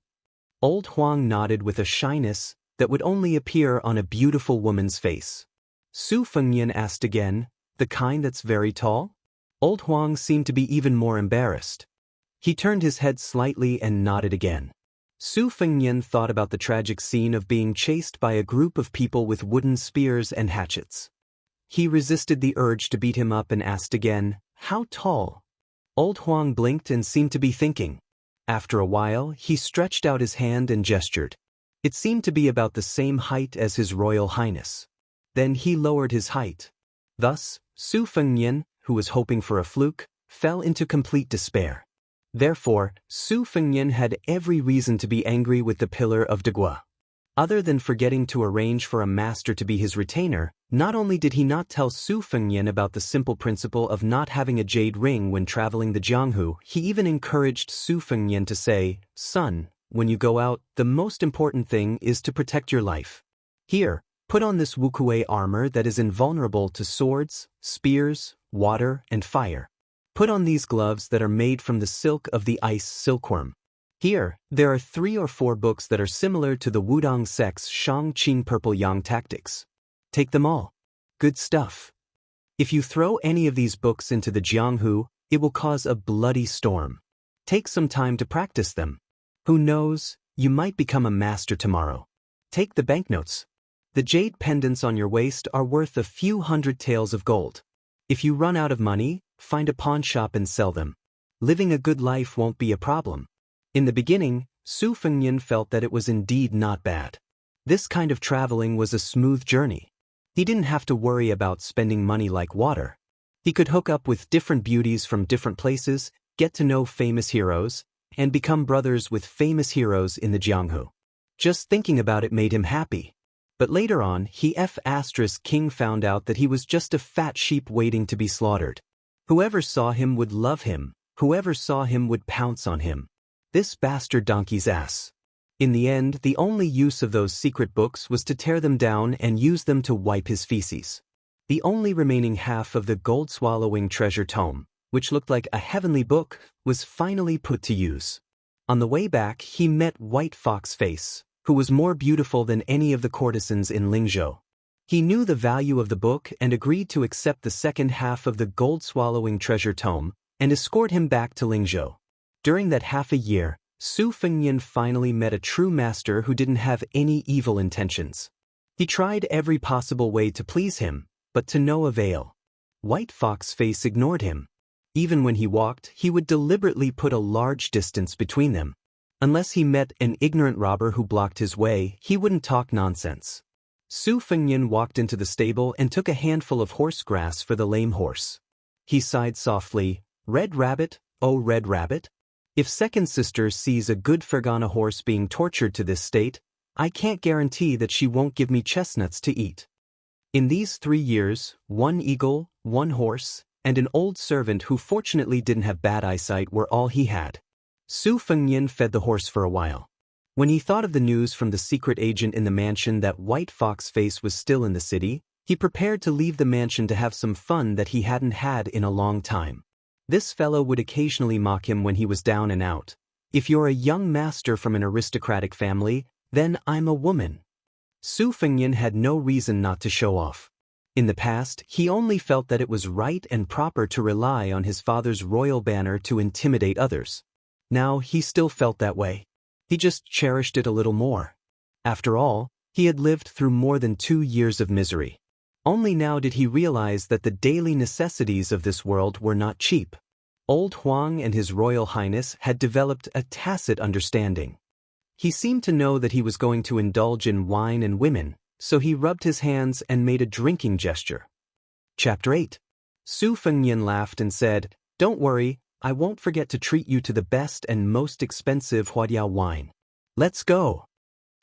Old Huang nodded with a shyness that would only appear on a beautiful woman's face. Su Fengnian asked again, "The kind that's very tall?" Old Huang seemed to be even more embarrassed. He turned his head slightly and nodded again. Su Fengnian thought about the tragic scene of being chased by a group of people with wooden spears and hatchets. He resisted the urge to beat him up and asked again, "How tall?" Old Huang blinked and seemed to be thinking. After a while, he stretched out his hand and gestured. It seemed to be about the same height as His Royal Highness. Then he lowered his height. Thus, Su Fengnian, who was hoping for a fluke, fell into complete despair. Therefore, Su Fengnian had every reason to be angry with the Pillar of Degua. Other than forgetting to arrange for a master to be his retainer, not only did he not tell Su Fengnian about the simple principle of not having a jade ring when traveling the Jianghu, he even encouraged Su Fengnian to say, "Son, when you go out, the most important thing is to protect your life. Here, put on this Wuxia armor that is invulnerable to swords, spears, water, and fire. Put on these gloves that are made from the silk of the ice silkworm. Here, there are 3 or 4 books that are similar to the Wudong sect's Shang-Qing Purple Yang tactics. Take them all. Good stuff. If you throw any of these books into the Jianghu, it will cause a bloody storm. Take some time to practice them. Who knows, you might become a master tomorrow. Take the banknotes. The jade pendants on your waist are worth a few hundred taels of gold. If you run out of money, find a pawn shop and sell them. Living a good life won't be a problem." In the beginning, Su Fengnian felt that it was indeed not bad. This kind of traveling was a smooth journey. He didn't have to worry about spending money like water. He could hook up with different beauties from different places, get to know famous heroes, and become brothers with famous heroes in the Jianghu. Just thinking about it made him happy. But later on, King found out that he was just a fat sheep waiting to be slaughtered. Whoever saw him would love him, whoever saw him would pounce on him. This bastard donkey's ass. In the end, the only use of those secret books was to tear them down and use them to wipe his feces. The only remaining half of the gold-swallowing treasure tome, which looked like a heavenly book, was finally put to use. On the way back, he met White Fox Face, who was more beautiful than any of the courtesans in Lingzhou. He knew the value of the book and agreed to accept the second half of the gold-swallowing treasure tome and escort him back to Lingzhou. During that half a year, Su Fengnian finally met a true master who didn't have any evil intentions. He tried every possible way to please him, but to no avail. White Fox Face ignored him. Even when he walked, he would deliberately put a large distance between them. Unless he met an ignorant robber who blocked his way, he wouldn't talk nonsense. Su Fengnian walked into the stable and took a handful of horse grass for the lame horse. He sighed softly, "Red Rabbit, oh Red Rabbit? If second sister sees a good Fergana horse being tortured to this state, I can't guarantee that she won't give me chestnuts to eat." In these 3 years, 1 eagle, 1 horse, and an old servant who fortunately didn't have bad eyesight were all he had. Su Fengnian fed the horse for a while. When he thought of the news from the secret agent in the mansion that White Fox Face was still in the city, he prepared to leave the mansion to have some fun that he hadn't had in a long time. This fellow would occasionally mock him when he was down and out. "If you're a young master from an aristocratic family, then I'm a woman." Su Fengnian had no reason not to show off. In the past, he only felt that it was right and proper to rely on his father's royal banner to intimidate others. Now he still felt that way. He just cherished it a little more. After all, he had lived through more than 2 years of misery. Only now did he realize that the daily necessities of this world were not cheap. Old Huang and His Royal Highness had developed a tacit understanding. He seemed to know that he was going to indulge in wine and women, so he rubbed his hands and made a drinking gesture. Chapter 8. Su Fengnian laughed and said, "Don't worry, I won't forget to treat you to the best and most expensive Huadiao wine. Let's go."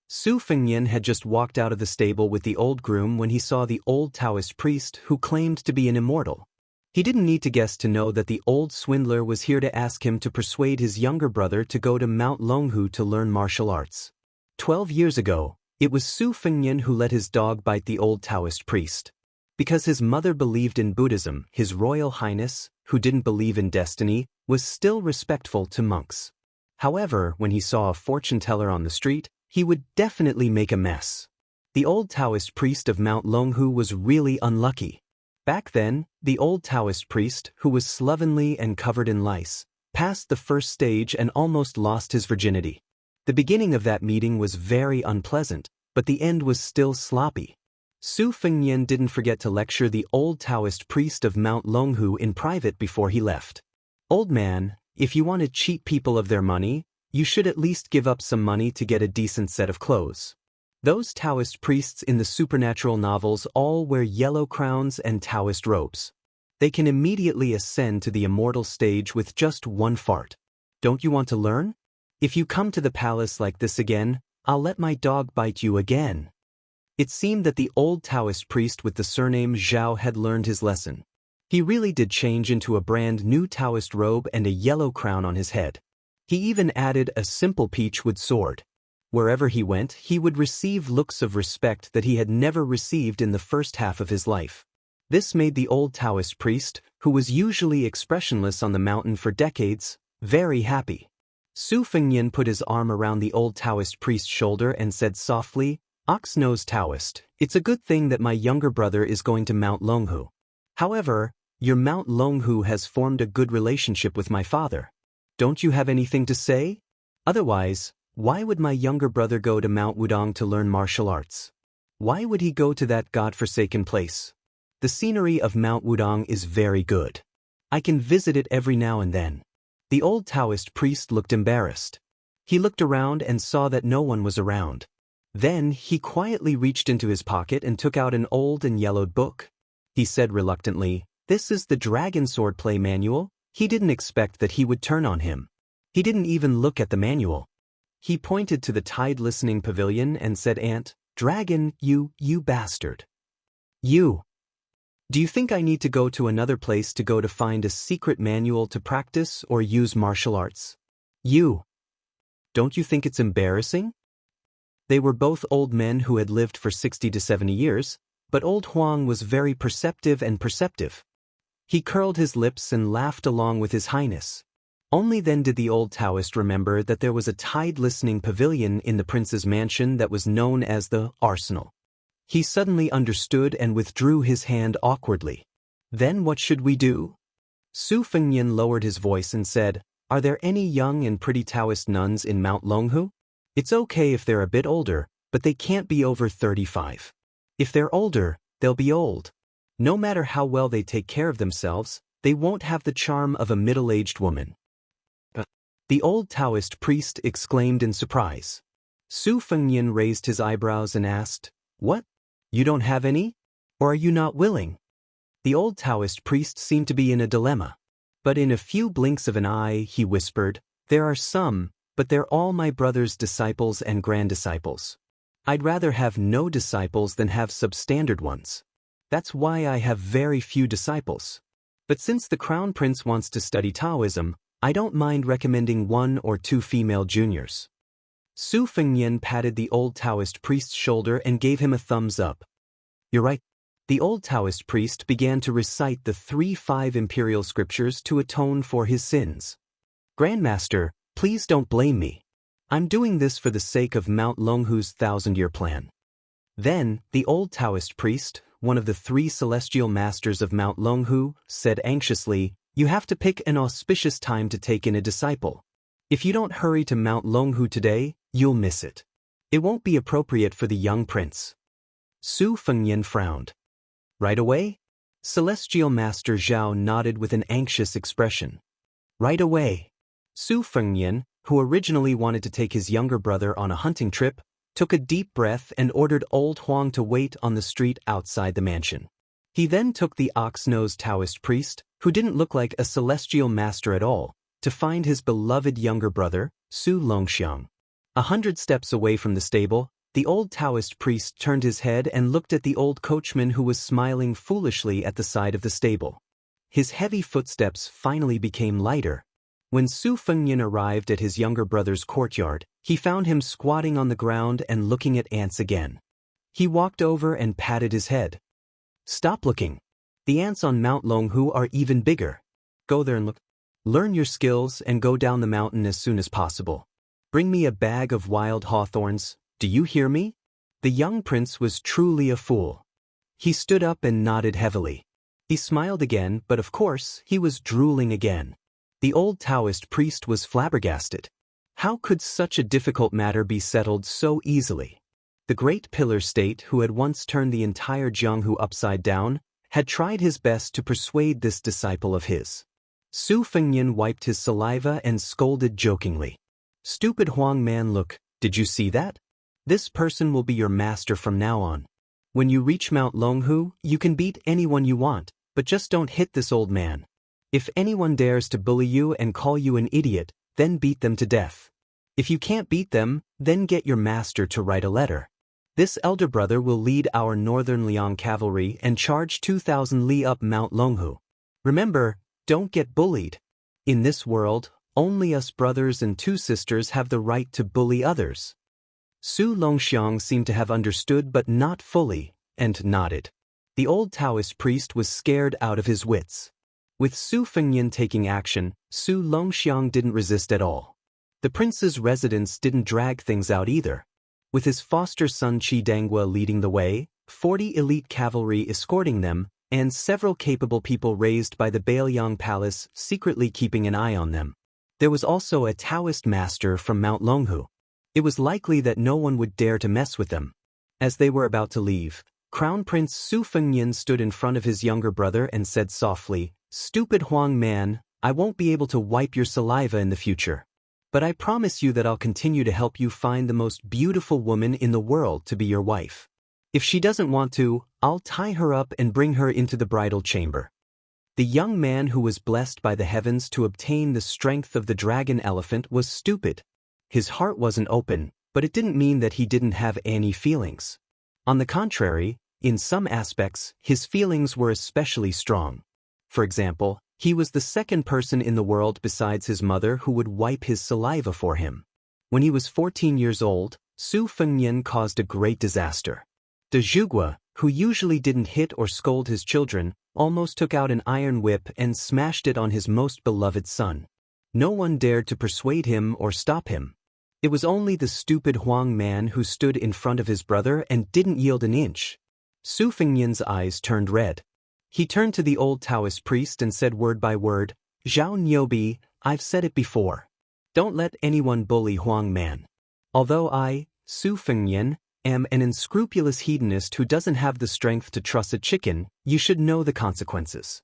Su Fengnian had just walked out of the stable with the old groom when he saw the old Daoist priest who claimed to be an immortal. He didn't need to guess to know that the old swindler was here to ask him to persuade his younger brother to go to Mount Longhu to learn martial arts. 12 years ago, it was Su Fengnian who let his dog bite the old Daoist priest. Because his mother believed in Buddhism, His Royal Highness, who didn't believe in destiny, was still respectful to monks. However, when he saw a fortune teller on the street, he would definitely make a mess. The old Taoist priest of Mount Longhu was really unlucky. Back then, the old Taoist priest, who was slovenly and covered in lice, passed the first stage and almost lost his virginity. The beginning of that meeting was very unpleasant, but the end was still sloppy. Su Fengnian didn't forget to lecture the old Taoist priest of Mount Longhu in private before he left. "Old man, if you want to cheat people of their money, you should at least give up some money to get a decent set of clothes. Those Taoist priests in the supernatural novels all wear yellow crowns and Taoist robes. They can immediately ascend to the immortal stage with just one fart. Don't you want to learn? If you come to the palace like this again, I'll let my dog bite you again." It seemed that the old Taoist priest with the surname Zhao had learned his lesson. He really did change into a brand new Taoist robe and a yellow crown on his head. He even added a simple peachwood sword. Wherever he went, he would receive looks of respect that he had never received in the first half of his life. This made the old Taoist priest, who was usually expressionless on the mountain for decades, very happy. Su Fengnian put his arm around the old Taoist priest's shoulder and said softly, "Ox-nosed Taoist, it's a good thing that my younger brother is going to Mount Longhu. However, your Mount Longhu has formed a good relationship with my father. Don't you have anything to say? Otherwise, why would my younger brother go to Mount Wudong to learn martial arts? Why would he go to that god-forsaken place? The scenery of Mount Wudong is very good. I can visit it every now and then." The old Taoist priest looked embarrassed. He looked around and saw that no one was around. Then he quietly reached into his pocket and took out an old and yellowed book. He said reluctantly, "This is the Dragon Swordplay Manual." He didn't expect that he would turn on him. He didn't even look at the manual. He pointed to the tide listening pavilion and said, "Ant, dragon, you bastard. You. Do you think I need to go to another place to find a secret manual to practice or use martial arts? You. Don't you think it's embarrassing?" They were both old men who had lived for 60 to 70 years, but old Huang was very perceptive. He curled his lips and laughed along with His Highness. Only then did the old Taoist remember that there was a tide-listening pavilion in the prince's mansion that was known as the Arsenal. He suddenly understood and withdrew his hand awkwardly. "Then what should we do?" Su Fengnian lowered his voice and said, "Are there any young and pretty Taoist nuns in Mount Longhu? It's okay if they're a bit older, but they can't be over 35. If they're older, they'll be old. No matter how well they take care of themselves, they won't have the charm of a middle-aged woman." The old Taoist priest exclaimed in surprise. Su Fengnian raised his eyebrows and asked, "What? You don't have any? Or are you not willing?" The old Taoist priest seemed to be in a dilemma. But in a few blinks of an eye, he whispered, "There are some, but they're all my brother's disciples and granddisciples. I'd rather have no disciples than have substandard ones. That's why I have very few disciples. But since the Crown Prince wants to study Taoism, I don't mind recommending 1 or 2 female juniors." Su Fengnian patted the old Taoist priest's shoulder and gave him a thumbs up. "You're right." The old Taoist priest began to recite the 3-5 imperial scriptures to atone for his sins. "Grandmaster, please don't blame me. I'm doing this for the sake of Mount Longhu's 1,000-year plan." Then, the old Taoist priest, one of the 3 celestial masters of Mount Longhu, said anxiously, "You have to pick an auspicious time to take in a disciple. If you don't hurry to Mount Longhu today, you'll miss it. It won't be appropriate for the young prince." Su Fengnian frowned. "Right away?" Celestial Master Zhao nodded with an anxious expression. "Right away." Su Fengnian, who originally wanted to take his younger brother on a hunting trip, took a deep breath and ordered old Huang to wait on the street outside the mansion. He then took the ox-nosed Taoist priest, who didn't look like a celestial master at all, to find his beloved younger brother, Su Longxiang. 100 steps away from the stable, the old Taoist priest turned his head and looked at the old coachman who was smiling foolishly at the side of the stable. His heavy footsteps finally became lighter. When Su Fengnian arrived at his younger brother's courtyard, he found him squatting on the ground and looking at ants again. He walked over and patted his head. "Stop looking. The ants on Mount Longhu are even bigger. Go there and look. Learn your skills and go down the mountain as soon as possible. Bring me a bag of wild hawthorns, do you hear me?" The young prince was truly a fool. He stood up and nodded heavily. He smiled again, but of course, he was drooling again. The old Taoist priest was flabbergasted. How could such a difficult matter be settled so easily? The great pillar state who had once turned the entire Jianghu upside down had tried his best to persuade this disciple of his. Su Fengnian wiped his saliva and scolded jokingly. "Stupid Huang man, look, did you see that? This person will be your master from now on. When you reach Mount Longhu, you can beat anyone you want, but just don't hit this old man. If anyone dares to bully you and call you an idiot, then beat them to death. If you can't beat them, then get your master to write a letter. This elder brother will lead our northern Liang cavalry and charge 2,000 li up Mount Longhu. Remember, don't get bullied. In this world, only us brothers and two sisters have the right to bully others." Su Longxiang seemed to have understood but not fully, and nodded. The old Taoist priest was scared out of his wits. With Su Fengnian taking action, Su Longxiang didn't resist at all. The prince's residence didn't drag things out either. With his foster son Qi Dangua leading the way, 40 elite cavalry escorting them, and several capable people raised by the Bailiang Palace secretly keeping an eye on them. There was also a Taoist master from Mount Longhu. It was likely that no one would dare to mess with them. As they were about to leave, Crown Prince Su Fengnian stood in front of his younger brother and said softly, "Stupid Huang man, I won't be able to wipe your saliva in the future. But I promise you that I'll continue to help you find the most beautiful woman in the world to be your wife. If she doesn't want to, I'll tie her up and bring her into the bridal chamber." The young man who was blessed by the heavens to obtain the strength of the dragon elephant was stupid. His heart wasn't open, but it didn't mean that he didn't have any feelings. On the contrary, in some aspects, his feelings were especially strong. For example, he was the second person in the world besides his mother who would wipe his saliva for him. When he was 14 years old, Su Fengnian caused a great disaster. De Zhugua, who usually didn't hit or scold his children, almost took out an iron whip and smashed it on his most beloved son. No one dared to persuade him or stop him. It was only the stupid Huang man who stood in front of his brother and didn't yield an inch. Su Fengnian's eyes turned red. He turned to the old Taoist priest and said word by word, "Zhao Niobi, I've said it before. Don't let anyone bully Huang man. Although I, Su Fengnian, am an unscrupulous hedonist who doesn't have the strength to truss a chicken, you should know the consequences."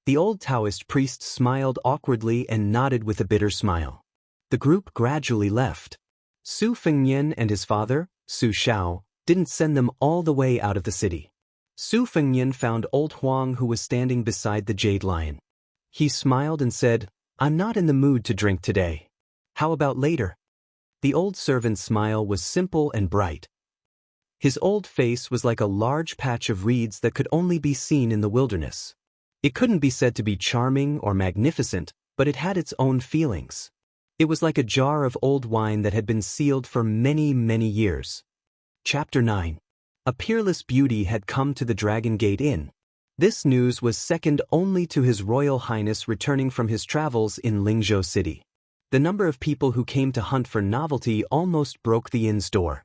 The old Taoist priest smiled awkwardly and nodded with a bitter smile. The group gradually left. Su Fengnian and his father, Su Shao, didn't send them all the way out of the city. Su Fengnian found old Huang who was standing beside the jade lion. He smiled and said, "I'm not in the mood to drink today. How about later?" The old servant's smile was simple and bright. His old face was like a large patch of reeds that could only be seen in the wilderness. It couldn't be said to be charming or magnificent, but it had its own feelings. It was like a jar of old wine that had been sealed for many, many years. Chapter 9. A peerless beauty had come to the Dragon Gate Inn. This news was second only to His Royal Highness returning from his travels in Lingzhou City. The number of people who came to hunt for novelty almost broke the inn's door.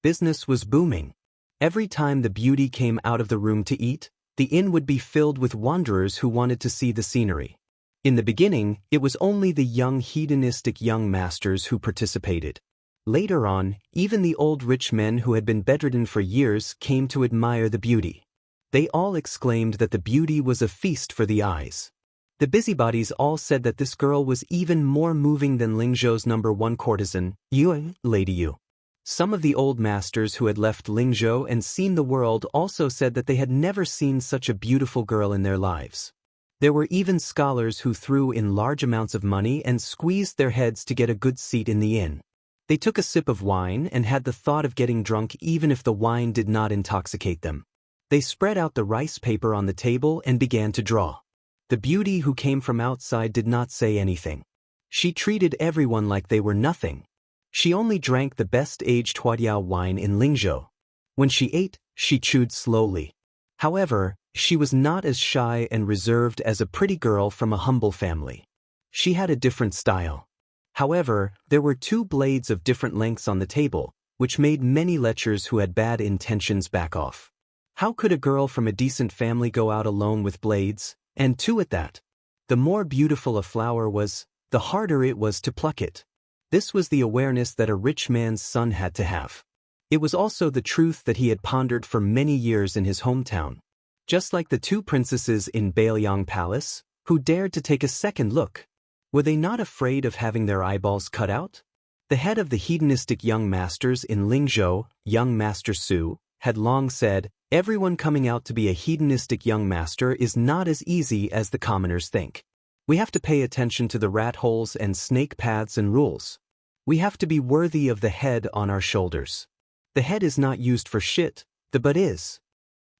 Business was booming. Every time the beauty came out of the room to eat, the inn would be filled with wanderers who wanted to see the scenery. In the beginning, it was only the young hedonistic young masters who participated. Later on, even the old rich men who had been bedridden for years came to admire the beauty. They all exclaimed that the beauty was a feast for the eyes. The busybodies all said that this girl was even more moving than Lingzhou's #1 courtesan, Yu, Lady Yu. Some of the old masters who had left Lingzhou and seen the world also said that they had never seen such a beautiful girl in their lives. There were even scholars who threw in large amounts of money and squeezed their heads to get a good seat in the inn. They took a sip of wine and had the thought of getting drunk even if the wine did not intoxicate them. They spread out the rice paper on the table and began to draw. The beauty who came from outside did not say anything. She treated everyone like they were nothing. She only drank the best-aged Huadiao wine in Lingzhou. When she ate, she chewed slowly. However, she was not as shy and reserved as a pretty girl from a humble family. She had a different style. However, there were 2 blades of different lengths on the table, which made many lechers who had bad intentions back off. How could a girl from a decent family go out alone with blades, and 2 at that? The more beautiful a flower was, the harder it was to pluck it. This was the awareness that a rich man's son had to have. It was also the truth that he had pondered for many years in his hometown. Just like the two princesses in Bailiang Palace, who dared to take a second look. Were they not afraid of having their eyeballs cut out? The head of the hedonistic young masters in Lingzhou, young Master Su, had long said, everyone coming out to be a hedonistic young master is not as easy as the commoners think. We have to pay attention to the rat holes and snake paths and rules. We have to be worthy of the head on our shoulders. The head is not used for shit, the butt is.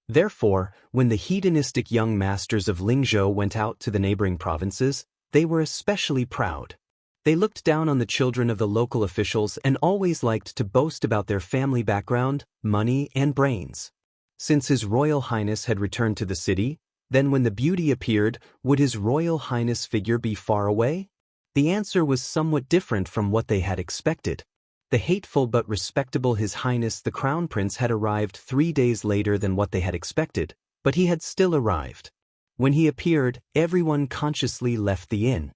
Therefore, when the hedonistic young masters of Lingzhou went out to the neighboring provinces, they were especially proud. They looked down on the children of the local officials and always liked to boast about their family background, money, and brains. Since His Royal Highness had returned to the city, then when the beauty appeared, would His Royal Highness' figure be far away? The answer was somewhat different from what they had expected. The hateful but respectable His Highness the Crown Prince had arrived 3 days later than what they had expected, but he had still arrived. When he appeared, everyone consciously left the inn.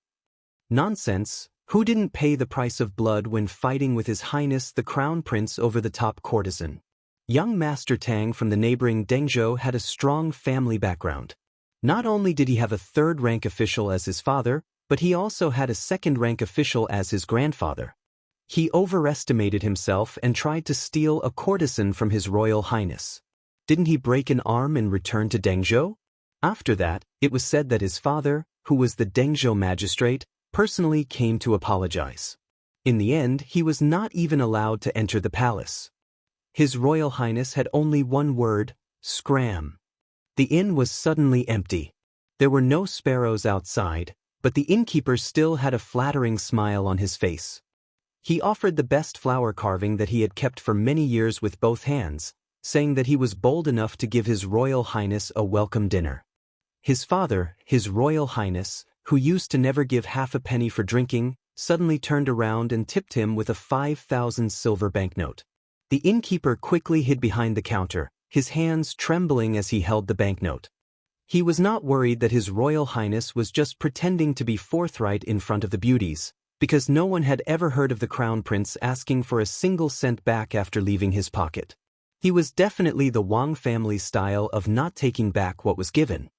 Nonsense, who didn't pay the price of blood when fighting with His Highness the Crown Prince over the top courtesan? Young Master Tang from the neighboring Dengzhou had a strong family background. Not only did he have a third-rank official as his father, but he also had a second-rank official as his grandfather. He overestimated himself and tried to steal a courtesan from His Royal Highness. Didn't he break an arm and return to Dengzhou? After that, it was said that his father, who was the Dengzhou magistrate, personally came to apologize. In the end, he was not even allowed to enter the palace. His Royal Highness had only one word, scram. The inn was suddenly empty. There were no sparrows outside, but the innkeeper still had a flattering smile on his face. He offered the best flower carving that he had kept for many years with both hands, saying that he was bold enough to give His Royal Highness a welcome dinner. His father, His Royal Highness, who used to never give half a penny for drinking, suddenly turned around and tipped him with a 5,000 silver banknote. The innkeeper quickly hid behind the counter, his hands trembling as he held the banknote. He was not worried that His Royal Highness was just pretending to be forthright in front of the beauties, because no one had ever heard of the Crown Prince asking for a single cent back after leaving his pocket. He was definitely the Wang family style of not taking back what was given.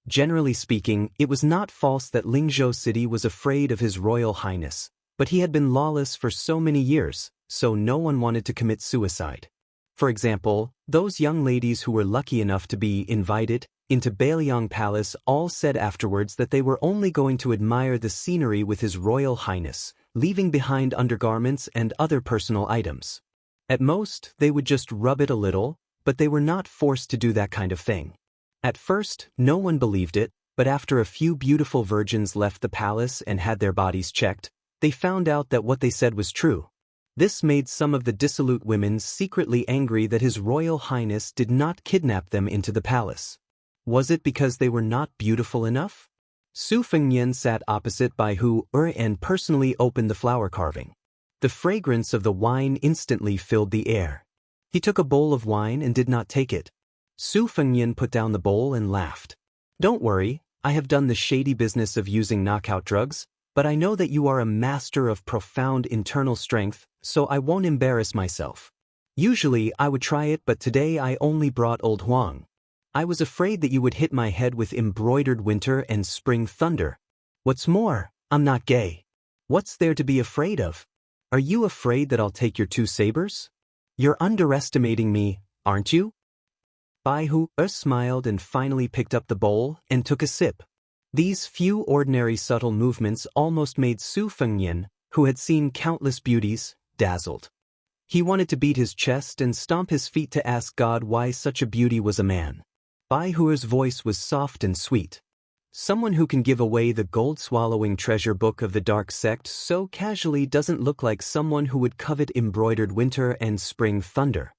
Generally speaking, it was not false that Lingzhou City was afraid of His Royal Highness, but he had been lawless for so many years, so no one wanted to commit suicide. For example, those young ladies who were lucky enough to be invited into Bailiang Palace all said afterwards that they were only going to admire the scenery with His Royal Highness, leaving behind undergarments and other personal items. At most, they would just rub it a little, but they were not forced to do that kind of thing. At first, no one believed it, but after a few beautiful virgins left the palace and had their bodies checked, they found out that what they said was true. This made some of the dissolute women secretly angry that His Royal Highness did not kidnap them into the palace. Was it because they were not beautiful enough? Su Fengnian sat opposite Bai Hu and personally opened the flower carving. The fragrance of the wine instantly filled the air. He took a bowl of wine and did not take it. Su Fengnian put down the bowl and laughed. Don't worry, I have done the shady business of using knockout drugs, but I know that you are a master of profound internal strength, so I won't embarrass myself. Usually I would try it, but today I only brought Old Huang. I was afraid that you would hit my head with embroidered winter and spring thunder. What's more, I'm not gay. What's there to be afraid of? Are you afraid that I'll take your 2 sabers? You're underestimating me, aren't you? Bai Hu smiled and finally picked up the bowl and took a sip. These few ordinary subtle movements almost made Su Fengnian, who had seen countless beauties, dazzled. He wanted to beat his chest and stomp his feet to ask God why such a beauty was a man. Bai Hu's voice was soft and sweet. Someone who can give away the gold-swallowing treasure book of the dark sect so casually doesn't look like someone who would covet embroidered winter and spring thunder.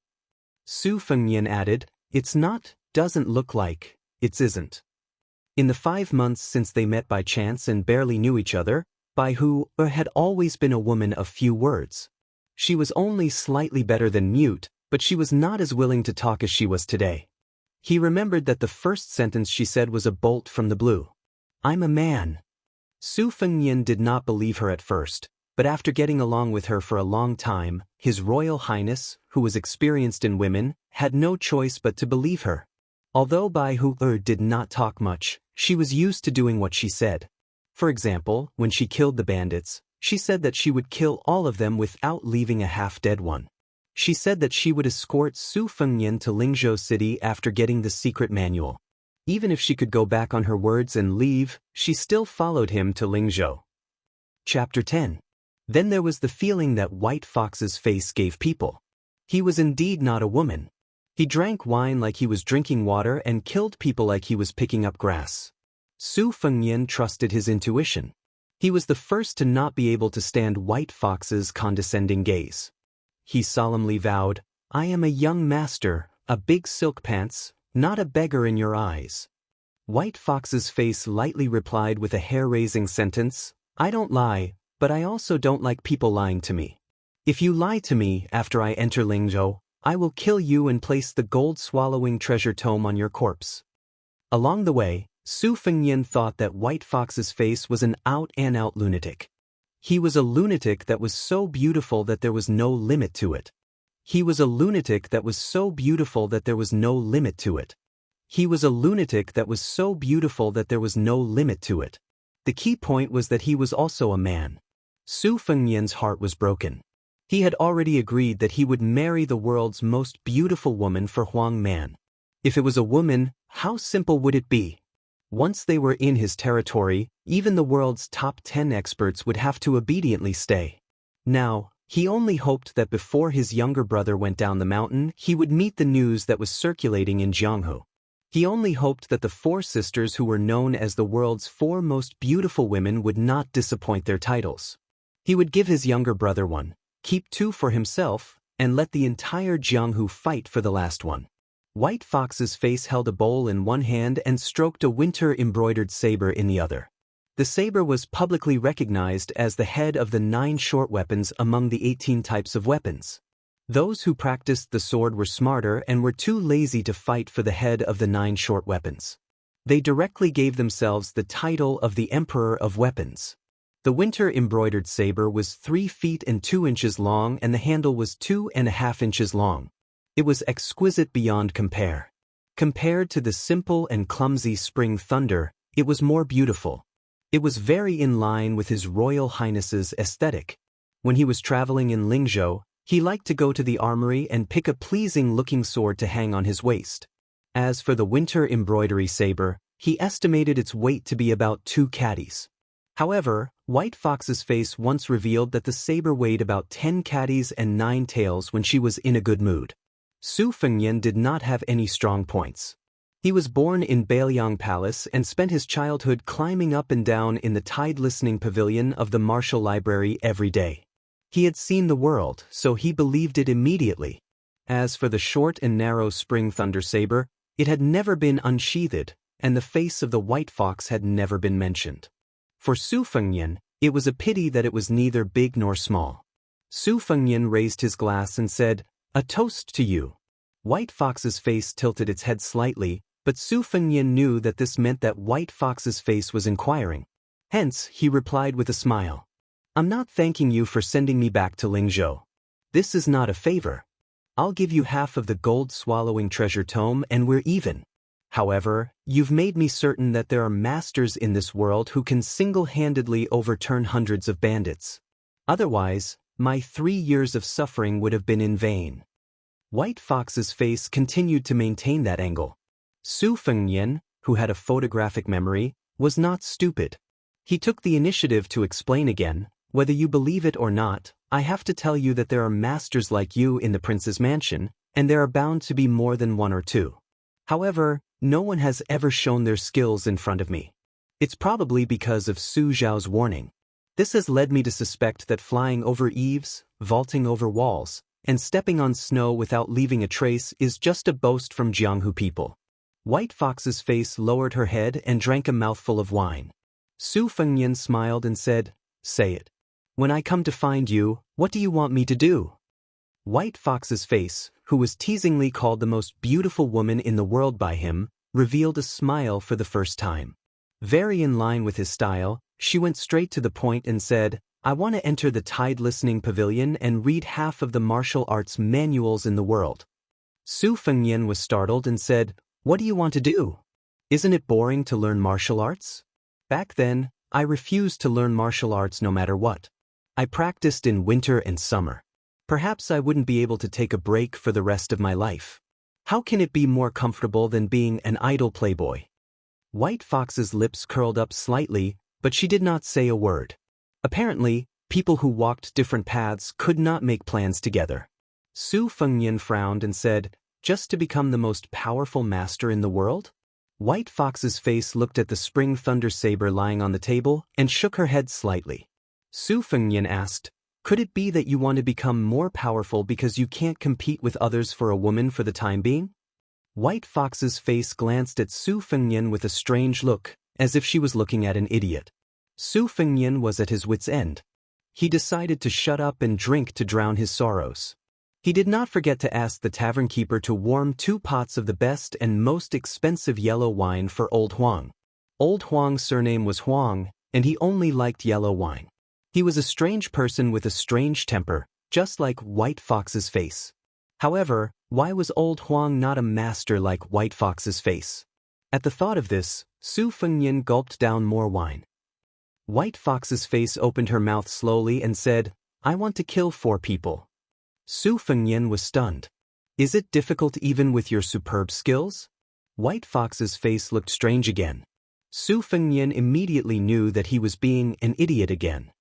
Su Fengnian added, it's not, doesn't look like, it's isn't. In the 5 months since they met by chance and barely knew each other, Bai Hu had always been a woman of few words. She was only slightly better than mute, but she was not as willing to talk as she was today. He remembered that the first sentence she said was a bolt from the blue. I'm a man. Su Fengnian did not believe her at first, But after getting along with her for a long time, His Royal Highness, who was experienced in women, had no choice but to believe her. Although Bai Hu did not talk much, she was used to doing what she said. For example, when she killed the bandits, she said that she would kill all of them without leaving a half-dead one. She said that she would escort Su Fengnian to Lingzhou City after getting the secret manual. Even if she could go back on her words and leave, she still followed him to Lingzhou. Chapter 10. Then there was the feeling that White Fox's face gave people. He was indeed not a woman. He drank wine like he was drinking water and killed people like he was picking up grass. Su Fengnian trusted his intuition. He was the first to not be able to stand White Fox's condescending gaze. He solemnly vowed, "I am a young master, a big silk pants, not a beggar in your eyes." White Fox's face lightly replied with a hair-raising sentence, "I don't lie, but I also don't like people lying to me. If you lie to me after I enter Lingzhou, I will kill you and place the gold-swallowing treasure tome on your corpse." Along the way, Su Fengnian thought that White Fox's face was an out-and-out lunatic. He was a lunatic that was so beautiful that there was no limit to it. He was a lunatic that was so beautiful that there was no limit to it. He was a lunatic that was so beautiful that there was no limit to it. The key point was that he was also a man. Su Fengnian's heart was broken. He had already agreed that he would marry the world's most beautiful woman for Huang Man. If it was a woman, how simple would it be? Once they were in his territory, even the world's top 10 experts would have to obediently stay. Now, he only hoped that before his younger brother went down the mountain, he would meet the news that was circulating in Jianghu. He only hoped that the 4 sisters who were known as the world's 4 most beautiful women would not disappoint their titles. He would give his younger brother one, keep 2 for himself, and let the entire Jianghu fight for the last one. White Fox's face held a bowl in one hand and stroked a winter-embroidered saber in the other. The saber was publicly recognized as the head of the 9 short weapons among the 18 types of weapons. Those who practiced the sword were smarter and were too lazy to fight for the head of the 9 short weapons. They directly gave themselves the title of the Emperor of Weapons. The winter-embroidered saber was 3 feet and 2 inches long and the handle was 2.5 inches long. It was exquisite beyond compare. Compared to the simple and clumsy spring thunder, it was more beautiful. It was very in line with His Royal Highness's aesthetic. When he was traveling in Lingzhou, he liked to go to the armory and pick a pleasing-looking sword to hang on his waist. As for the winter embroidery saber, he estimated its weight to be about 2 caddies. However, White Fox's face once revealed that the saber weighed about 10 caddies and 9 tails when she was in a good mood. Su Fengnian did not have any strong points. He was born in Bailiang Palace and spent his childhood climbing up and down in the tide-listening pavilion of the Martial Library every day. He had seen the world, so he believed it immediately. As for the short and narrow spring thunder saber, it had never been unsheathed, and the face of the White Fox had never been mentioned. For Su Fengnian, it was a pity that it was neither big nor small. Su Fengnian raised his glass and said, "A toast to you." White Fox's face tilted its head slightly, but Su Fengnian knew that this meant that White Fox's face was inquiring. Hence, he replied with a smile, "I'm not thanking you for sending me back to Lingzhou. This is not a favor. I'll give you half of the gold-swallowing treasure tome and we're even. However, you've made me certain that there are masters in this world who can single-handedly overturn hundreds of bandits. Otherwise, my 3 years of suffering would have been in vain." White Fox's face continued to maintain that angle. Su Fengnian, who had a photographic memory, was not stupid. He took the initiative to explain again, "Whether you believe it or not, I have to tell you that there are masters like you in the prince's mansion, and there are bound to be more than 1 or 2. However, no one has ever shown their skills in front of me. It's probably because of Su Zhao's warning. This has led me to suspect that flying over eaves, vaulting over walls, and stepping on snow without leaving a trace is just a boast from Jianghu people." White Fox's face lowered her head and drank a mouthful of wine. Su Fengnian smiled and said, "Say it. When I come to find you, what do you want me to do?" White Fox's face, who was teasingly called the most beautiful woman in the world by him, revealed a smile for the first time. Very in line with his style, she went straight to the point and said, I want to enter the Tide Listening Pavilion and read half of the martial arts manuals in the world. Su Fengnian was startled and said, "What do you want to do? Isn't it boring to learn martial arts?" Back then, I refused to learn martial arts no matter what. I practiced in winter and summer. Perhaps I wouldn't be able to take a break for the rest of my life. How can it be more comfortable than being an idle playboy? White Fox's lips curled up slightly, but she did not say a word. Apparently, people who walked different paths could not make plans together. Su Fengnian frowned and said, "Just to become the most powerful master in the world?" White Fox's face looked at the spring thunder saber lying on the table and shook her head slightly. Su Fengnian asked, "Could it be that you want to become more powerful because you can't compete with others for a woman for the time being?" White Fox's face glanced at Su Fengnian with a strange look, as if she was looking at an idiot. Su Fengnian was at his wit's end. He decided to shut up and drink to drown his sorrows. He did not forget to ask the tavern keeper to warm 2 pots of the best and most expensive yellow wine for Old Huang. Old Huang's surname was Huang, and he only liked yellow wine. He was a strange person with a strange temper, just like White Fox's face. However, why was Old Huang not a master like White Fox's face? At the thought of this, Su Fengnian gulped down more wine. White Fox's face opened her mouth slowly and said, "I want to kill 4 people." Su Fengnian was stunned. "Is it difficult even with your superb skills?" White Fox's face looked strange again. Su Fengnian immediately knew that he was being an idiot again.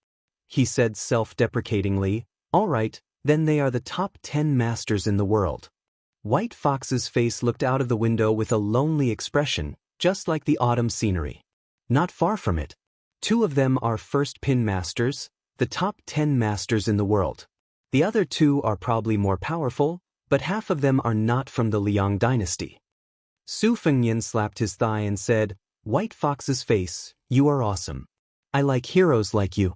He said self-deprecatingly, "All right, then they are the top 10 masters in the world." White Fox's face looked out of the window with a lonely expression, just like the autumn scenery. Not far from it. 2 of them are first pin masters, the top 10 masters in the world. The other 2 are probably more powerful, but half of them are not from the Liang dynasty. Su Fengnian slapped his thigh and said, "White Fox's face, you are awesome. I like heroes like you."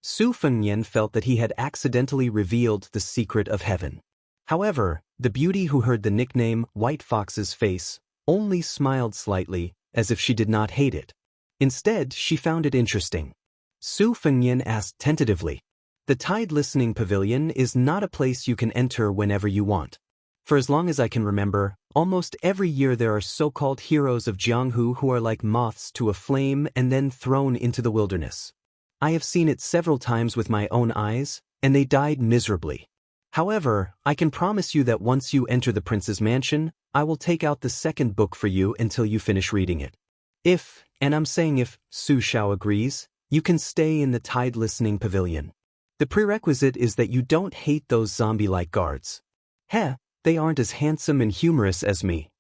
Su Fengnian felt that he had accidentally revealed the secret of heaven. However, the beauty who heard the nickname White Fox's face only smiled slightly, as if she did not hate it. Instead, she found it interesting. Su Fengnian asked tentatively, "The Tide Listening Pavilion is not a place you can enter whenever you want. For as long as I can remember, almost every year there are so-called heroes of Jianghu who are like moths to a flame and then thrown into the wilderness. I have seen it several times with my own eyes, and they died miserably. However, I can promise you that once you enter the prince's mansion, I will take out the 2nd book for you until you finish reading it. If, and I'm saying if, Su Xiao agrees, you can stay in the Tide Listening Pavilion. The prerequisite is that you don't hate those zombie-like guards. Heh, they aren't as handsome and humorous as me."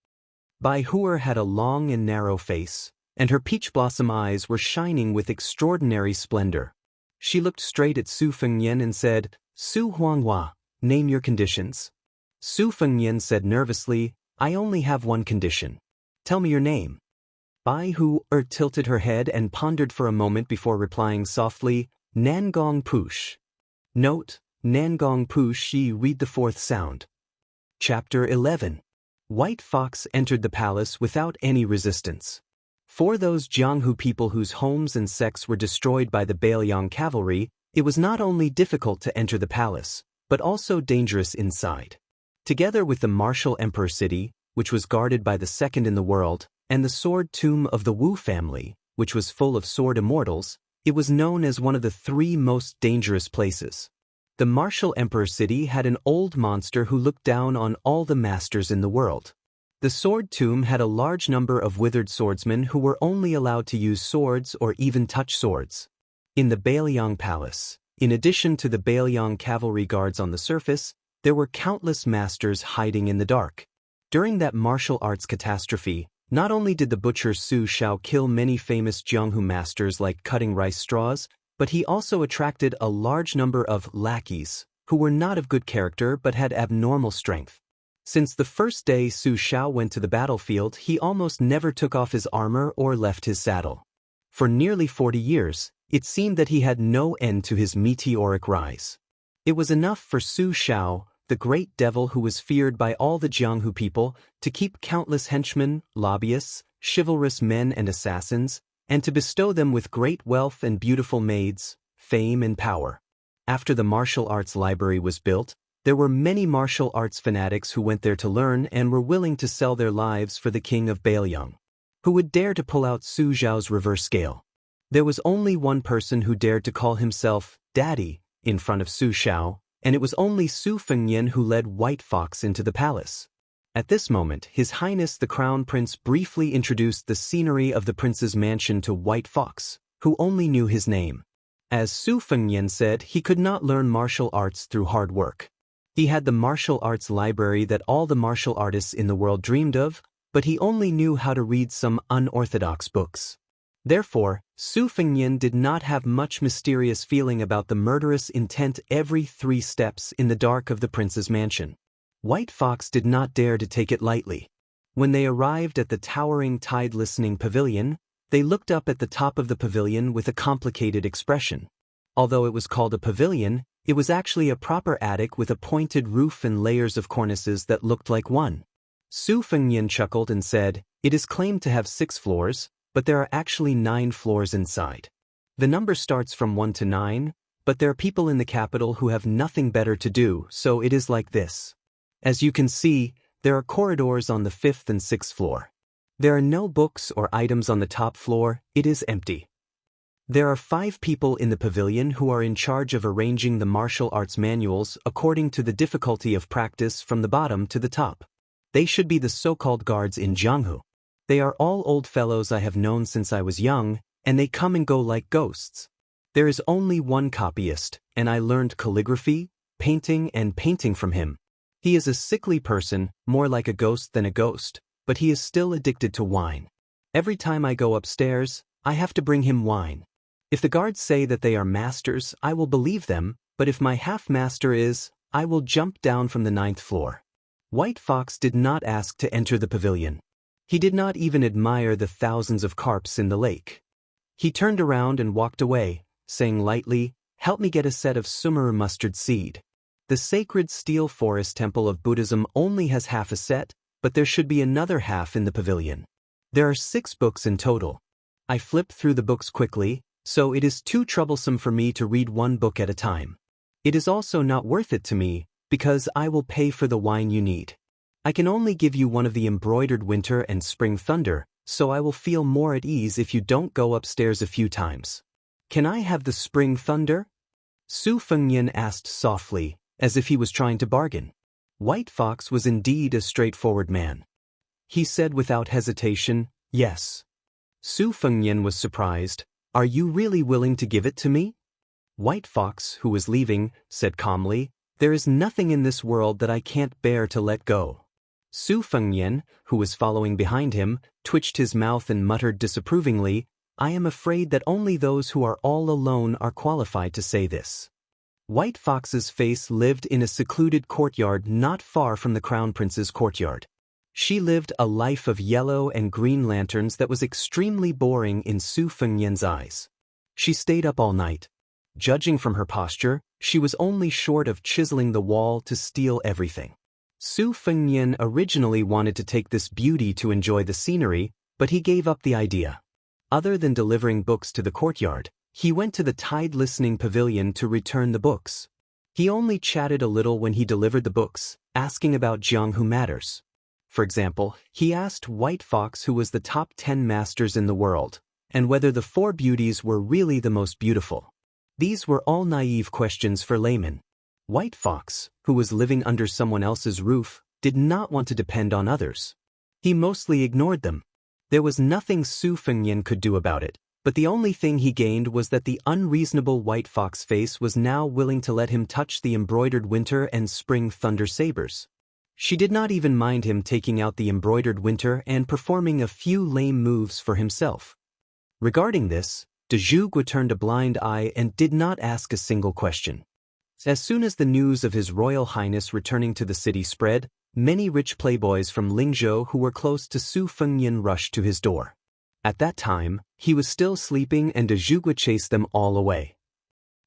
Bai Huer had a long and narrow face, and her peach blossom eyes were shining with extraordinary splendor. She looked straight at Su Fengnian and said, "Su Huanghua, name your conditions." Su Fengnian said nervously, "I only have one condition. Tell me your name." Bai Huer tilted her head and pondered for a moment before replying softly, "Nangong Push." Note, Nangong Push, read the 4th sound. Chapter 11. White Fox entered the palace without any resistance. For those Jianghu people whose homes and sects were destroyed by the Bailiang cavalry, it was not only difficult to enter the palace, but also dangerous inside. Together with the martial emperor city, which was guarded by the 2nd in the world, and the sword tomb of the Wu family, which was full of sword immortals, it was known as one of the 3 most dangerous places. The martial emperor city had an old monster who looked down on all the masters in the world. The sword tomb had a large number of withered swordsmen who were only allowed to use swords or even touch swords. In the Bailiang palace, in addition to the Bailiang cavalry guards on the surface, there were countless masters hiding in the dark. During that martial arts catastrophe, not only did the butcher Su Xiao kill many famous Jianghu masters like cutting rice straws, but he also attracted a large number of lackeys, who were not of good character but had abnormal strength. Since the first day Su Xiao went to the battlefield, he almost never took off his armor or left his saddle. For nearly 40 years, it seemed that he had no end to his meteoric rise. It was enough for Su Xiao, the great devil who was feared by all the Jianghu people, to keep countless henchmen, lobbyists, chivalrous men and assassins, and to bestow them with great wealth and beautiful maids, fame and power. After the martial arts library was built, there were many martial arts fanatics who went there to learn and were willing to sell their lives for the king of Bailiang. Who would dare to pull out Su Zhao's reverse scale? There was only one person who dared to call himself Daddy in front of Su Xiao, and it was only Su Fengnian who led White Fox into the palace. At this moment, His Highness the Crown Prince briefly introduced the scenery of the prince's mansion to White Fox, who only knew his name. As Su Fengnian said, he could not learn martial arts through hard work. He had the martial arts library that all the martial artists in the world dreamed of, but he only knew how to read some unorthodox books. Therefore, Su Fengnian did not have much mysterious feeling about the murderous intent every 3 steps in the dark of the prince's mansion. White Fox did not dare to take it lightly. When they arrived at the towering tide-listening pavilion, they looked up at the top of the pavilion with a complicated expression. Although it was called a pavilion, it was actually a proper attic with a pointed roof and layers of cornices that looked like one. Su Fengnian chuckled and said, "It is claimed to have 6 floors, but there are actually 9 floors inside. The number starts from 1 to 9, but there are people in the capital who have nothing better to do, so it is like this. As you can see, there are corridors on the 5th and 6th floor. There are no books or items on the top floor, it is empty. There are 5 people in the pavilion who are in charge of arranging the martial arts manuals according to the difficulty of practice from the bottom to the top. They should be the so-called guards in Jianghu. They are all old fellows I have known since I was young, and they come and go like ghosts. There is only one copyist, and I learned calligraphy, painting from him. He is a sickly person, more like a ghost than a ghost, but he is still addicted to wine. Every time I go upstairs, I have to bring him wine. If the guards say that they are masters, I will believe them, but if my half-master is, I will jump down from the 9th floor." White Fox did not ask to enter the pavilion. He did not even admire the thousands of carps in the lake. He turned around and walked away, saying lightly, "Help me get a set of summer mustard seed. The sacred steel forest temple of Buddhism only has half a set, but there should be another half in the pavilion. There are 6 books in total. I flip through the books quickly, so it is too troublesome for me to read one book at a time. It is also not worth it to me, because I will pay for the wine you need. I can only give you one of the embroidered winter and spring thunder, so I will feel more at ease if you don't go upstairs a few times. Can I have the spring thunder?" Su Fengnian asked softly, as if he was trying to bargain. White Fox was indeed a straightforward man. He said without hesitation, "Yes." Su Fengnian was surprised. "Are you really willing to give it to me?" White Fox, who was leaving, said calmly, "There is nothing in this world that I can't bear to let go." Su Fengnian, who was following behind him, twitched his mouth and muttered disapprovingly, "I am afraid that only those who are all alone are qualified to say this." White Fox's face lived in a secluded courtyard not far from the Crown Prince's courtyard. She lived a life of yellow and green lanterns that was extremely boring in Su Fengnian's eyes. She stayed up all night. Judging from her posture, she was only short of chiseling the wall to steal everything. Su Fengnian originally wanted to take this beauty to enjoy the scenery, but he gave up the idea. Other than delivering books to the courtyard, he went to the tide-listening pavilion to return the books. He only chatted a little when he delivered the books, asking about Jianghu matters. For example, he asked White Fox who was the top 10 masters in the world, and whether the 4 beauties were really the most beautiful. These were all naive questions for laymen. White Fox, who was living under someone else's roof, did not want to depend on others. He mostly ignored them. There was nothing Su Fengnian could do about it, but the only thing he gained was that the unreasonable White Fox face was now willing to let him touch the embroidered winter and spring thunder sabers. She did not even mind him taking out the embroidered winter and performing a few lame moves for himself. Regarding this, de Zhuge turned a blind eye and did not ask a single question. As soon as the news of His Royal Highness returning to the city spread, many rich playboys from Lingzhou who were close to Su Fengnian rushed to his door. At that time, he was still sleeping and de Zhuge chased them all away.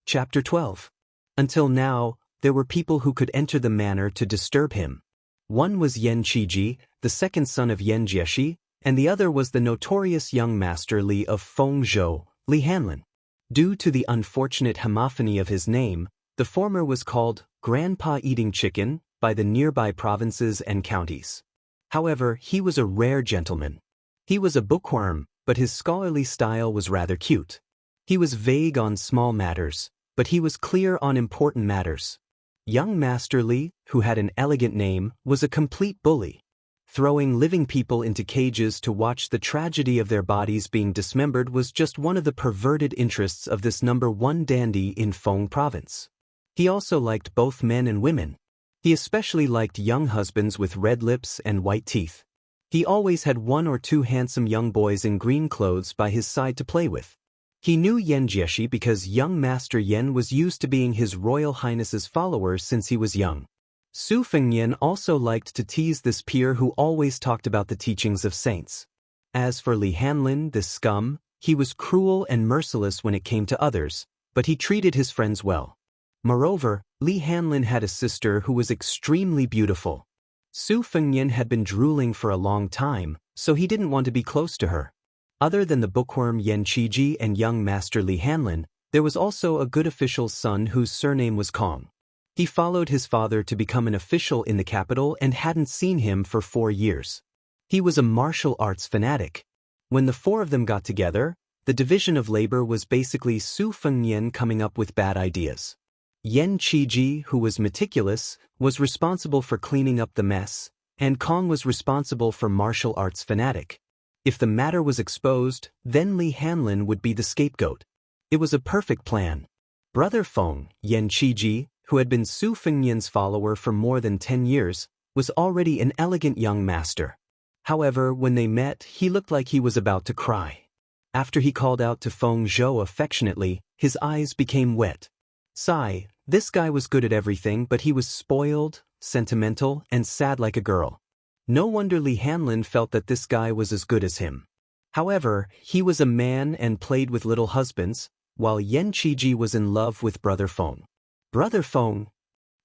Chapter 12. Until now, there were people who could enter the manor to disturb him. One was Yan Qiji, the second son of Yan Jieshi, and the other was the notorious young master Li of Fengzhou, Li Hanlin. Due to the unfortunate homophony of his name, the former was called Grandpa Eating Chicken by the nearby provinces and counties. However, he was a rare gentleman. He was a bookworm, but his scholarly style was rather cute. He was vague on small matters, but he was clear on important matters. Young Master Li, who had an elegant name, was a complete bully, throwing living people into cages to watch the tragedy of their bodies being dismembered was just one of the perverted interests of this #1 dandy in Feng province. He also liked both men and women. He especially liked young husbands with red lips and white teeth. He always had 1 or 2 handsome young boys in green clothes by his side to play with. He knew Yan Jieshi because young Master Yan was used to being His Royal Highness's follower since he was young. Su Fengnian also liked to tease this peer who always talked about the teachings of saints. As for Li Hanlin, this scum, he was cruel and merciless when it came to others, but he treated his friends well. Moreover, Li Hanlin had a sister who was extremely beautiful. Su Fengnian had been drooling for a long time, so he didn't want to be close to her. Other than the bookworm Yan Qiji and young Master Li Hanlin, there was also a good official's son whose surname was Kong. He followed his father to become an official in the capital and hadn't seen him for 4 years. He was a martial arts fanatic. When the 4 of them got together, the division of labor was basically Su Fengnian coming up with bad ideas. Yan Qiji, who was meticulous, was responsible for cleaning up the mess, and Kong was responsible for martial arts fanatic. If the matter was exposed, then Li Hanlin would be the scapegoat. It was a perfect plan. Brother Feng, Yan Qiji, who had been Su Fengnian's follower for more than 10 years, was already an elegant young master. However, when they met, he looked like he was about to cry. After he called out to Feng Zhou affectionately, his eyes became wet. Sigh, this guy was good at everything, but he was spoiled, sentimental, and sad like a girl. No wonder Li Hanlin felt that this guy was as good as him. However, he was a man and played with little husbands, while Yan Qiji was in love with Brother Feng. Brother Feng.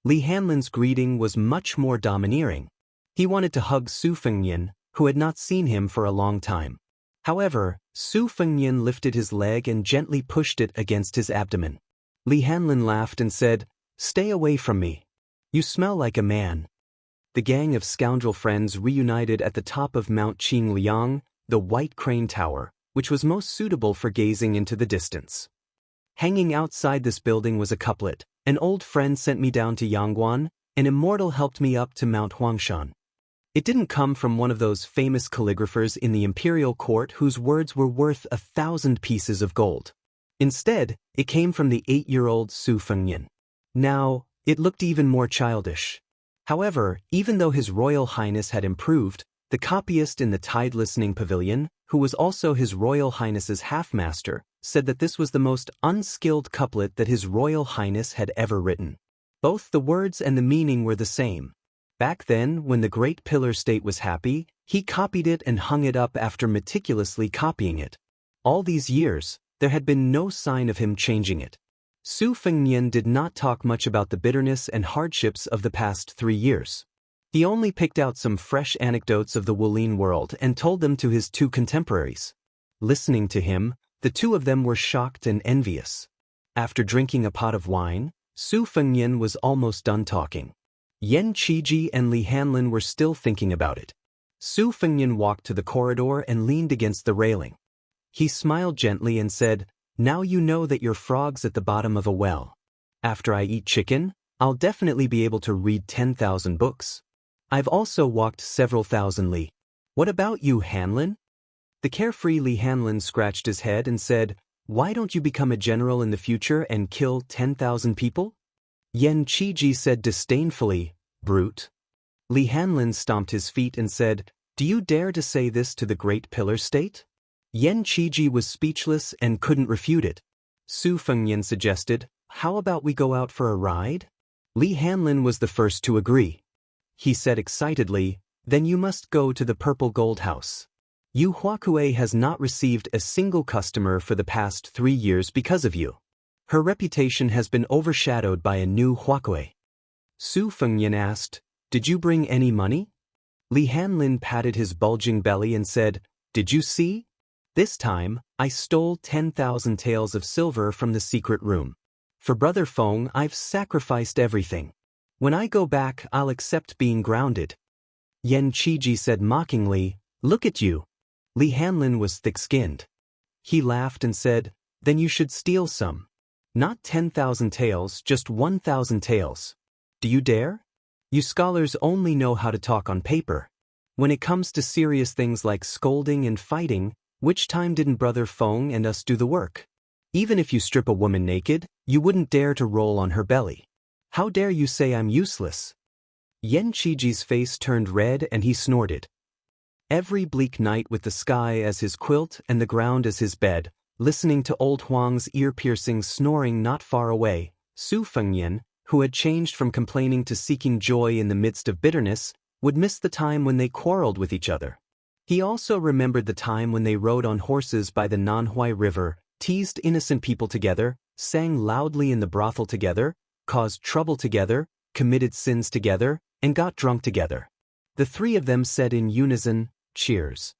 Li Hanlin's greeting was much more domineering. He wanted to hug Su Fengnian, who had not seen him for a long time. However, Su Fengnian lifted his leg and gently pushed it against his abdomen. Li Hanlin laughed and said, "Stay away from me. You smell like a man." The gang of scoundrel friends reunited at the top of Mount Qingliang, the White Crane Tower, which was most suitable for gazing into the distance. Hanging outside this building was a couplet. An old friend sent me down to Yangguan, an immortal helped me up to Mount Huangshan. It didn't come from one of those famous calligraphers in the imperial court whose words were worth 1,000 pieces of gold. Instead, it came from the 8-year-old Su Fengnian. Now, it looked even more childish. However, even though His Royal Highness had improved, the copyist in the Tide Listening Pavilion, who was also His Royal Highness's half-master, said that this was the most unskilled couplet that His Royal Highness had ever written. Both the words and the meaning were the same. Back then, when the Great Pillar State was happy, he copied it and hung it up after meticulously copying it. All these years, there had been no sign of him changing it. Su Fengnian did not talk much about the bitterness and hardships of the past 3 years. He only picked out some fresh anecdotes of the Wulin world and told them to his 2 contemporaries. Listening to him, the 2 of them were shocked and envious. After drinking a pot of wine, Su Fengnian was almost done talking. Yan Qiji and Li Hanlin were still thinking about it. Su Fengnian walked to the corridor and leaned against the railing. He smiled gently and said, "Now you know that you're frogs at the bottom of a well. After I eat chicken, I'll definitely be able to read 10,000 books. I've also walked several thousand li. What about you, Hanlin?" The carefree Li Hanlin scratched his head and said, "Why don't you become a general in the future and kill 10,000 people?" Yan Qiji said disdainfully, "Brute." Li Hanlin stomped his feet and said, "Do you dare to say this to the Great Pillar State?" Yan Qiji was speechless and couldn't refute it. Su Fengnian suggested, "How about we go out for a ride?" Li Hanlin was the first to agree. He said excitedly, "Then you must go to the Purple Gold House. Yu Huakue has not received a single customer for the past 3 years because of you. Her reputation has been overshadowed by a new Huakue." Su Fengnian asked, "Did you bring any money?" Li Hanlin patted his bulging belly and said, "Did you see? This time, I stole 10,000 taels of silver from the secret room. For Brother Feng, I've sacrificed everything. When I go back, I'll accept being grounded." Yan Qiji said mockingly, "Look at you." Li Hanlin was thick-skinned. He laughed and said, "Then you should steal some. Not 10,000 taels, just 1,000 taels. Do you dare? You scholars only know how to talk on paper. When it comes to serious things like scolding and fighting, which time didn't Brother Feng and us do the work? Even if you strip a woman naked, you wouldn't dare to roll on her belly. How dare you say I'm useless?" Yan Qiji's face turned red and he snorted. Every bleak night with the sky as his quilt and the ground as his bed, listening to old Huang's ear-piercing snoring not far away, Su Fengyan, who had changed from complaining to seeking joy in the midst of bitterness, would miss the time when they quarreled with each other. He also remembered the time when they rode on horses by the Nanhui River, teased innocent people together, sang loudly in the brothel together, caused trouble together, committed sins together, and got drunk together. The three of them said in unison, "Cheers."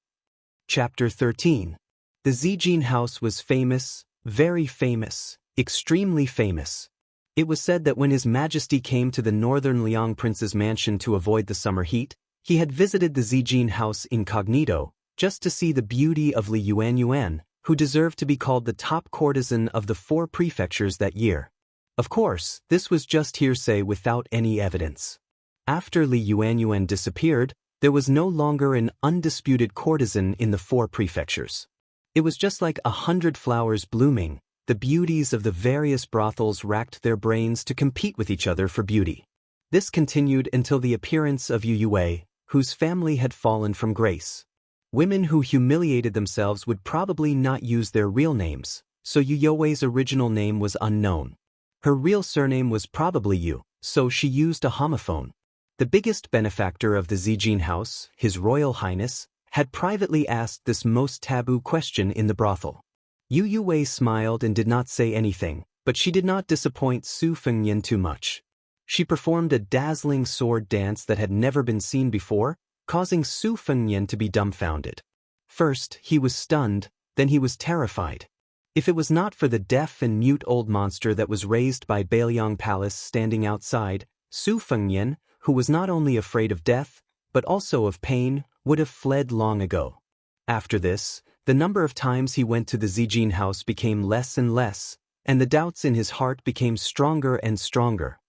Chapter 13. The Zijin house was famous, very famous, extremely famous. It was said that when His Majesty came to the northern Liang prince's mansion to avoid the summer heat, he had visited the Zijin house incognito, just to see the beauty of Li Yuanyuan, who deserved to be called the top courtesan of the 4 prefectures that year. Of course, this was just hearsay without any evidence. After Li Yuanyuan disappeared, there was no longer an undisputed courtesan in the 4 prefectures. It was just like 100 flowers blooming. The beauties of the various brothels racked their brains to compete with each other for beauty. This continued until the appearance of Yu Yue, whose family had fallen from grace. Women who humiliated themselves would probably not use their real names, so Yu Yue's original name was unknown. Her real surname was probably Yu, so she used a homophone. The biggest benefactor of the Zijin house, His Royal Highness, had privately asked this most taboo question in the brothel. Yu Yue smiled and did not say anything, but she did not disappoint Su Fengyan too much. She performed a dazzling sword dance that had never been seen before, causing Su Fengyan to be dumbfounded. First, he was stunned, then he was terrified. If it was not for the deaf and mute old monster that was raised by Bailiang Palace standing outside, Su Fengyan, who was not only afraid of death, but also of pain, would have fled long ago. After this, the number of times he went to the Zijin house became less and less, and the doubts in his heart became stronger and stronger.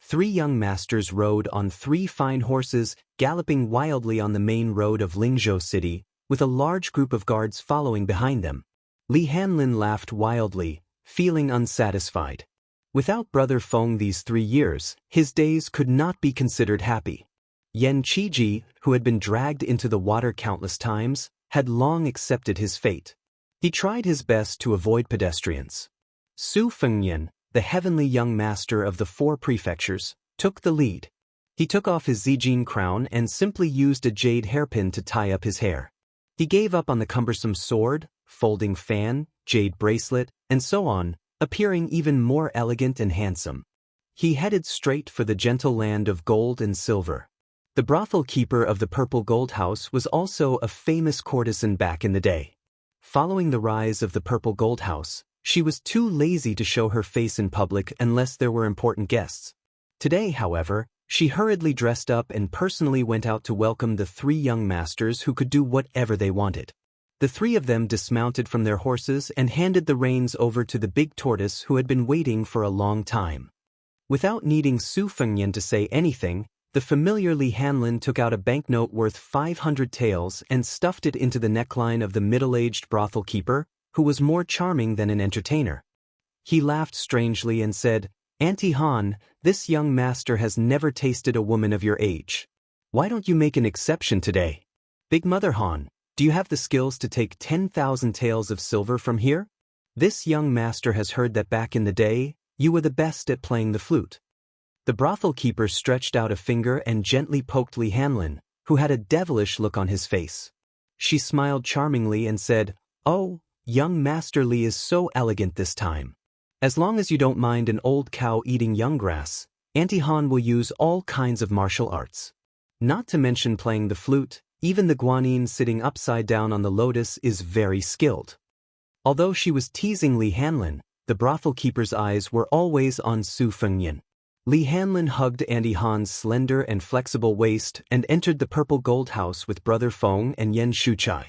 3 young masters rode on 3 fine horses, galloping wildly on the main road of Lingzhou City, with a large group of guards following behind them. Li Hanlin laughed wildly, feeling unsatisfied. Without Brother Feng these 3 years, his days could not be considered happy. Yan Qiji, who had been dragged into the water countless times, had long accepted his fate. He tried his best to avoid pedestrians. Su Fengyan, the heavenly young master of the 4 prefectures, took the lead. He took off his Zijin crown and simply used a jade hairpin to tie up his hair. He gave up on the cumbersome sword, folding fan, jade bracelet, and so on, appearing even more elegant and handsome. He headed straight for the gentle land of gold and silver. The brothel keeper of the Purple Gold House was also a famous courtesan back in the day. Following the rise of the Purple Gold House, she was too lazy to show her face in public unless there were important guests. Today, however, she hurriedly dressed up and personally went out to welcome the 3 young masters who could do whatever they wanted. The 3 of them dismounted from their horses and handed the reins over to the big tortoise who had been waiting for a long time. Without needing Su Fengyan to say anything, the familiar Li Hanlin took out a banknote worth 500 taels and stuffed it into the neckline of the middle-aged brothel keeper, who was more charming than an entertainer. He laughed strangely and said, "Auntie Han, this young master has never tasted a woman of your age. Why don't you make an exception today? Big Mother Han, do you have the skills to take 10,000 taels of silver from here? This young master has heard that back in the day, you were the best at playing the flute." The brothel keeper stretched out a finger and gently poked Li Hanlin, who had a devilish look on his face. She smiled charmingly and said, "Oh, young Master Li is so elegant this time. As long as you don't mind an old cow eating young grass, Auntie Han will use all kinds of martial arts. Not to mention playing the flute, Even the guanyin sitting upside down on the lotus is very skilled. Although she was teasing Li Hanlin, the brothel keeper's eyes were always on Su Fengnian. Li Hanlin hugged Auntie Han's slender and flexible waist and entered the purple gold house with Brother Feng and Yen Shuchai.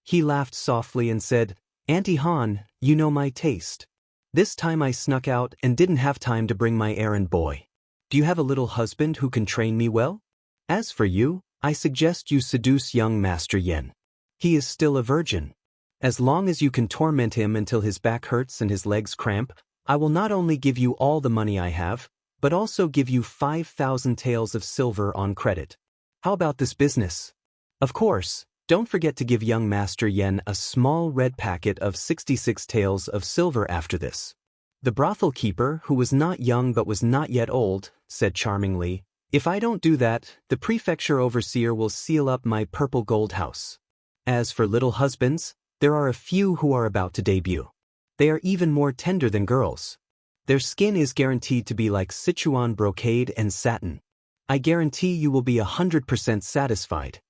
He laughed softly and said, "Auntie Han, you know my taste. This time I snuck out and didn't have time to bring my errand boy. Do you have a little husband who can train me well? As for you, I suggest you seduce young Master Yen. He is still a virgin. As long as you can torment him until his back hurts and his legs cramp, I will not only give you all the money I have, but also give you 5,000 taels of silver on credit. How about this business? Of course, don't forget to give young Master Yen a small red packet of 66 taels of silver after this." The brothel keeper, who was not young but was not yet old, said charmingly, "If I don't do that, the prefecture overseer will seal up my purple gold house. As for little husbands, there are a few who are about to debut. They are even more tender than girls. Their skin is guaranteed to be like Sichuan brocade and satin. I guarantee you will be 100% satisfied."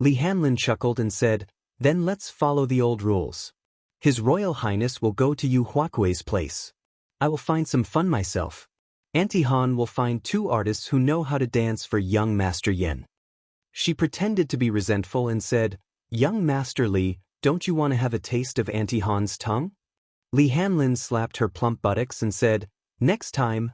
Li Hanlin chuckled and said, "Then let's follow the old rules. His Royal Highness will go to Yu Huakui's place. I will find some fun myself. Auntie Han will find 2 artists who know how to dance for young Master Yen." She pretended to be resentful and said, "Young Master Li, don't you want to have a taste of Auntie Han's tongue?" Li Hanlin slapped her plump buttocks and said, next time,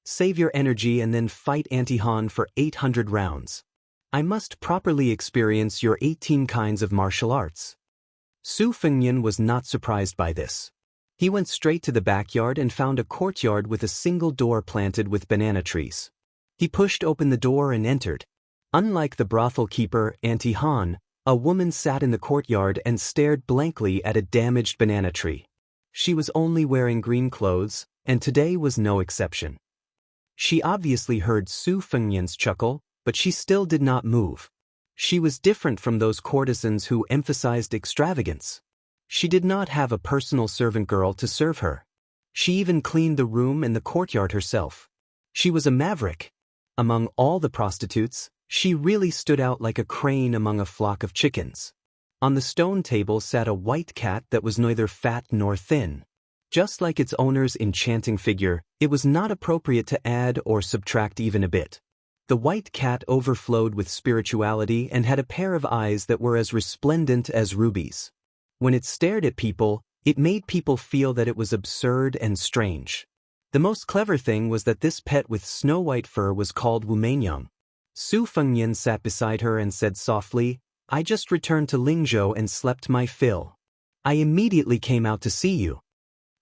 save your energy and then fight Auntie Han for 800 rounds. I must properly experience your 18 kinds of martial arts." Su Fengnian was not surprised by this. He went straight to the backyard and found a courtyard with a single door planted with banana trees. He pushed open the door and entered. Unlike the brothel keeper, Auntie Han, a woman sat in the courtyard and stared blankly at a damaged banana tree. She was only wearing green clothes, and today was no exception. She obviously heard Su Fengnian's chuckle, but she still did not move. She was different from those courtesans who emphasized extravagance. She did not have a personal servant girl to serve her. She even cleaned the room and the courtyard herself. She was a maverick. Among all the prostitutes, she really stood out like a crane among a flock of chickens. On the stone table sat a white cat that was neither fat nor thin. Just like its owner's enchanting figure, it was not appropriate to add or subtract even a bit. The white cat overflowed with spirituality and had a pair of eyes that were as resplendent as rubies. When it stared at people, it made people feel that it was absurd and strange. The most clever thing was that this pet with snow-white fur was called Wumenyang. Su Fengnian sat beside her and said softly, "I just returned to Lingzhou and slept my fill. I immediately came out to see you."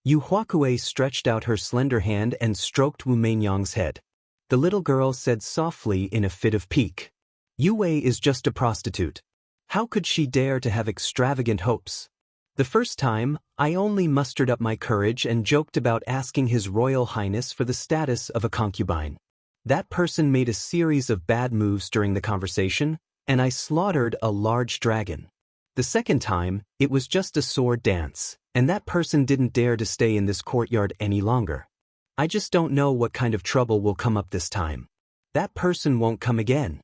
Yu Huakui stretched out her slender hand and stroked Wumenyang's head. The little girl said softly in a fit of pique, "Yu Wei is just a prostitute. How could she dare to have extravagant hopes? The first time, I only mustered up my courage and joked about asking His Royal Highness for the status of a concubine. That person made a series of bad moves during the conversation, and I slaughtered a large dragon. The second time, it was just a sword dance, and that person didn't dare to stay in this courtyard any longer. I just don't know what kind of trouble will come up this time. That person won't come again."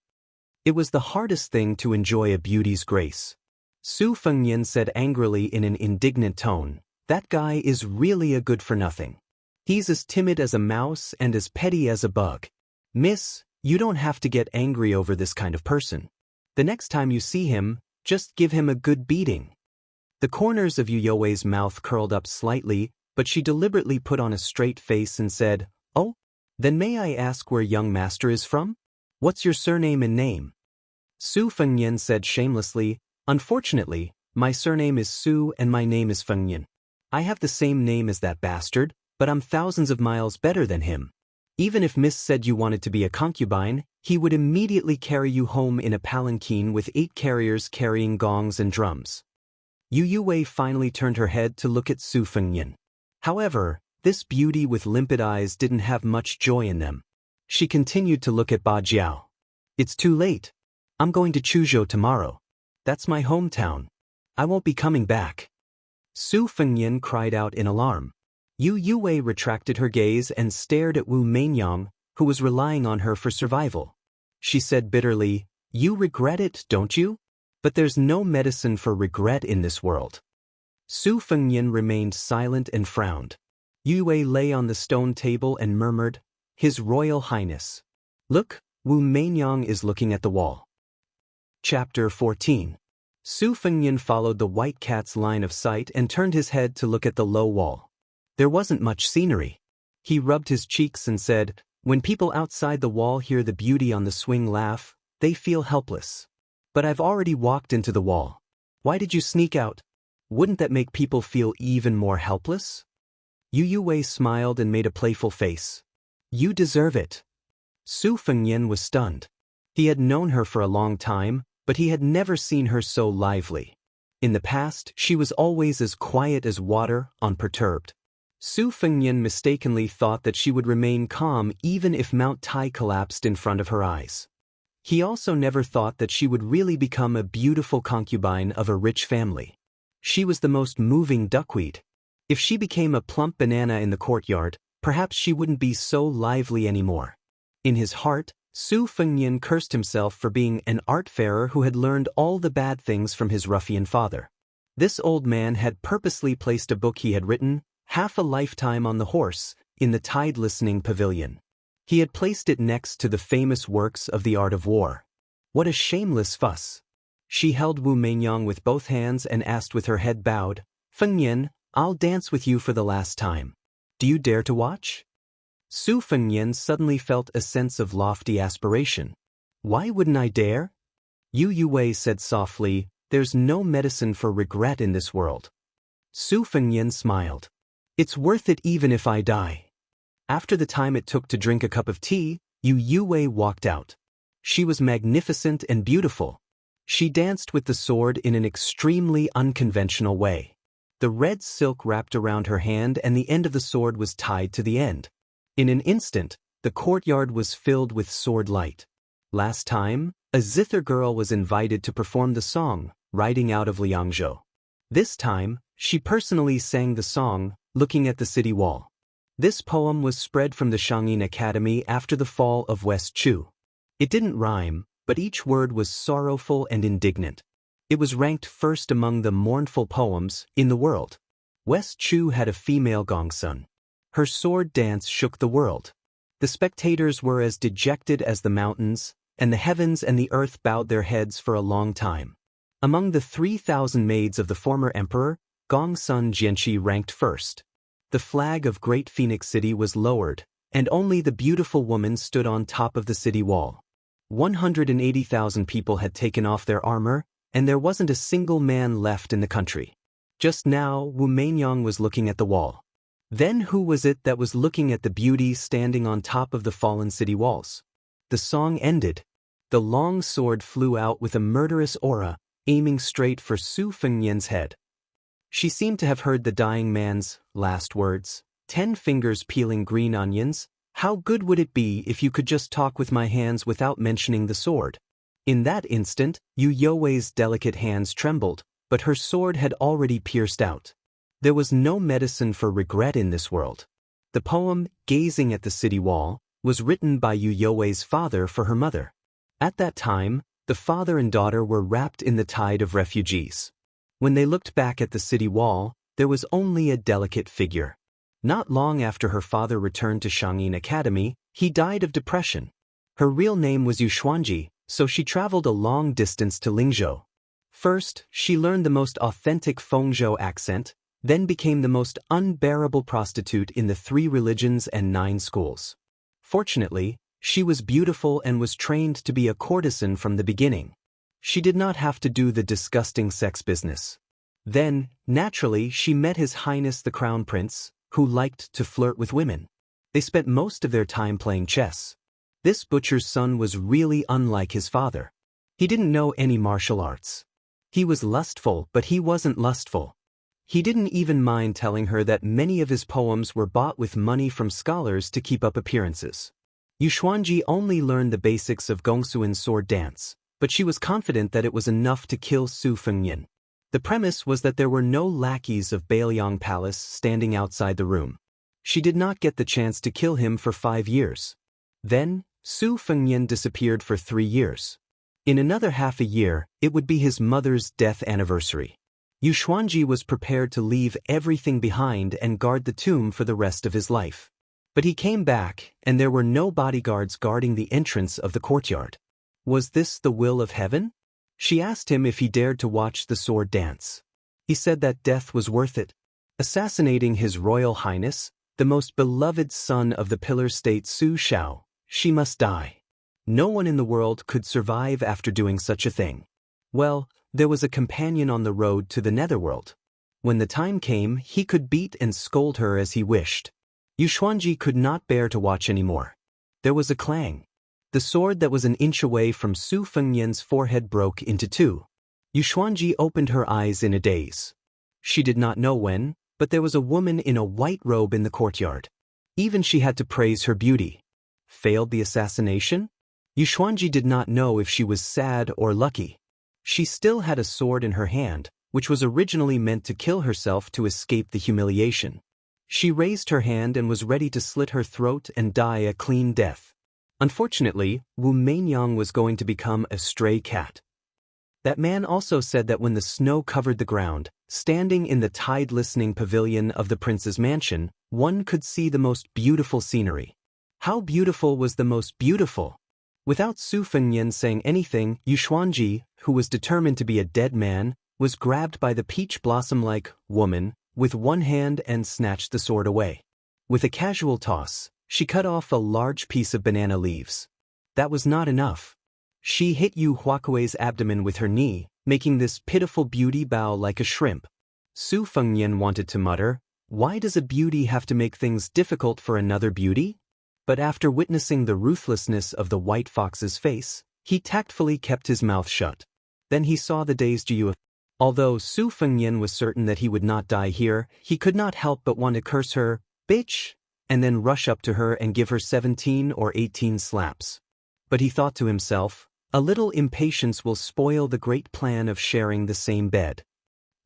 It was the hardest thing to enjoy a beauty's grace. Su Fengnian said angrily in an indignant tone, "That guy is really a good-for-nothing. He's as timid as a mouse and as petty as a bug. Miss, you don't have to get angry over this kind of person. The next time you see him, just give him a good beating." The corners of Yu Youwei's mouth curled up slightly, but she deliberately put on a straight face and said, "Oh, then may I ask where young master is from? What's your surname and name?" Su Fengnian said shamelessly, "Unfortunately, my surname is Su and my name is Fengnian. I have the same name as that bastard, but I'm thousands of miles better than him. Even if Miss said you wanted to be a concubine, he would immediately carry you home in a palanquin with 8 carriers carrying gongs and drums." Yu Yuwei finally turned her head to look at Su Fengnian. However, this beauty with limpid eyes didn't have much joy in them. She continued to look at Ba Jiao. "It's too late. I'm going to Chuzhou tomorrow. That's my hometown. I won't be coming back." Su Fengnian cried out in alarm. Yu Yuwei retracted her gaze and stared at Wu Mainyang, who was relying on her for survival. She said bitterly, You regret it, don't you? But there's no medicine for regret in this world. Su Fengnian remained silent and frowned. Yue lay on the stone table and murmured, "His Royal Highness. Look, Wu Meinyang is looking at the wall." Chapter 14. Su Fengnian followed the white cat's line of sight and turned his head to look at the low wall. There wasn't much scenery. He rubbed his cheeks and said, "When people outside the wall hear the beauty on the swing laugh, they feel helpless. But I've already walked into the wall. Why did you sneak out? Wouldn't that make people feel even more helpless?" Yue smiled and made a playful face. "You deserve it." Su Fengnian was stunned. He had known her for a long time, but he had never seen her so lively. In the past, she was always as quiet as water, unperturbed. Su Fengnian mistakenly thought that she would remain calm even if Mount Tai collapsed in front of her eyes. He also never thought that she would really become a beautiful concubine of a rich family. She was the most moving duckweed. If she became a plump banana in the courtyard, perhaps she wouldn't be so lively anymore. In his heart, Su Fengnian cursed himself for being an art-farer who had learned all the bad things from his ruffian father. This old man had purposely placed a book he had written, Half a Lifetime on the Horse, in the tide-listening pavilion. He had placed it next to the famous works of the art of war. What a shameless fuss! She held Wu Meinyang with both hands and asked with her head bowed, "Fengnian, I'll dance with you for the last time. Do you dare to watch?" Su Fengnian suddenly felt a sense of lofty aspiration. "Why wouldn't I dare?" Yue said softly, "There's no medicine for regret in this world." Su Fengnian smiled. "It's worth it even if I die." After the time it took to drink a cup of tea, Yue walked out. She was magnificent and beautiful. She danced with the sword in an extremely unconventional way. The red silk wrapped around her hand and the end of the sword was tied to the end. In an instant, the courtyard was filled with sword light. Last time, a zither girl was invited to perform the song, riding out of Liangzhou. This time, she personally sang the song, looking at the city wall. This poem was spread from the Xianxia Academy after the fall of West Chu. It didn't rhyme, but each word was sorrowful and indignant. It was ranked first among the mournful poems in the world. West Chu had a female gongsun. Her sword dance shook the world. The spectators were as dejected as the mountains, and the heavens and the earth bowed their heads for a long time. Among the 3,000 maids of the former emperor, Gongsun Jianqi ranked first. The flag of Great Phoenix City was lowered, and only the beautiful woman stood on top of the city wall. 180,000 people had taken off their armor, and there wasn't a single man left in the country. Just now, Wu Meinyang was looking at the wall. Then who was it that was looking at the beauty standing on top of the fallen city walls? The song ended. The long sword flew out with a murderous aura, aiming straight for Su Fengnian's head. She seemed to have heard the dying man's last words. 10 fingers peeling green onions. How good would it be if you could just talk with my hands without mentioning the sword? In that instant, Yue's delicate hands trembled, but her sword had already pierced out. There was no medicine for regret in this world. The poem, Gazing at the City Wall, was written by Yue's father for her mother. At that time, the father and daughter were wrapped in the tide of refugees. When they looked back at the city wall, there was only a delicate figure. Not long after her father returned to Xianxia Academy, he died of depression. Her real name was Yuxuanji, so she traveled a long distance to Lingzhou. First, she learned the most authentic Fengzhou accent, then became the most unbearable prostitute in the 3 religions and 9 schools. Fortunately, she was beautiful and was trained to be a courtesan from the beginning. She did not have to do the disgusting sex business. Then, naturally, she met His Highness the Crown Prince, who liked to flirt with women. They spent most of their time playing chess. This butcher's son was really unlike his father. He didn't know any martial arts. He was lustful, but he wasn't lustful. He didn't even mind telling her that many of his poems were bought with money from scholars to keep up appearances. Yuxuanji only learned the basics of Gongsuan's sword dance, but she was confident that it was enough to kill Su Fengnian. The premise was that there were no lackeys of Bailiang Palace standing outside the room. She did not get the chance to kill him for 5 years. Then, Su Fengnian disappeared for 3 years. In another half a year, it would be his mother's death anniversary. Yu Xuanji was prepared to leave everything behind and guard the tomb for the rest of his life. But he came back, and there were no bodyguards guarding the entrance of the courtyard. Was this the will of heaven? She asked him if he dared to watch the sword dance. He said that death was worth it. Assassinating His Royal Highness, the most beloved son of the Pillar State Su Shao, she must die. No one in the world could survive after doing such a thing. Well, there was a companion on the road to the netherworld. When the time came, he could beat and scold her as he wished. Yu Xuanji could not bear to watch anymore. There was a clang. The sword that was an inch away from Su Fengnian's forehead broke into two. Yu Xuanji opened her eyes in a daze. She did not know when, but there was a woman in a white robe in the courtyard. Even she had to praise her beauty. Failed the assassination? Yu Xuanji did not know if she was sad or lucky. She still had a sword in her hand, which was originally meant to kill herself to escape the humiliation. She raised her hand and was ready to slit her throat and die a clean death. Unfortunately, Wu Meinyang was going to become a stray cat. That man also said that when the snow covered the ground, standing in the tide-listening pavilion of the prince's mansion, one could see the most beautiful scenery. How beautiful was the most beautiful? Without Su Fengnian saying anything, Yu Xuanji, who was determined to be a dead man, was grabbed by the peach blossom-like woman with one hand and snatched the sword away. With a casual toss, she cut off a large piece of banana leaves. That was not enough. She hit Yu Huakuei's abdomen with her knee, making this pitiful beauty bow like a shrimp. Su Fengnian wanted to mutter, "Why does a beauty have to make things difficult for another beauty?" But after witnessing the ruthlessness of the white fox's face, he tactfully kept his mouth shut. Then he saw the dazed Yu. Although Su Fengnian was certain that he would not die here, he could not help but want to curse her, "Bitch!" and then rush up to her and give her 17 or 18 slaps. But he thought to himself, a little impatience will spoil the great plan of sharing the same bed.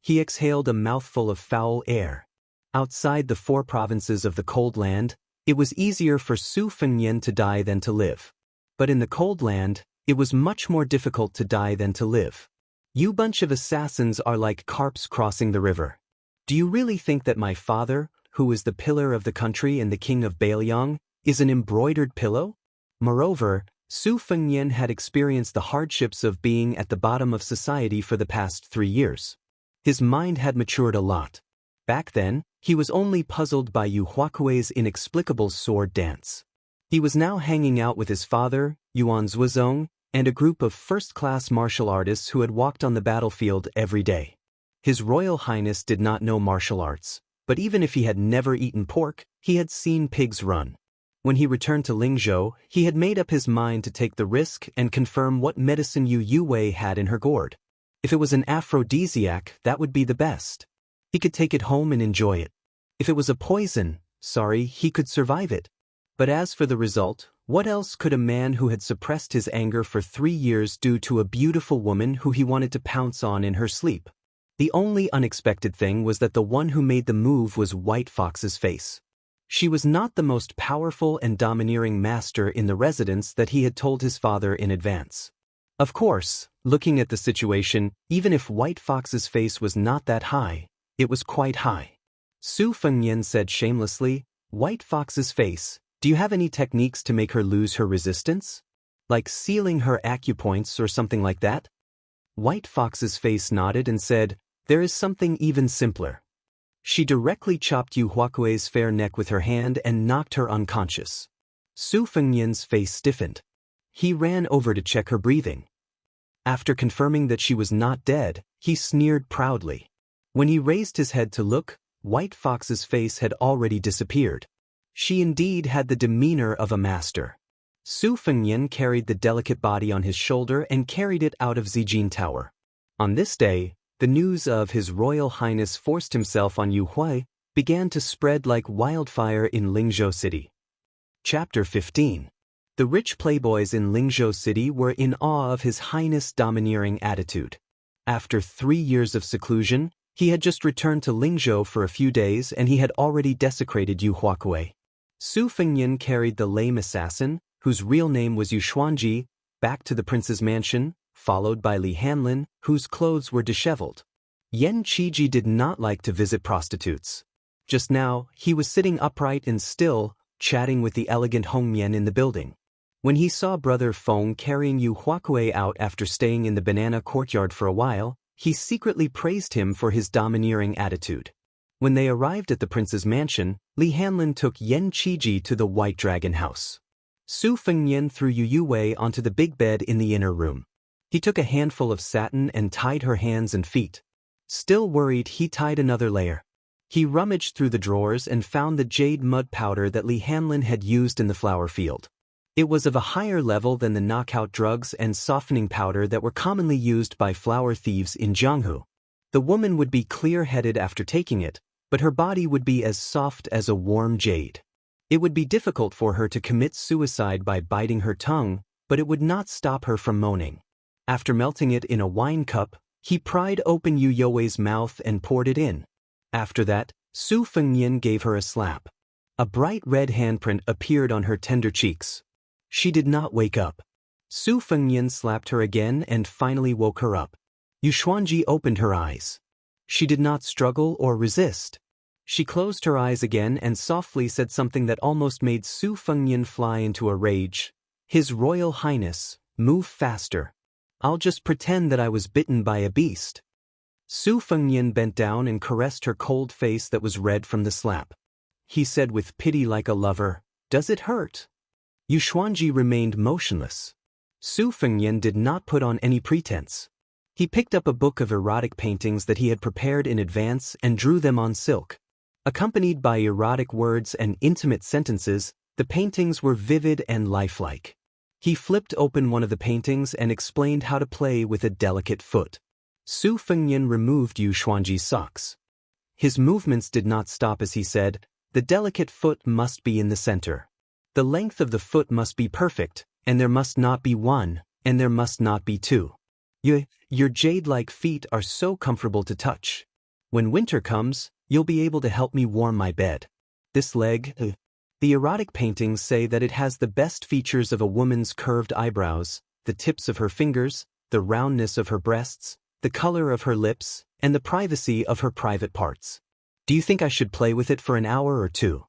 He exhaled a mouthful of foul air. Outside the 4 provinces of the cold land, it was easier for Su Fengnian to die than to live. But in the cold land, it was much more difficult to die than to live. You bunch of assassins are like carps crossing the river. Do you really think that my father, who is the pillar of the country and the king of Bailiang, is an embroidered pillow? Moreover, Su Fengnian had experienced the hardships of being at the bottom of society for the past 3 years. His mind had matured a lot. Back then, he was only puzzled by Yu Huakuei's inexplicable sword dance. He was now hanging out with his father, Yuan Zuozong, and a group of first-class martial artists who had walked on the battlefield every day. His Royal Highness did not know martial arts, but even if he had never eaten pork, he had seen pigs run. When he returned to Lingzhou, he had made up his mind to take the risk and confirm what medicine Yu Yuwei had in her gourd. If it was an aphrodisiac, that would be the best. He could take it home and enjoy it. If it was a poison, he could survive it. But as for the result, what else could a man who had suppressed his anger for 3 years do to a beautiful woman who he wanted to pounce on in her sleep? The only unexpected thing was that the one who made the move was White Fox's face. She was not the most powerful and domineering master in the residence that he had told his father in advance. Of course, looking at the situation, even if White Fox's face was not that high, it was quite high. Su Fengnian said shamelessly, "White Fox's face, do you have any techniques to make her lose her resistance? Like sealing her acupoints or something like that?" White Fox's face nodded and said, "There is something even simpler." She directly chopped Yu Huakuei's fair neck with her hand and knocked her unconscious. Su Fengnian's face stiffened. He ran over to check her breathing. After confirming that she was not dead, he sneered proudly. When he raised his head to look, White Fox's face had already disappeared. She indeed had the demeanor of a master. Su Fengnian carried the delicate body on his shoulder and carried it out of Zijin Tower. On this day, the news of His Royal Highness forced himself on Yu Hui began to spread like wildfire in Lingzhou City. Chapter 15. The rich playboys in Lingzhou City were in awe of His Highness' domineering attitude. After 3 years of seclusion, he had just returned to Lingzhou for a few days and he had already desecrated Yu Huakuei. Su Fengnian carried the lame assassin, whose real name was Yu Xuanji, back to the prince's mansion, followed by Li Hanlin, whose clothes were disheveled. Yan Qiji did not like to visit prostitutes. Just now, he was sitting upright and still, chatting with the elegant Hong Mian in the building. When he saw Brother Feng carrying Yu Huakui out after staying in the banana courtyard for a while, he secretly praised him for his domineering attitude. When they arrived at the prince's mansion, Li Hanlin took Yan Qiji to the White Dragon house. Su Fengnian threw Yu Yue onto the big bed in the inner room. He took a handful of satin and tied her hands and feet. Still worried, he tied another layer. He rummaged through the drawers and found the jade mud powder that Li Hanlin had used in the flower field. It was of a higher level than the knockout drugs and softening powder that were commonly used by flower thieves in Jianghu. The woman would be clear-headed after taking it, but her body would be as soft as a warm jade. It would be difficult for her to commit suicide by biting her tongue, but it would not stop her from moaning. After melting it in a wine cup, he pried open Yu You's mouth and poured it in. After that, Su Fengnian gave her a slap. A bright red handprint appeared on her tender cheeks. She did not wake up. Su Fengnian slapped her again and finally woke her up. Yu Xuanji opened her eyes. She did not struggle or resist. She closed her eyes again and softly said something that almost made Su Fengnian fly into a rage. His Royal Highness, move faster. I'll just pretend that I was bitten by a beast. Su Fengnian bent down and caressed her cold face that was red from the slap. He said with pity like a lover, "Does it hurt?" Yu Xuanji remained motionless. Su Fengnian did not put on any pretense. He picked up a book of erotic paintings that he had prepared in advance and drew them on silk. Accompanied by erotic words and intimate sentences, the paintings were vivid and lifelike. He flipped open one of the paintings and explained how to play with a delicate foot. Su Fengnian removed Yu Xuanji's socks. His movements did not stop as he said, "The delicate foot must be in the center. The length of the foot must be perfect, and there must not be one, and there must not be two. Your jade-like feet are so comfortable to touch. When winter comes, you'll be able to help me warm my bed. This leg." The erotic paintings say that it has the best features of a woman's curved eyebrows, the tips of her fingers, the roundness of her breasts, the color of her lips, and the privacy of her private parts. Do you think I should play with it for an hour or two?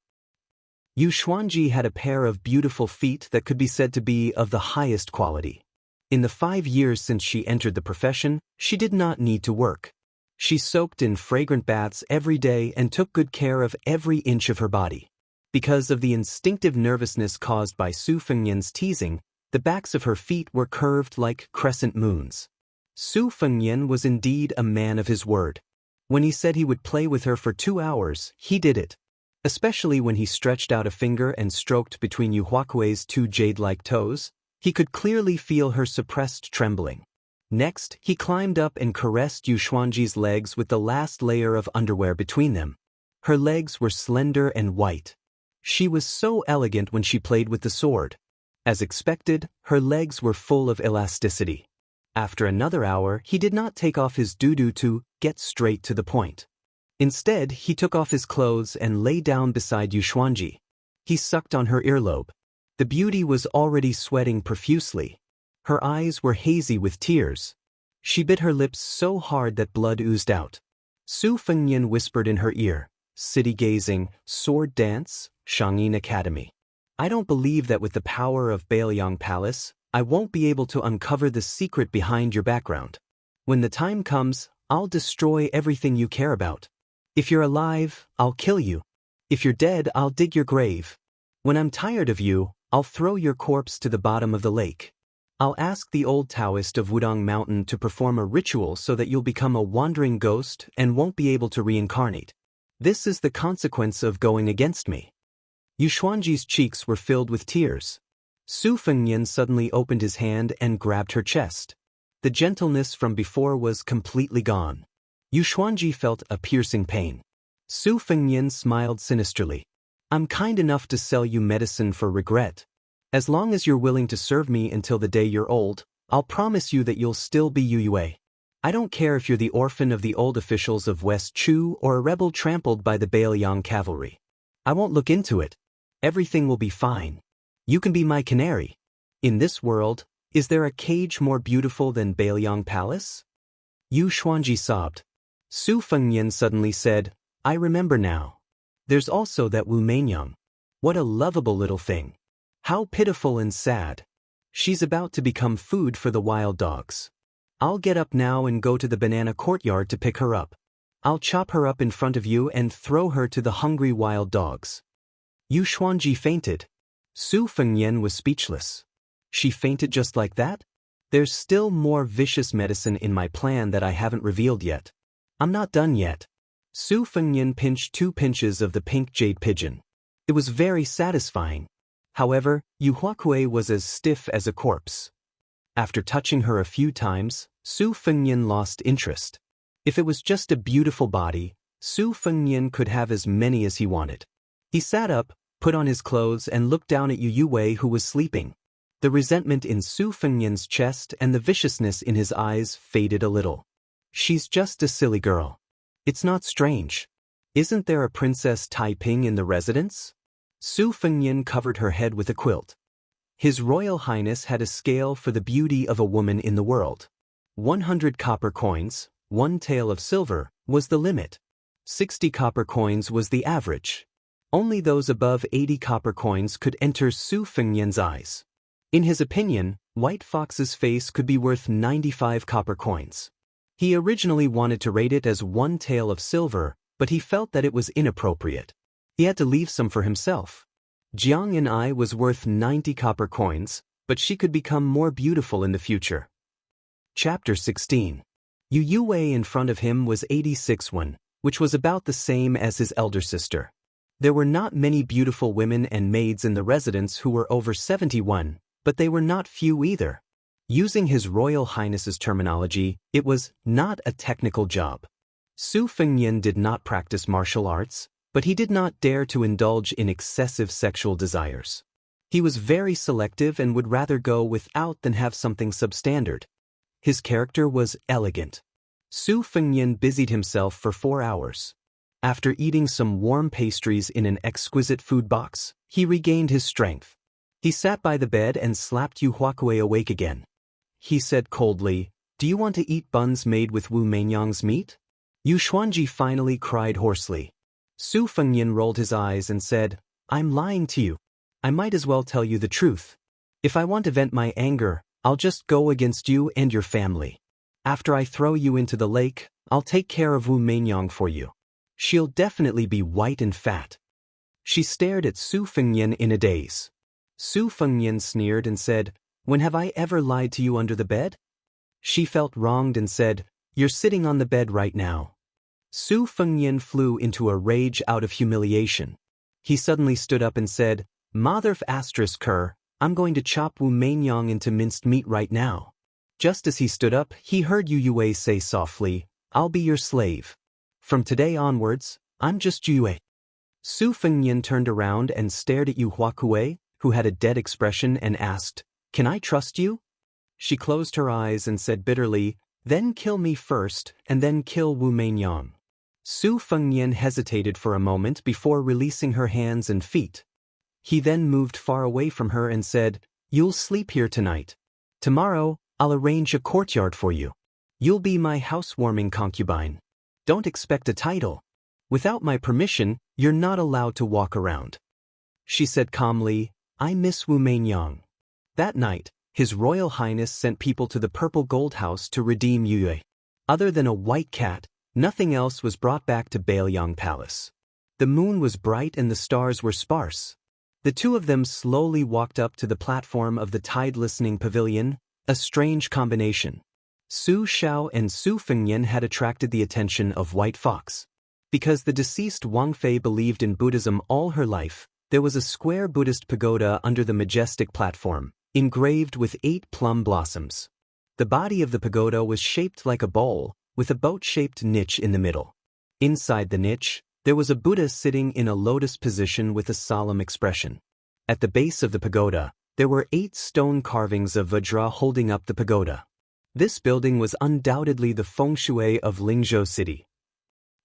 Yu Xuanji had a pair of beautiful feet that could be said to be of the highest quality. In the 5 years since she entered the profession, she did not need to work. She soaked in fragrant baths every day and took good care of every inch of her body. Because of the instinctive nervousness caused by Su Fengnian's teasing, the backs of her feet were curved like crescent moons. Su Fengnian was indeed a man of his word. When he said he would play with her for 2 hours, he did it. Especially when he stretched out a finger and stroked between Yu Huakui's 2 jade-like toes, he could clearly feel her suppressed trembling. Next, he climbed up and caressed Yu Xuanji's legs with the last layer of underwear between them. Her legs were slender and white. She was so elegant when she played with the sword. As expected, her legs were full of elasticity. After another hour, he did not take off his doo-doo to get straight to the point. Instead, he took off his clothes and lay down beside Yu Xuanji. He sucked on her earlobe. The beauty was already sweating profusely. Her eyes were hazy with tears. She bit her lips so hard that blood oozed out. Su Fengnian whispered in her ear, "City gazing, sword dance, Shangyin Academy. I don't believe that with the power of Bailiang Palace, I won't be able to uncover the secret behind your background. When the time comes, I'll destroy everything you care about. If you're alive, I'll kill you. If you're dead, I'll dig your grave. When I'm tired of you, I'll throw your corpse to the bottom of the lake. I'll ask the old Daoist of Wudong Mountain to perform a ritual so that you'll become a wandering ghost and won't be able to reincarnate. This is the consequence of going against me." Yu Xuanji's cheeks were filled with tears. Su Fengnian suddenly opened his hand and grabbed her chest. The gentleness from before was completely gone. Yu Xuanji felt a piercing pain. Su Fengnian smiled sinisterly. "I'm kind enough to sell you medicine for regret. As long as you're willing to serve me until the day you're old, I'll promise you that you'll still be Yu Yue. I don't care if you're the orphan of the old officials of West Chu or a rebel trampled by the Bailiang cavalry. I won't look into it. Everything will be fine. You can be my canary. In this world, Is there a cage more beautiful than Bailiang Palace? Yu Xuanji sobbed. Su Fengnian suddenly said, I remember now. There's also that Wu Meinyang. What a lovable little thing. How pitiful and sad. She's about to become food for the wild dogs. I'll get up now and go to the banana courtyard to pick her up. I'll chop her up in front of you and throw her to the hungry wild dogs. Yu Xuanji fainted. Su Fengnian was speechless. She fainted just like that? There's still more vicious medicine in my plan that I haven't revealed yet. I'm not done yet. Su Fengnian pinched 2 pinches of the pink jade pigeon. It was very satisfying. However, Yu Huakue was as stiff as a corpse. After touching her a few times, Su Fengnian lost interest. If it was just a beautiful body, Su Fengnian could have as many as he wanted. He sat up, put on his clothes and looked down at Yu Yue who was sleeping. The resentment in Su Fengnian's chest and the viciousness in his eyes faded a little. She's just a silly girl. It's not strange. Isn't there a Princess Taiping in the residence? Su Fengnian covered her head with a quilt. His Royal Highness had a scale for the beauty of a woman in the world. 100 copper coins, 1 tael of silver, was the limit. 60 copper coins was the average. Only those above 80 copper coins could enter Su Fengnian's eyes. In his opinion, White Fox's face could be worth 95 copper coins. He originally wanted to rate it as 1 tael of silver, but he felt that it was inappropriate. He had to leave some for himself. Jiang and I was worth 90 copper coins, but she could become more beautiful in the future. Chapter 16. Yu Yue in front of him was 86 one, which was about the same as his elder sister. There were not many beautiful women and maids in the residence who were over 71, but they were not few either. Using His Royal Highness's terminology, it was not a technical job. Su Fengnian did not practice martial arts, but he did not dare to indulge in excessive sexual desires. He was very selective and would rather go without than have something substandard. His character was elegant. Su Fengnian busied himself for 4 hours. After eating some warm pastries in an exquisite food box, he regained his strength. He sat by the bed and slapped Yu Huakue awake again. He said coldly, Do you want to eat buns made with Wu Meinyang's meat? Yu Xuanji finally cried hoarsely. Su Fengnian rolled his eyes and said, I'm lying to you. I might as well tell you the truth. If I want to vent my anger, I'll just go against you and your family. After I throw you into the lake, I'll take care of Wu Meinyang for you. She'll definitely be white and fat. She stared at Su Fengnian in a daze. Su Fengnian sneered and said, When have I ever lied to you under the bed? She felt wronged and said, You're sitting on the bed right now. Su Fengnian flew into a rage out of humiliation. He suddenly stood up and said, Motherf asterisk her, I'm going to chop Wu Meinyang into minced meat right now. Just as he stood up, he heard Yu Yue say softly, I'll be your slave. From today onwards, I'm just Yue. Su Fengnian turned around and stared at Yu Huakue, who had a dead expression, and asked, Can I trust you? She closed her eyes and said bitterly, Then kill me first, and then kill Wu Meinyang. Su Fengnian hesitated for a moment before releasing her hands and feet. He then moved far away from her and said, You'll sleep here tonight. Tomorrow, I'll arrange a courtyard for you. You'll be my housewarming concubine. Don't expect a title. Without my permission, you're not allowed to walk around. She said calmly, I miss Wu Meinyang. That night, His Royal Highness sent people to the Purple Gold House to redeem Yue. Other than a white cat, nothing else was brought back to Bailiang Palace. The moon was bright and the stars were sparse. The two of them slowly walked up to the platform of the tide-listening pavilion, a strange combination. Su Xiao and Su Fengnian had attracted the attention of White Fox. Because the deceased Wang Fei believed in Buddhism all her life, there was a square Buddhist pagoda under the majestic platform, engraved with 8 plum blossoms. The body of the pagoda was shaped like a bowl, with a boat-shaped niche in the middle. Inside the niche, there was a Buddha sitting in a lotus position with a solemn expression. At the base of the pagoda, there were 8 stone carvings of Vajra holding up the pagoda. This building was undoubtedly the feng shui of Lingzhou city.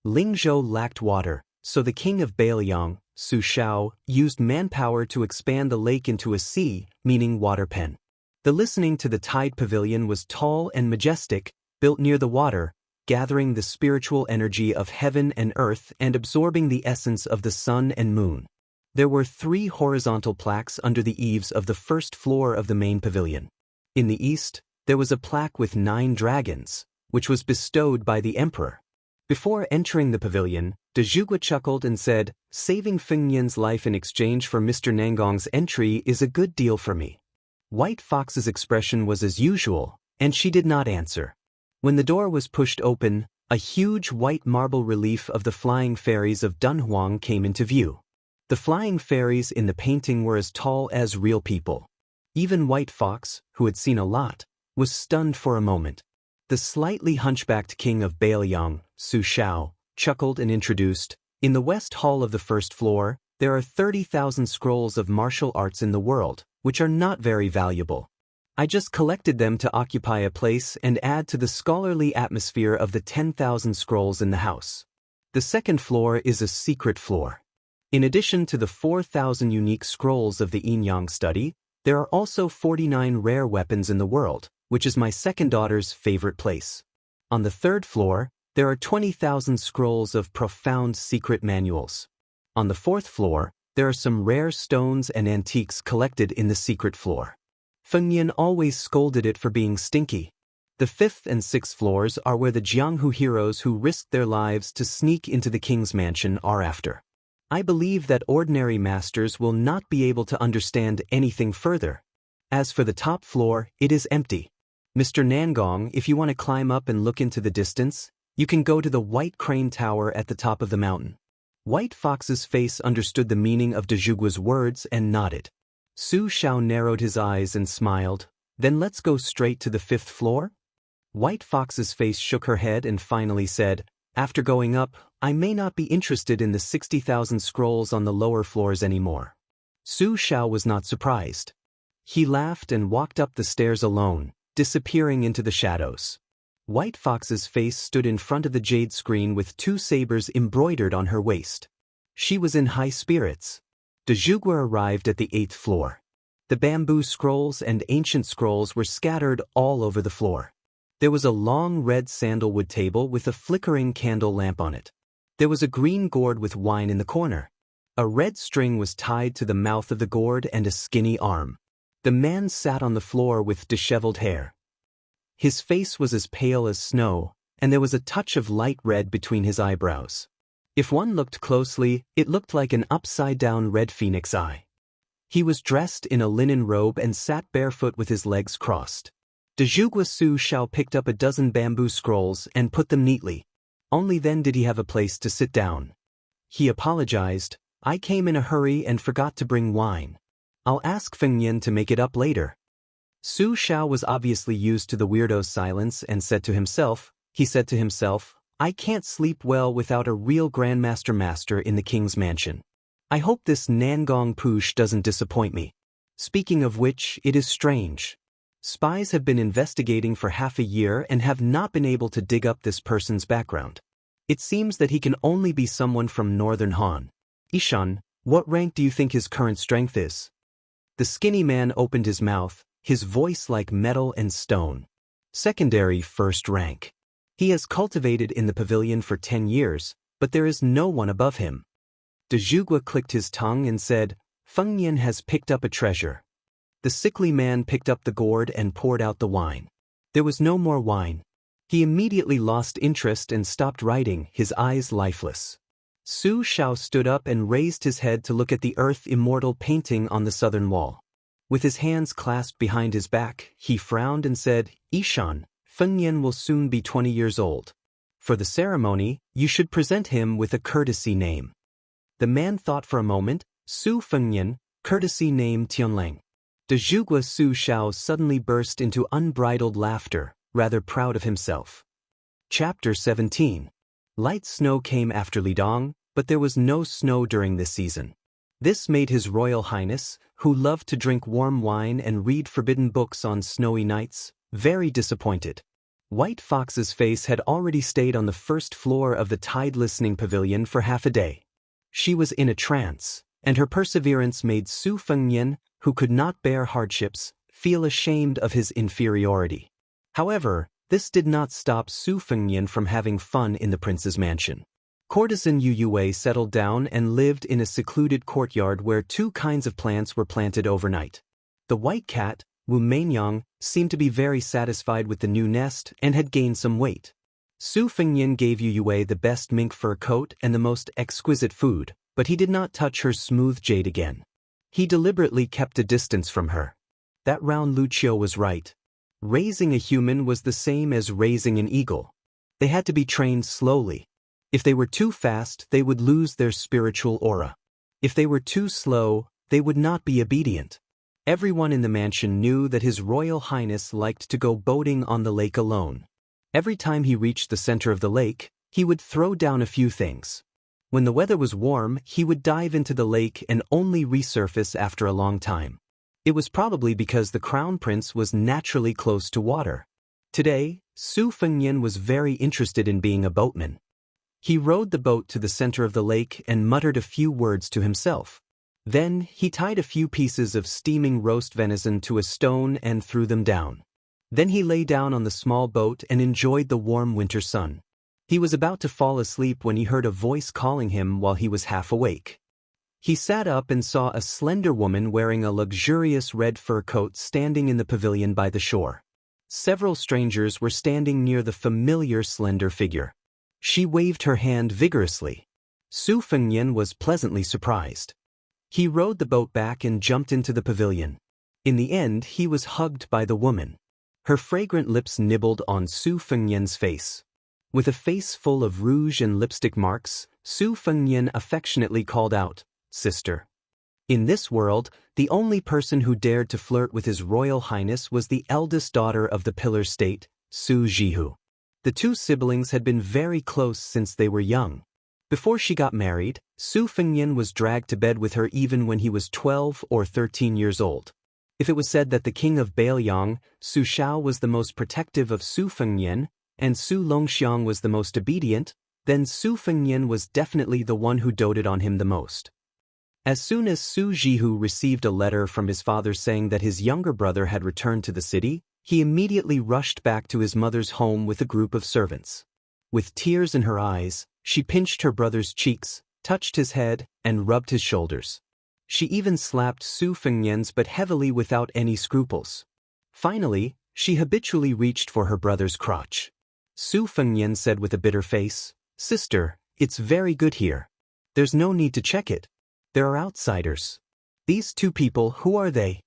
Lingzhou lacked water, so the king of Bailiang, Su Xiao, used manpower to expand the lake into a sea, meaning water pen. The listening to the tide pavilion was tall and majestic, built near the water, gathering the spiritual energy of heaven and earth and absorbing the essence of the sun and moon. There were 3 horizontal plaques under the eaves of the first floor of the main pavilion. In the east, there was a plaque with 9 dragons, which was bestowed by the emperor. Before entering the pavilion, de Zhugua chuckled and said, "Saving Fengnian's life in exchange for Mr. Nangong's entry is a good deal for me." White Fox's expression was as usual, and she did not answer. When the door was pushed open, a huge white marble relief of the flying fairies of Dunhuang came into view. The flying fairies in the painting were as tall as real people. Even White Fox, who had seen a lot, was stunned for a moment. The slightly hunchbacked king of Bailiang, Su Shao, chuckled and introduced, "In the west hall of the first floor, there are 30,000 scrolls of martial arts in the world, which are not very valuable. I just collected them to occupy a place and add to the scholarly atmosphere of the 10,000 scrolls in the house. The second floor is a secret floor. In addition to the 4,000 unique scrolls of the yin-yang study, there are also 49 rare weapons in the world, which is my second daughter's favorite place. On the third floor, there are 20,000 scrolls of profound secret manuals. On the fourth floor, there are some rare stones and antiques collected in the secret floor. Fengnian always scolded it for being stinky. The fifth and sixth floors are where the Jianghu heroes who risked their lives to sneak into the king's mansion are after. I believe that ordinary masters will not be able to understand anything further. As for the top floor, it is empty. Mr. Nangong, if you want to climb up and look into the distance, you can go to the White Crane Tower at the top of the mountain." White Fox's face understood the meaning of de Zhugua's words and nodded. Su Shao narrowed his eyes and smiled. "Then let's go straight to the 5th floor?" White Fox's face shook her head and finally said, "After going up, I may not be interested in the 60,000 scrolls on the lower floors anymore." Su Shao was not surprised. He laughed and walked up the stairs alone, disappearing into the shadows. White Fox's face stood in front of the jade screen with 2 sabers embroidered on her waist. She was in high spirits. De Zhugua arrived at the 8th floor. The bamboo scrolls and ancient scrolls were scattered all over the floor. There was a long red sandalwood table with a flickering candle lamp on it. There was a green gourd with wine in the corner. A red string was tied to the mouth of the gourd and a skinny arm. The man sat on the floor with disheveled hair. His face was as pale as snow, and there was a touch of light red between his eyebrows. If one looked closely, it looked like an upside-down red phoenix eye. He was dressed in a linen robe and sat barefoot with his legs crossed. De Zhugua Su Shao picked up a dozen bamboo scrolls and put them neatly. Only then did he have a place to sit down. He apologized, "I came in a hurry and forgot to bring wine. I'll ask Fengnian to make it up later." Su Shao was obviously used to the weirdo's silence and said to himself, "I can't sleep well without a real Grandmaster Master in the king's mansion. I hope this Nangong Poosh doesn't disappoint me. Speaking of which, it is strange. Spies have been investigating for half a year and have not been able to dig up this person's background. It seems that he can only be someone from Northern Han. Ishan, what rank do you think his current strength is?" The skinny man opened his mouth, his voice like metal and stone. "Secondary 1st rank. He has cultivated in the pavilion for 10 years, but there is no one above him." De Zhugua clicked his tongue and said, "Fengnian has picked up a treasure." The sickly man picked up the gourd and poured out the wine. There was no more wine. He immediately lost interest and stopped writing, his eyes lifeless. Su Shao stood up and raised his head to look at the Earth Immortal painting on the southern wall. With his hands clasped behind his back, he frowned and said, "Ishan, Fengnian will soon be 20 years old. For the ceremony, you should present him with a courtesy name." The man thought for a moment. "Su Fengnian, courtesy name Tianlang." De Zhugua Su Shao suddenly burst into unbridled laughter, rather proud of himself. Chapter 17. Light snow came after Lidong, but there was no snow during this season. This made His Royal Highness, who loved to drink warm wine and read forbidden books on snowy nights, very disappointed. White Fox's face had already stayed on the first floor of the Tide Listening Pavilion for half a day. She was in a trance, and her perseverance made Su Fengnian, who could not bear hardships, feel ashamed of his inferiority. However, this did not stop Su Fengnian from having fun in the prince's mansion. Courtesan Yu Yue settled down and lived in a secluded courtyard where two kinds of plants were planted overnight. The white cat, Wu Mainyang, seemed to be very satisfied with the new nest and had gained some weight. Su Fengnian gave Yu Yue the best mink fur coat and the most exquisite food, but he did not touch her smooth jade again. He deliberately kept a distance from her. That round Lucio was right. Raising a human was the same as raising an eagle. They had to be trained slowly. If they were too fast, they would lose their spiritual aura. If they were too slow, they would not be obedient. Everyone in the mansion knew that His Royal Highness liked to go boating on the lake alone. Every time he reached the center of the lake, he would throw down a few things. When the weather was warm, he would dive into the lake and only resurface after a long time. It was probably because the crown prince was naturally close to water. Today, Su Fengnian was very interested in being a boatman. He rowed the boat to the center of the lake and muttered a few words to himself. Then, he tied a few pieces of steaming roast venison to a stone and threw them down. Then he lay down on the small boat and enjoyed the warm winter sun. He was about to fall asleep when he heard a voice calling him while he was half awake. He sat up and saw a slender woman wearing a luxurious red fur coat standing in the pavilion by the shore. Several strangers were standing near the familiar slender figure. She waved her hand vigorously. Su Fengnian was pleasantly surprised. He rowed the boat back and jumped into the pavilion. In the end, he was hugged by the woman. Her fragrant lips nibbled on Su Fengnian's face. With a face full of rouge and lipstick marks, Su Fengnian affectionately called out, "Sister." In this world, the only person who dared to flirt with His Royal Highness was the eldest daughter of the Pillar State, Su Jihu. The two siblings had been very close since they were young. Before she got married, Su Fengnian was dragged to bed with her even when he was 12 or 13 years old. If it was said that the king of Bailiang, Su Shao, was the most protective of Su Fengnian, and Su Longxiang was the most obedient, then Su Fengnian was definitely the one who doted on him the most. As soon as Su Jihu received a letter from his father saying that his younger brother had returned to the city, he immediately rushed back to his mother's home with a group of servants. With tears in her eyes, she pinched her brother's cheeks, touched his head, and rubbed his shoulders. She even slapped Su Fengnian's but heavily without any scruples. Finally, she habitually reached for her brother's crotch. Su Fengnian said with a bitter face, "Sister, it's very good here. There's no need to check it. There are outsiders. These two people, who are they?"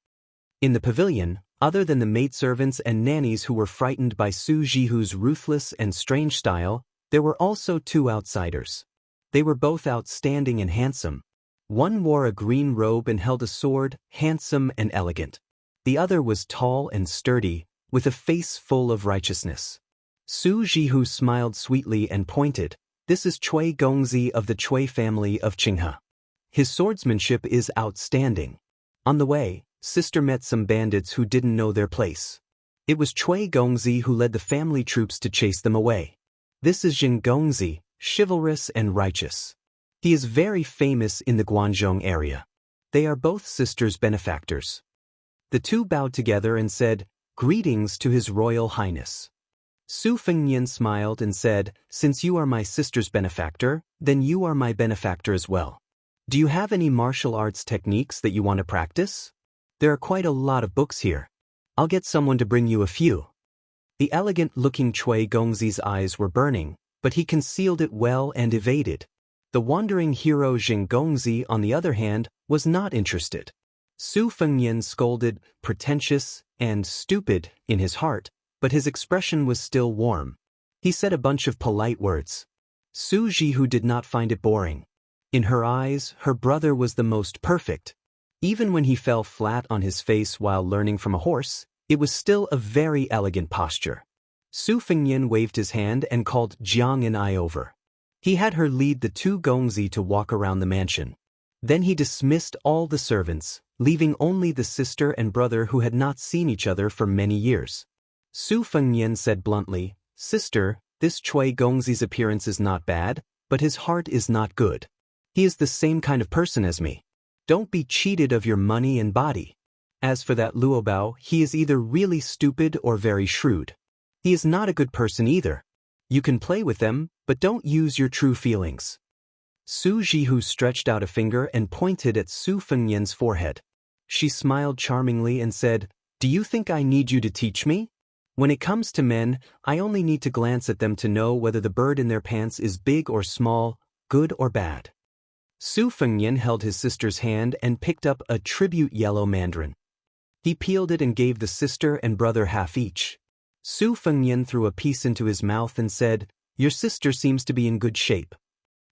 In the pavilion, other than the maidservants and nannies who were frightened by Su Jihu's ruthless and strange style, there were also two outsiders. They were both outstanding and handsome. One wore a green robe and held a sword, handsome and elegant. The other was tall and sturdy, with a face full of righteousness. Su Jihu smiled sweetly and pointed, "This is Cui Gongzi of the Cui family of Qinghe. His swordsmanship is outstanding." On the way, Sister met some bandits who didn't know their place. It was Cui Gongzi who led the family troops to chase them away. This is Jin Gongzi, chivalrous and righteous. He is very famous in the Guanzhong area. They are both sisters' benefactors. The two bowed together and said, "Greetings to His Royal Highness." Su Fengnian smiled and said, "Since you are my sister's benefactor, then you are my benefactor as well. Do you have any martial arts techniques that you want to practice? There are quite a lot of books here. I'll get someone to bring you a few." The elegant-looking Cui Gongzi's eyes were burning, but he concealed it well and evaded. The wandering hero Jin Gongzi, on the other hand, was not interested. Su Fengnian scolded, pretentious, and stupid in his heart, but his expression was still warm. He said a bunch of polite words. Su Jihu did not find it boring. In her eyes, her brother was the most perfect. Even when he fell flat on his face while learning from a horse, it was still a very elegant posture. Su Fengnian waved his hand and called Jiang and I over. He had her lead the two Gongzi to walk around the mansion. Then he dismissed all the servants, leaving only the sister and brother who had not seen each other for many years. Su Fengnian said bluntly, "Sister, this Cui Gongzi's appearance is not bad, but his heart is not good. He is the same kind of person as me. Don't be cheated of your money and body." As for that Luobao, he is either really stupid or very shrewd. He is not a good person either. You can play with them, but don't use your true feelings. Su Jihu stretched out a finger and pointed at Su Fengyan's forehead. She smiled charmingly and said, "Do you think I need you to teach me? When it comes to men, I only need to glance at them to know whether the bird in their pants is big or small, good or bad." Su Fengyan held his sister's hand and picked up a tribute yellow mandarin. He peeled it and gave the sister and brother half each. Su Fengyan threw a piece into his mouth and said, "Your sister seems to be in good shape.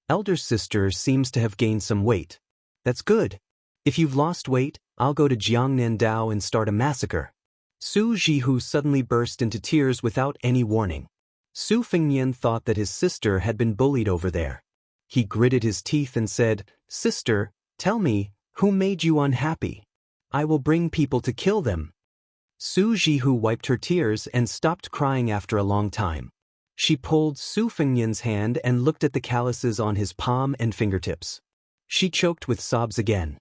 Elder sister seems to have gained some weight. That's good. If you've lost weight, I'll go to Jiangnan Dao and start a massacre." Su Jihu suddenly burst into tears without any warning. Su Fengyan thought that his sister had been bullied over there. He gritted his teeth and said, "Sister, tell me, who made you unhappy? I will bring people to kill them." Su Jihu wiped her tears and stopped crying after a long time. She pulled Su Fengyan's hand and looked at the calluses on his palm and fingertips. She choked with sobs again.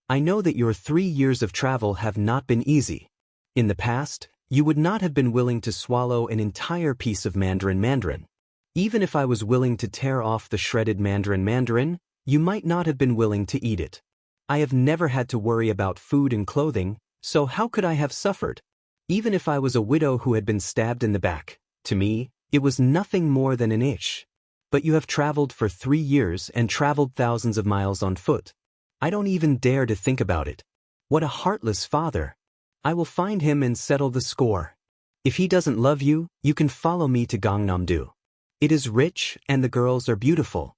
"I know that your 3 years of travel have not been easy. In the past, you would not have been willing to swallow an entire piece of mandarin. Even if I was willing to tear off the shredded mandarin, you might not have been willing to eat it. I have never had to worry about food and clothing, so how could I have suffered? Even if I was a widow who had been stabbed in the back, to me, it was nothing more than an itch. But you have traveled for 3 years and traveled thousands of miles on foot. I don't even dare to think about it. What a heartless father. I will find him and settle the score. If he doesn't love you, you can follow me to Gangnam-do. It is rich and the girls are beautiful."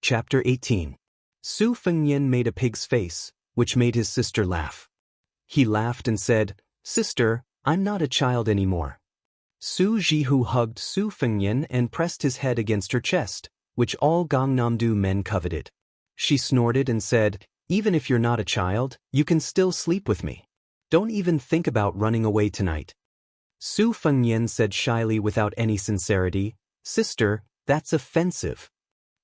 Chapter 18. Su Fengyan made a pig's face, which made his sister laugh. He laughed and said, "Sister, I'm not a child anymore." Su Jihu hugged Su Fengyan and pressed his head against her chest, which all Gangnam-do men coveted. She snorted and said, "Even if you're not a child, you can still sleep with me. Don't even think about running away tonight." Su Fengyan said shyly without any sincerity, "Sister, that's offensive."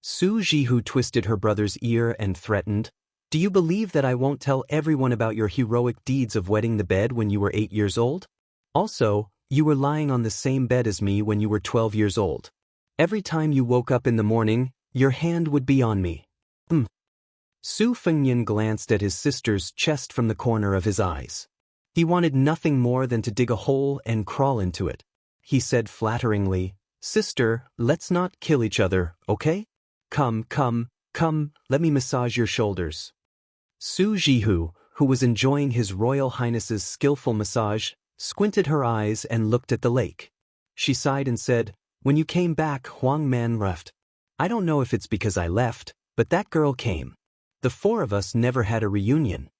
Su Jihu twisted her brother's ear and threatened, "Do you believe that I won't tell everyone about your heroic deeds of wetting the bed when you were 8 years old? Also, you were lying on the same bed as me when you were 12 years old. Every time you woke up in the morning, your hand would be on me." Su Fengyan glanced at his sister's chest from the corner of his eyes. He wanted nothing more than to dig a hole and crawl into it. He said flatteringly, "Sister, let's not kill each other, okay? Come, let me massage your shoulders." Su Jihu, who was enjoying His Royal Highness's skillful massage, squinted her eyes and looked at the lake. She sighed and said, "When you came back, Huang Man left. I don't know if it's because I left, but that girl came. The 4 of us never had a reunion."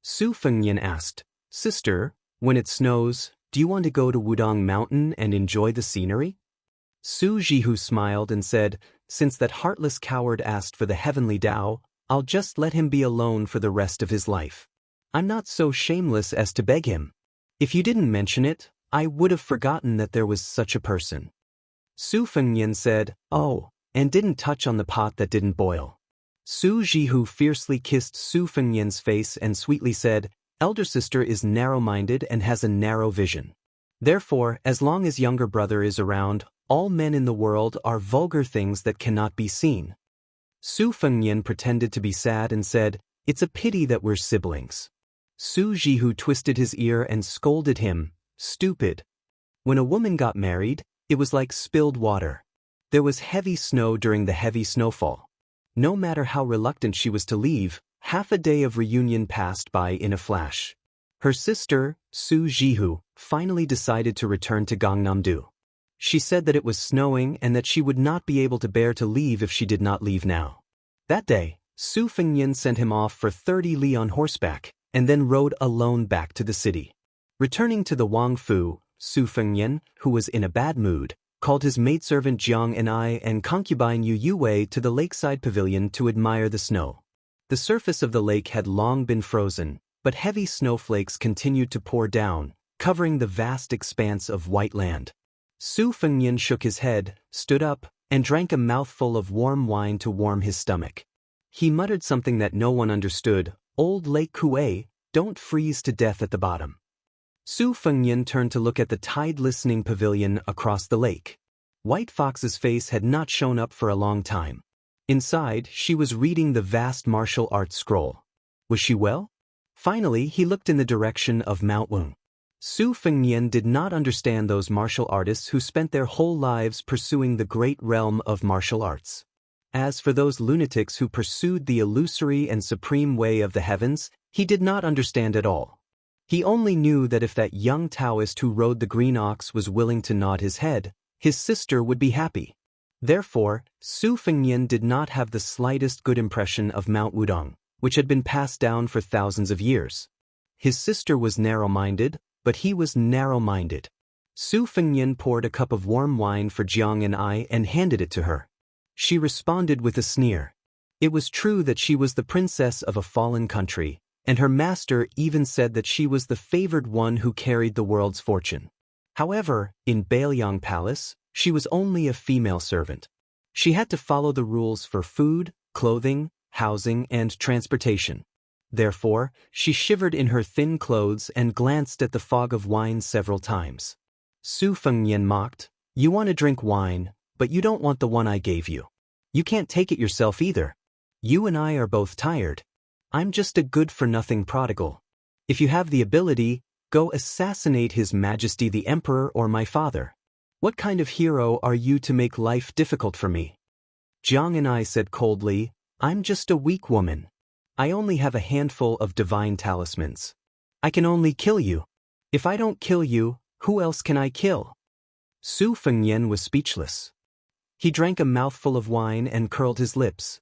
Su Fengyan asked, "Sister, when it snows, do you want to go to Wudong Mountain and enjoy the scenery?" Su Jihu smiled and said, "Since that heartless coward asked for the heavenly Tao, I'll just let him be alone for the rest of his life. I'm not so shameless as to beg him. If you didn't mention it, I would have forgotten that there was such a person." Su Fengyan said, "Oh, and didn't touch on the pot that didn't boil." Su Jihu fiercely kissed Su Fengyan's face and sweetly said, "Elder sister is narrow-minded and has a narrow vision. Therefore, as long as younger brother is around, all men in the world are vulgar things that cannot be seen." Su Fengyan pretended to be sad and said, "It's a pity that we're siblings." Su Jihu twisted his ear and scolded him, "Stupid. When a woman got married, it was like spilled water. There was heavy snow during the heavy snowfall. No matter how reluctant she was to leave, half a day of reunion passed by in a flash." Her sister, Su Jihu, finally decided to return to Gangnam-do. She said that it was snowing and that she would not be able to bear to leave if she did not leave now. That day, Su Fengyan sent him off for 30 li on horseback, and then rode alone back to the city. Returning to the Wang Fu, Su Fengyan, who was in a bad mood, called his maidservant Jiang and I and concubine Yu Yuwei to the lakeside pavilion to admire the snow. The surface of the lake had long been frozen, but heavy snowflakes continued to pour down, covering the vast expanse of white land. Su Fengyan shook his head, stood up, and drank a mouthful of warm wine to warm his stomach. He muttered something that no one understood. "Old Lake Kuei, don't freeze to death at the bottom. Su Fengnian turned to look at the tide-listening pavilion across the lake. White Fox's face had not shown up for a long time. Inside, she was reading the vast martial arts scroll. Was she well? Finally, he looked in the direction of Mount Wang. Su Fengnian did not understand those martial artists who spent their whole lives pursuing the great realm of martial arts. As for those lunatics who pursued the illusory and supreme way of the heavens, he did not understand at all. He only knew that if that young Daoist who rode the green ox was willing to nod his head, his sister would be happy. Therefore, Su Fengnian did not have the slightest good impression of Mount Wudong, which had been passed down for thousands of years. His sister was narrow-minded, but he was narrow-minded. Su Fengnian poured a cup of warm wine for Jiang and I and handed it to her. She responded with a sneer. It was true that she was the princess of a fallen country, and her master even said that she was the favored one who carried the world's fortune. However, in Bailiang Palace, she was only a female servant. She had to follow the rules for food, clothing, housing, and transportation. Therefore, she shivered in her thin clothes and glanced at the fog of wine several times. Su Fengnian mocked, "You want to drink wine, but you don't want the one I gave you. You can't take it yourself either. You and I are both tired. I'm just a good-for-nothing prodigal. If you have the ability, go assassinate His Majesty the Emperor or my father. What kind of hero are you to make life difficult for me?" Jiang and I said coldly, "I'm just a weak woman. I only have a handful of divine talismans. I can only kill you. If I don't kill you, who else can I kill?" Su Fengnian was speechless. He drank a mouthful of wine and curled his lips.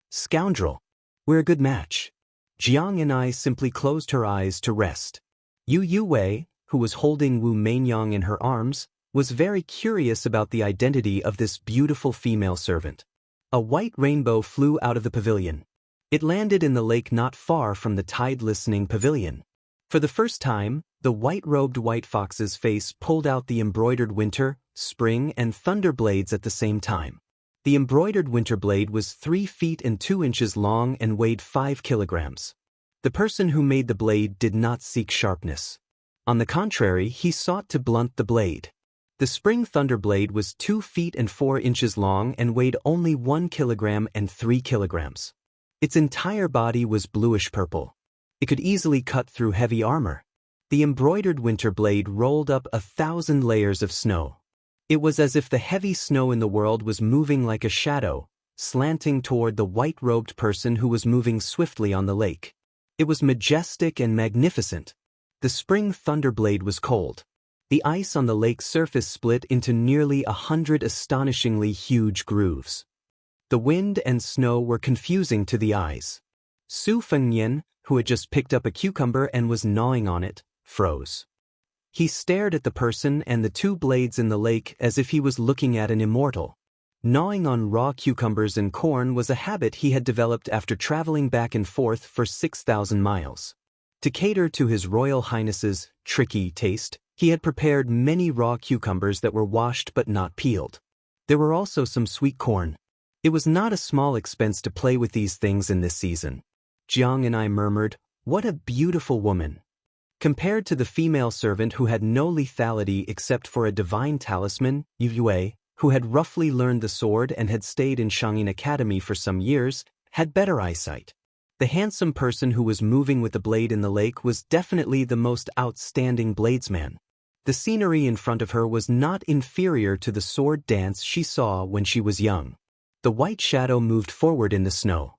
"Scoundrel. We're a good match." Jiang and I simply closed her eyes to rest. Yu Yuwei, who was holding Wu Mainyang in her arms, was very curious about the identity of this beautiful female servant. A white rainbow flew out of the pavilion. It landed in the lake not far from the tide-listening pavilion. For the first time, the white-robed White Fox's face pulled out the embroidered winter, spring, and thunder blades at the same time. The embroidered winter blade was 3 feet and 2 inches long and weighed 5 kilograms. The person who made the blade did not seek sharpness. On the contrary, he sought to blunt the blade. The spring thunder blade was 2 feet and 4 inches long and weighed only 1 kilogram and 3 kilograms. Its entire body was bluish-purple. It could easily cut through heavy armor. The embroidered winter blade rolled up 1,000 layers of snow. It was as if the heavy snow in the world was moving like a shadow, slanting toward the white-robed person who was moving swiftly on the lake. It was majestic and magnificent. The spring thunder blade was cold. The ice on the lake's surface split into nearly 100 astonishingly huge grooves. The wind and snow were confusing to the eyes. Su Fengnian, who had just picked up a cucumber and was gnawing on it, froze. He stared at the person and the 2 blades in the lake as if he was looking at an immortal. Gnawing on raw cucumbers and corn was a habit he had developed after traveling back and forth for 6,000 miles. To cater to His Royal Highness's tricky taste, he had prepared many raw cucumbers that were washed but not peeled. There were also some sweet corn. It was not a small expense to play with these things in this season. Jiang and I murmured, "What a beautiful woman." Compared to the female servant who had no lethality except for a divine talisman, Yu Yue, who had roughly learned the sword and had stayed in Shangyin Academy for some years, had better eyesight. The handsome person who was moving with the blade in the lake was definitely the most outstanding bladesman. The scenery in front of her was not inferior to the sword dance she saw when she was young. The white shadow moved forward in the snow.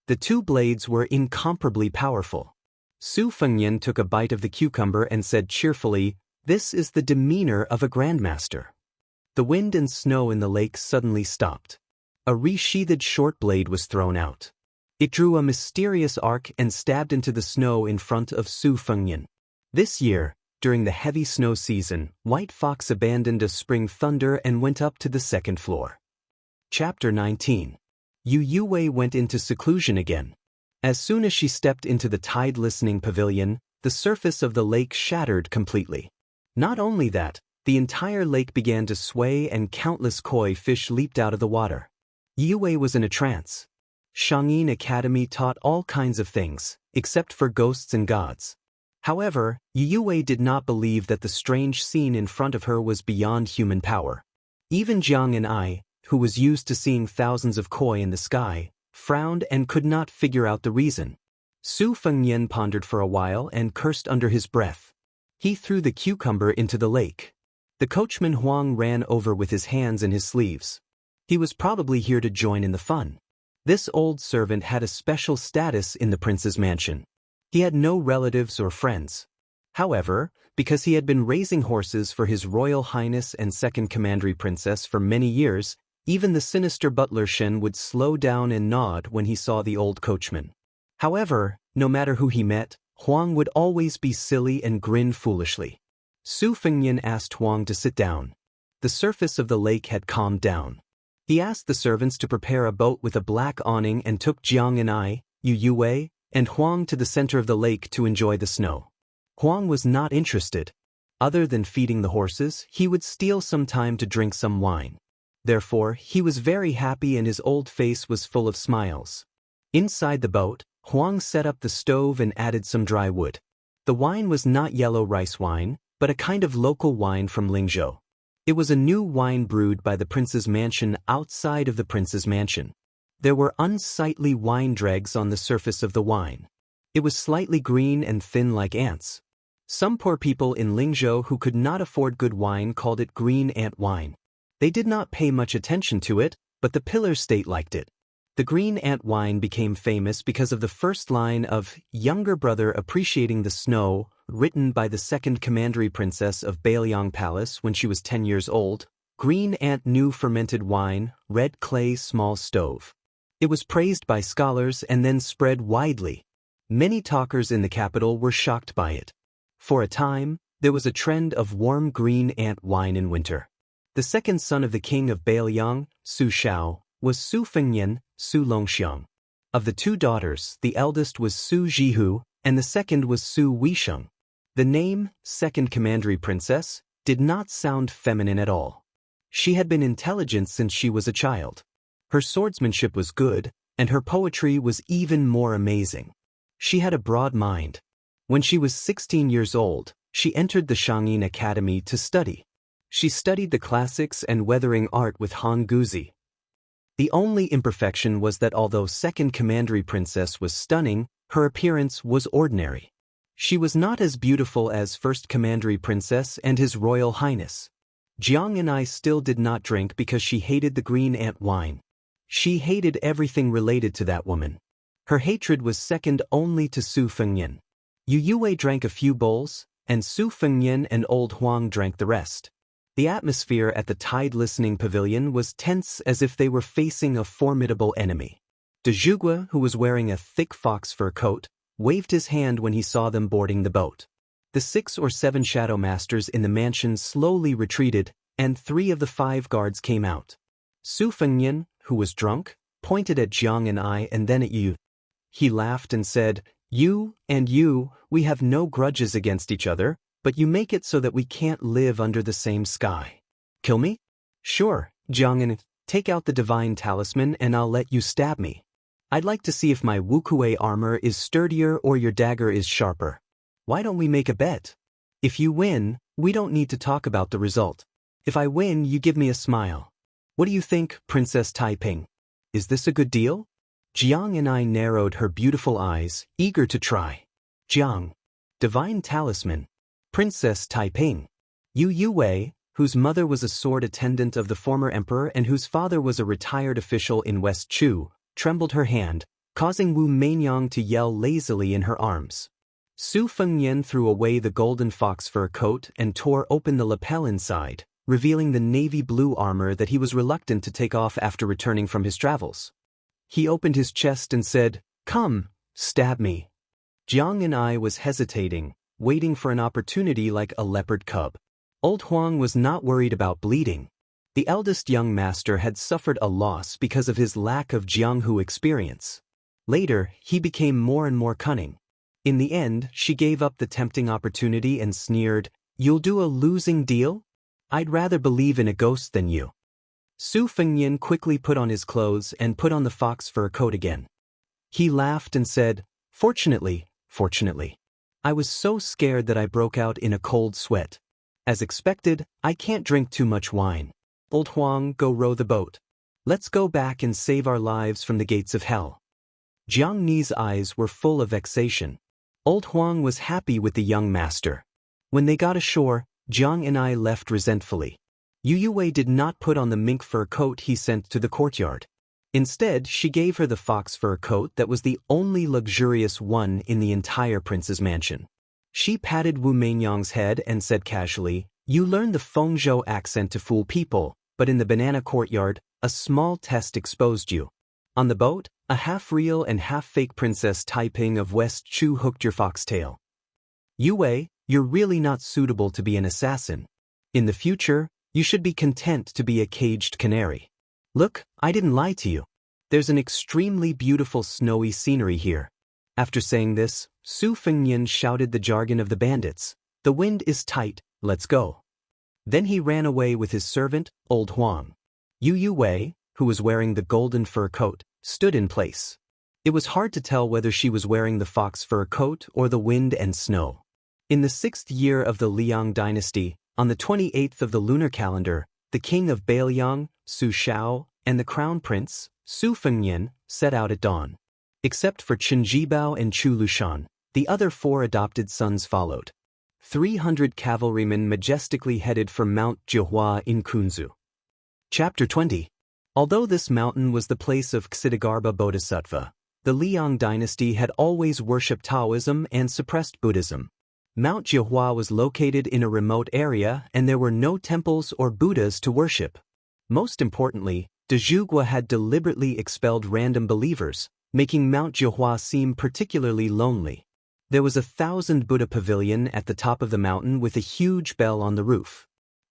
The 2 blades were incomparably powerful. Su Fengnian took a bite of the cucumber and said cheerfully, "This is the demeanor of a grandmaster." The wind and snow in the lake suddenly stopped. A resheathed short blade was thrown out. It drew a mysterious arc and stabbed into the snow in front of Su Fengnian. This year, during the heavy snow season, White Fox abandoned a spring thunder and went up to the 2nd floor. Chapter 19. Yu Yuwei went into seclusion again. As soon as she stepped into the tide-listening pavilion, the surface of the lake shattered completely. Not only that, the entire lake began to sway and countless koi fish leaped out of the water. Yu Yuwei was in a trance. Shangyin Academy taught all kinds of things, except for ghosts and gods. However, Yue did not believe that the strange scene in front of her was beyond human power. Even Jiang and I, who was used to seeing thousands of koi in the sky, frowned and could not figure out the reason. Su Fengyan pondered for a while and cursed under his breath. He threw the cucumber into the lake. The coachman Huang ran over with his hands in his sleeves. He was probably here to join in the fun. This old servant had a special status in the prince's mansion. He had no relatives or friends. However, because he had been raising horses for His Royal Highness and Second Commandery Princess for many years, even the sinister butler Shen would slow down and nod when he saw the old coachman. However, no matter who he met, Huang would always be silly and grin foolishly. Su Fengyan asked Huang to sit down. The surface of the lake had calmed down. He asked the servants to prepare a boat with a black awning and took Jiang and I, Yue, and Huang to the center of the lake to enjoy the snow. Huang was not interested. Other than feeding the horses, he would steal some time to drink some wine. Therefore, he was very happy and his old face was full of smiles. Inside the boat, Huang set up the stove and added some dry wood. The wine was not yellow rice wine, but a kind of local wine from Lingzhou. It was a new wine brewed by the prince's mansion outside of the prince's mansion. There were unsightly wine dregs on the surface of the wine. It was slightly green and thin like ants. Some poor people in Lingzhou who could not afford good wine called it green ant wine. They did not pay much attention to it, but the pillar state liked it. The green ant wine became famous because of the first line of Younger Brother Appreciating the Snow, written by the second commandery princess of Bailiang Palace when she was 10 years old. Green ant new fermented wine, red clay small stove. It was praised by scholars and then spread widely. Many talkers in the capital were shocked by it. For a time, there was a trend of warm green ant wine in winter. The second son of the king of Bailiang, Su Shao, was Su Fengyan, Su Longxiang. Of the two daughters, the eldest was Su Jihu, and the second was Su Weisheng. The name, Second Commandery Princess, did not sound feminine at all. She had been intelligent since she was a child. Her swordsmanship was good, and her poetry was even more amazing. She had a broad mind. When she was 16 years old, she entered the Shangyin Academy to study. She studied the classics and weathering art with Han Guzi. The only imperfection was that although Second Commandery Princess was stunning, her appearance was ordinary. She was not as beautiful as First Commandery Princess and His Royal Highness. Jiang and I still did not drink because she hated the green ant wine. She hated everything related to that woman. Her hatred was second only to Su Fengyan. Yue drank a few bowls, and Su Fengyan and old Huang drank the rest. The atmosphere at the Tide Listening Pavilion was tense as if they were facing a formidable enemy. De Zhugua, who was wearing a thick fox fur coat, waved his hand when he saw them boarding the boat. The 6 or 7 shadow masters in the mansion slowly retreated, and 3 of the 5 guards came out. Su Fengyan, who was drunk, pointed at Jiang and I and then at Yu. He laughed and said, "You and you, we have no grudges against each other, but you make it so that we can't live under the same sky. Kill me? Sure, Jiang, and take out the divine talisman and I'll let you stab me. I'd like to see if my Wuxia armor is sturdier or your dagger is sharper. Why don't we make a bet? If you win, we don't need to talk about the result. If I win, you give me a smile. What do you think, Princess Taiping? Is this a good deal?" Jiang and I narrowed her beautiful eyes, eager to try. Jiang. Divine talisman. Princess Taiping. Yue, whose mother was a sword attendant of the former emperor and whose father was a retired official in West Chu, trembled her hand, causing Wu Meinyang to yell lazily in her arms. Su Fengyan threw away the golden fox fur coat and tore open the lapel inside, revealing the navy blue armor that he was reluctant to take off after returning from his travels. He opened his chest and said, "Come, stab me." Jiang and I was hesitating, waiting for an opportunity like a leopard cub. Old Huang was not worried about bleeding. The eldest young master had suffered a loss because of his lack of Jianghu experience. Later, he became more and more cunning. In the end, she gave up the tempting opportunity and sneered, "You'll do a losing deal? I'd rather believe in a ghost than you." Su Fengnian quickly put on his clothes and put on the fox fur coat again. He laughed and said, Fortunately. I was so scared that I broke out in a cold sweat. As expected, I can't drink too much wine. Old Huang, go row the boat. Let's go back and save our lives from the gates of hell. Jiang Ni's eyes were full of vexation. Old Huang was happy with the young master. When they got ashore, Jiang and I left resentfully. Yu Wei did not put on the mink fur coat he sent to the courtyard. Instead, she gave her the fox fur coat that was the only luxurious one in the entire prince's mansion. She patted Wu Meinyang's head and said casually, You learned the Fengzhou accent to fool people, but in the banana courtyard, a small test exposed you. On the boat, a half-real and half-fake Princess Taiping of West Chu hooked your foxtail. Yu Wei, you're really not suitable to be an assassin. In the future, you should be content to be a caged canary. Look, I didn't lie to you. There's an extremely beautiful snowy scenery here. After saying this, Su Fengnian shouted the jargon of the bandits. The wind is tight, let's go. Then he ran away with his servant, Old Huang. Yu Wei, who was wearing the golden fur coat, stood in place. It was hard to tell whether she was wearing the fox fur coat or the wind and snow. In the 6th year of the Liang dynasty, on the 28th of the lunar calendar, the king of Bailiang, Su Shao, and the crown prince, Su Fengnian, set out at dawn. Except for Chen Jibao and Chu Lushan, the other 4 adopted sons followed. 300 cavalrymen majestically headed for Mount Jihua in Kunzu. Chapter 20. Although this mountain was the place of Ksitigarbha Bodhisattva, the Liang dynasty had always worshipped Taoism and suppressed Buddhism. Mount Jihua was located in a remote area and there were no temples or Buddhas to worship. Most importantly, de Zhugwa had deliberately expelled random believers, making Mount Jihua seem particularly lonely. There was a 1,000 Buddha pavilion at the top of the mountain with a huge bell on the roof.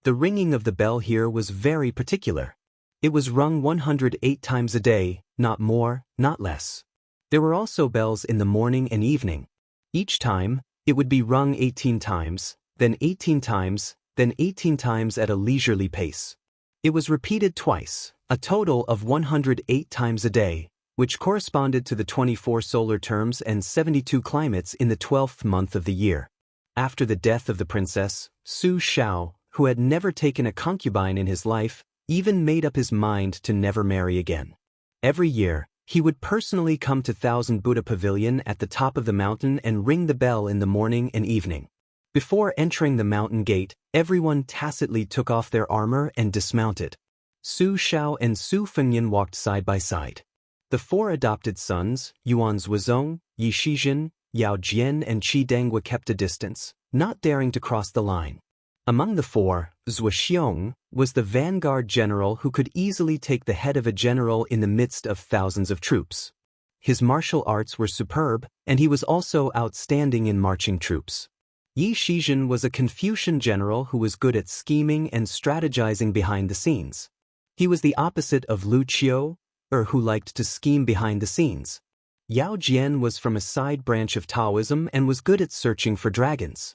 The ringing of the bell here was very particular. It was rung 108 times a day, not more, not less. There were also bells in the morning and evening. Each time, it would be rung 18 times, then 18 times, then 18 times at a leisurely pace. It was repeated twice, a total of 108 times a day, which corresponded to the 24 solar terms and 72 climates in the 12th month of the year. After the death of the princess, Su Shao, who had never taken a concubine in his life, even made up his mind to never marry again. Every year, he would personally come to 1,000 Buddha Pavilion at the top of the mountain and ring the bell in the morning and evening. Before entering the mountain gate, everyone tacitly took off their armor and dismounted. Su Shao and Su Fengnian walked side by side. The 4 adopted sons, Yuan Zuozong, Yi Shizhen, Yao Jian and Qi Dangwa kept a distance, not daring to cross the line. Among the 4, Zuoxiong was the vanguard general who could easily take the head of a general in the midst of thousands of troops. His martial arts were superb, and he was also outstanding in marching troops. Yi Shizhen was a Confucian general who was good at scheming and strategizing behind the scenes. He was the opposite of Lu Qiu, who liked to scheme behind the scenes. Yao Jian was from a side branch of Taoism and was good at searching for dragons.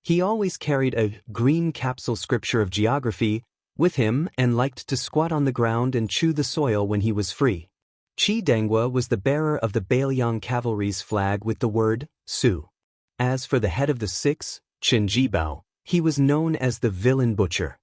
He always carried a green capsule scripture of geography with him and liked to squat on the ground and chew the soil when he was free. Qi Dangwa was the bearer of the Bailiang cavalry's flag with the word Su. As for the head of the 6, Chen Jibao, he was known as the villain butcher.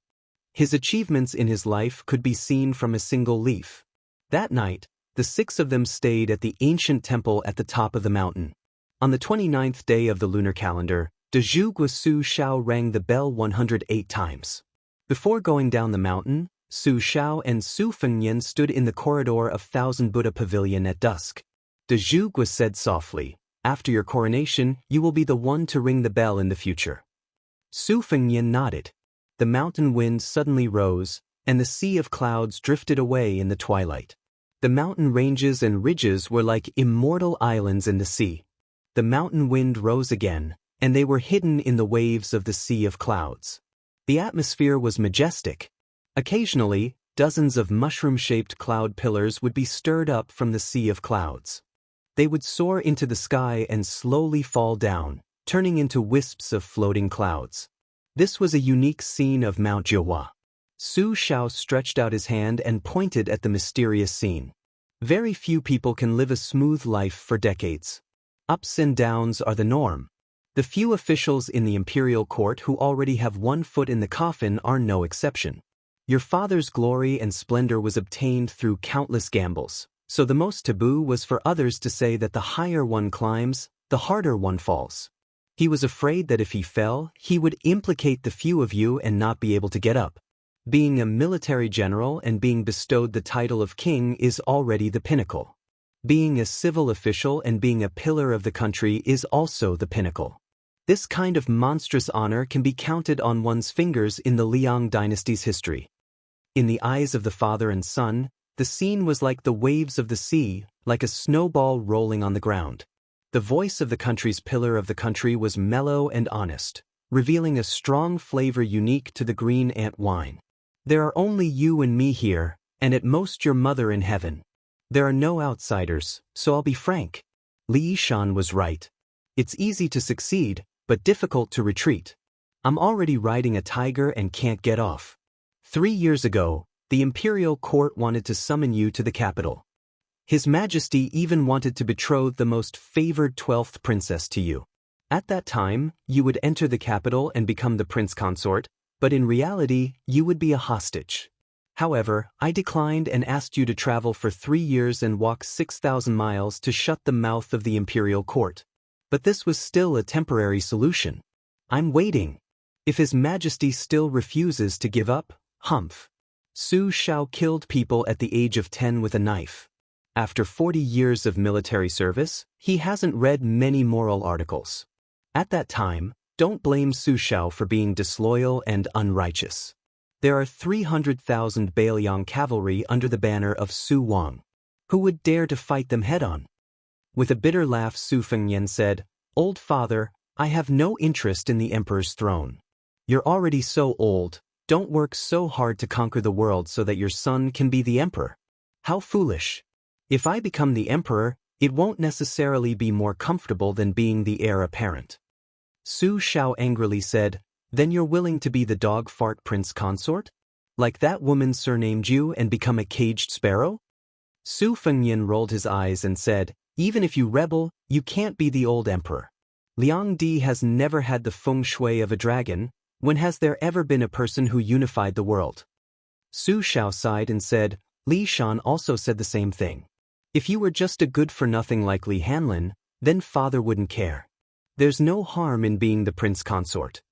His achievements in his life could be seen from a single leaf. That night, the 6 of them stayed at the ancient temple at the top of the mountain. On the 29th day of the lunar calendar, de Zhugwa Su Shao rang the bell 108 times. Before going down the mountain, Su Shao and Su Fengnian stood in the corridor of 1,000 Buddha Pavilion at dusk. De Zhugwa said softly, After your coronation, you will be the one to ring the bell in the future. Su Fengnian nodded. The mountain wind suddenly rose, and the sea of clouds drifted away in the twilight. The mountain ranges and ridges were like immortal islands in the sea. The mountain wind rose again, and they were hidden in the waves of the sea of clouds. The atmosphere was majestic. Occasionally, dozens of mushroom-shaped cloud pillars would be stirred up from the sea of clouds. They would soar into the sky and slowly fall down, turning into wisps of floating clouds. This was a unique scene of Mount Jihua. Su Xiao stretched out his hand and pointed at the mysterious scene. Very few people can live a smooth life for decades. Ups and downs are the norm. The few officials in the imperial court who already have one foot in the coffin are no exception. Your father's glory and splendor was obtained through countless gambles, so the most taboo was for others to say that the higher one climbs, the harder one falls. He was afraid that if he fell, he would implicate the few of you and not be able to get up. Being a military general and being bestowed the title of king is already the pinnacle. Being a civil official and being a pillar of the country is also the pinnacle. This kind of monstrous honor can be counted on one's fingers in the Liang dynasty's history. In the eyes of the father and son, the scene was like the waves of the sea, like a snowball rolling on the ground. The voice of the country's pillar of the country was mellow and honest, revealing a strong flavor unique to the green ant wine. There are only you and me here, and at most your mother in heaven. There are no outsiders, so I'll be frank. Li Yishan was right. It's easy to succeed, but difficult to retreat. I'm already riding a tiger and can't get off. 3 years ago, the imperial court wanted to summon you to the capital. His Majesty even wanted to betroth the most favored 12th princess to you. At that time, you would enter the capital and become the prince consort, but in reality, you would be a hostage. However, I declined and asked you to travel for 3 years and walk 6,000 miles to shut the mouth of the imperial court. But this was still a temporary solution. I'm waiting. If His Majesty still refuses to give up, humph. Su Xiao killed people at the age of 10 with a knife. After 40 years of military service, he hasn't read many moral articles. At that time, don't blame Su Xiao for being disloyal and unrighteous. There are 300,000 Bailiang cavalry under the banner of Su Wang. Who would dare to fight them head-on? With a bitter laugh, Su Fengyan said, "Old father, I have no interest in the emperor's throne. You're already so old, don't work so hard to conquer the world so that your son can be the emperor. How foolish. If I become the emperor, it won't necessarily be more comfortable than being the heir apparent." Su Xiao angrily said, "Then you're willing to be the dog fart prince consort? Like that woman surnamed you and become a caged sparrow?" Su Fengyan rolled his eyes and said, "Even if you rebel, you can't be the old emperor. Liang Di has never had the feng shui of a dragon. When has there ever been a person who unified the world?" Su Xiao sighed and said, "Li Shan also said the same thing. If you were just a good-for-nothing like Li Hanlin, then father wouldn't care. There's no harm in being the prince consort.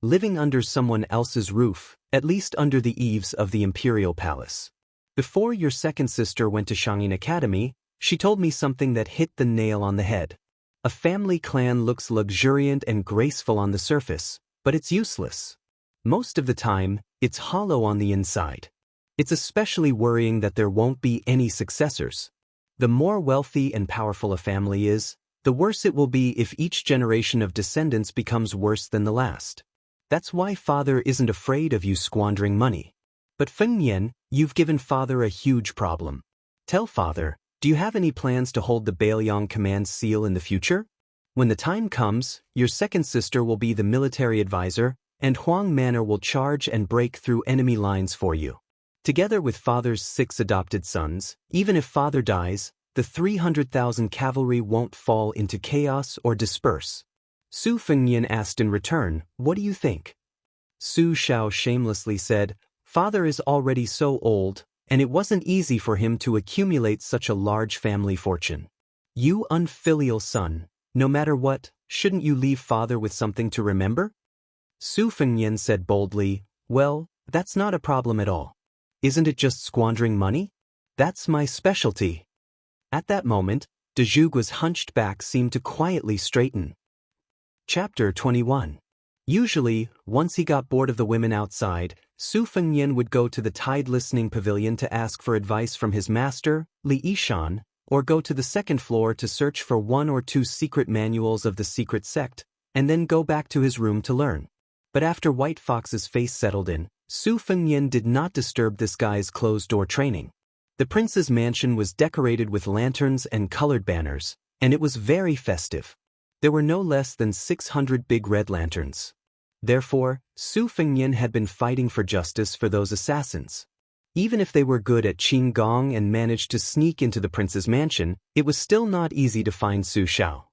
Living under someone else's roof, at least under the eaves of the imperial palace. Before your second sister went to Shangyin Academy, she told me something that hit the nail on the head. A family clan looks luxuriant and graceful on the surface, but it's useless. Most of the time, it's hollow on the inside. It's especially worrying that there won't be any successors. The more wealthy and powerful a family is, the worse it will be if each generation of descendants becomes worse than the last. That's why father isn't afraid of you squandering money. But Feng Yan, you've given father a huge problem. Tell father, do you have any plans to hold the Bailiang command seal in the future? When the time comes, your second sister will be the military advisor, and Huang Manor will charge and break through enemy lines for you. Together with father's 6 adopted sons, even if father dies, the 300,000 cavalry won't fall into chaos or disperse." Su Fengyan asked in return, "What do you think?" Su Xiao shamelessly said, "Father is already so old, and it wasn't easy for him to accumulate such a large family fortune. You unfilial son, no matter what, shouldn't you leave father with something to remember?" Su Fengyan said boldly, "Well, that's not a problem at all. Isn't it just squandering money? That's my specialty." At that moment, De Zhugu's hunched back seemed to quietly straighten. Chapter 21. Usually, once he got bored of the women outside, Su Fengyan would go to the tide listening pavilion to ask for advice from his master, Li Yishan, or go to the second floor to search for 1 or 2 secret manuals of the secret sect, and then go back to his room to learn. But after White Fox's face settled in, Su Fengyan did not disturb this guy's closed-door training. The prince's mansion was decorated with lanterns and colored banners, and it was very festive. There were no less than 600 big red lanterns. Therefore, Su Fengnian had been fighting for justice for those assassins. Even if they were good at Qinggong and managed to sneak into the prince's mansion, it was still not easy to find Su Xiao.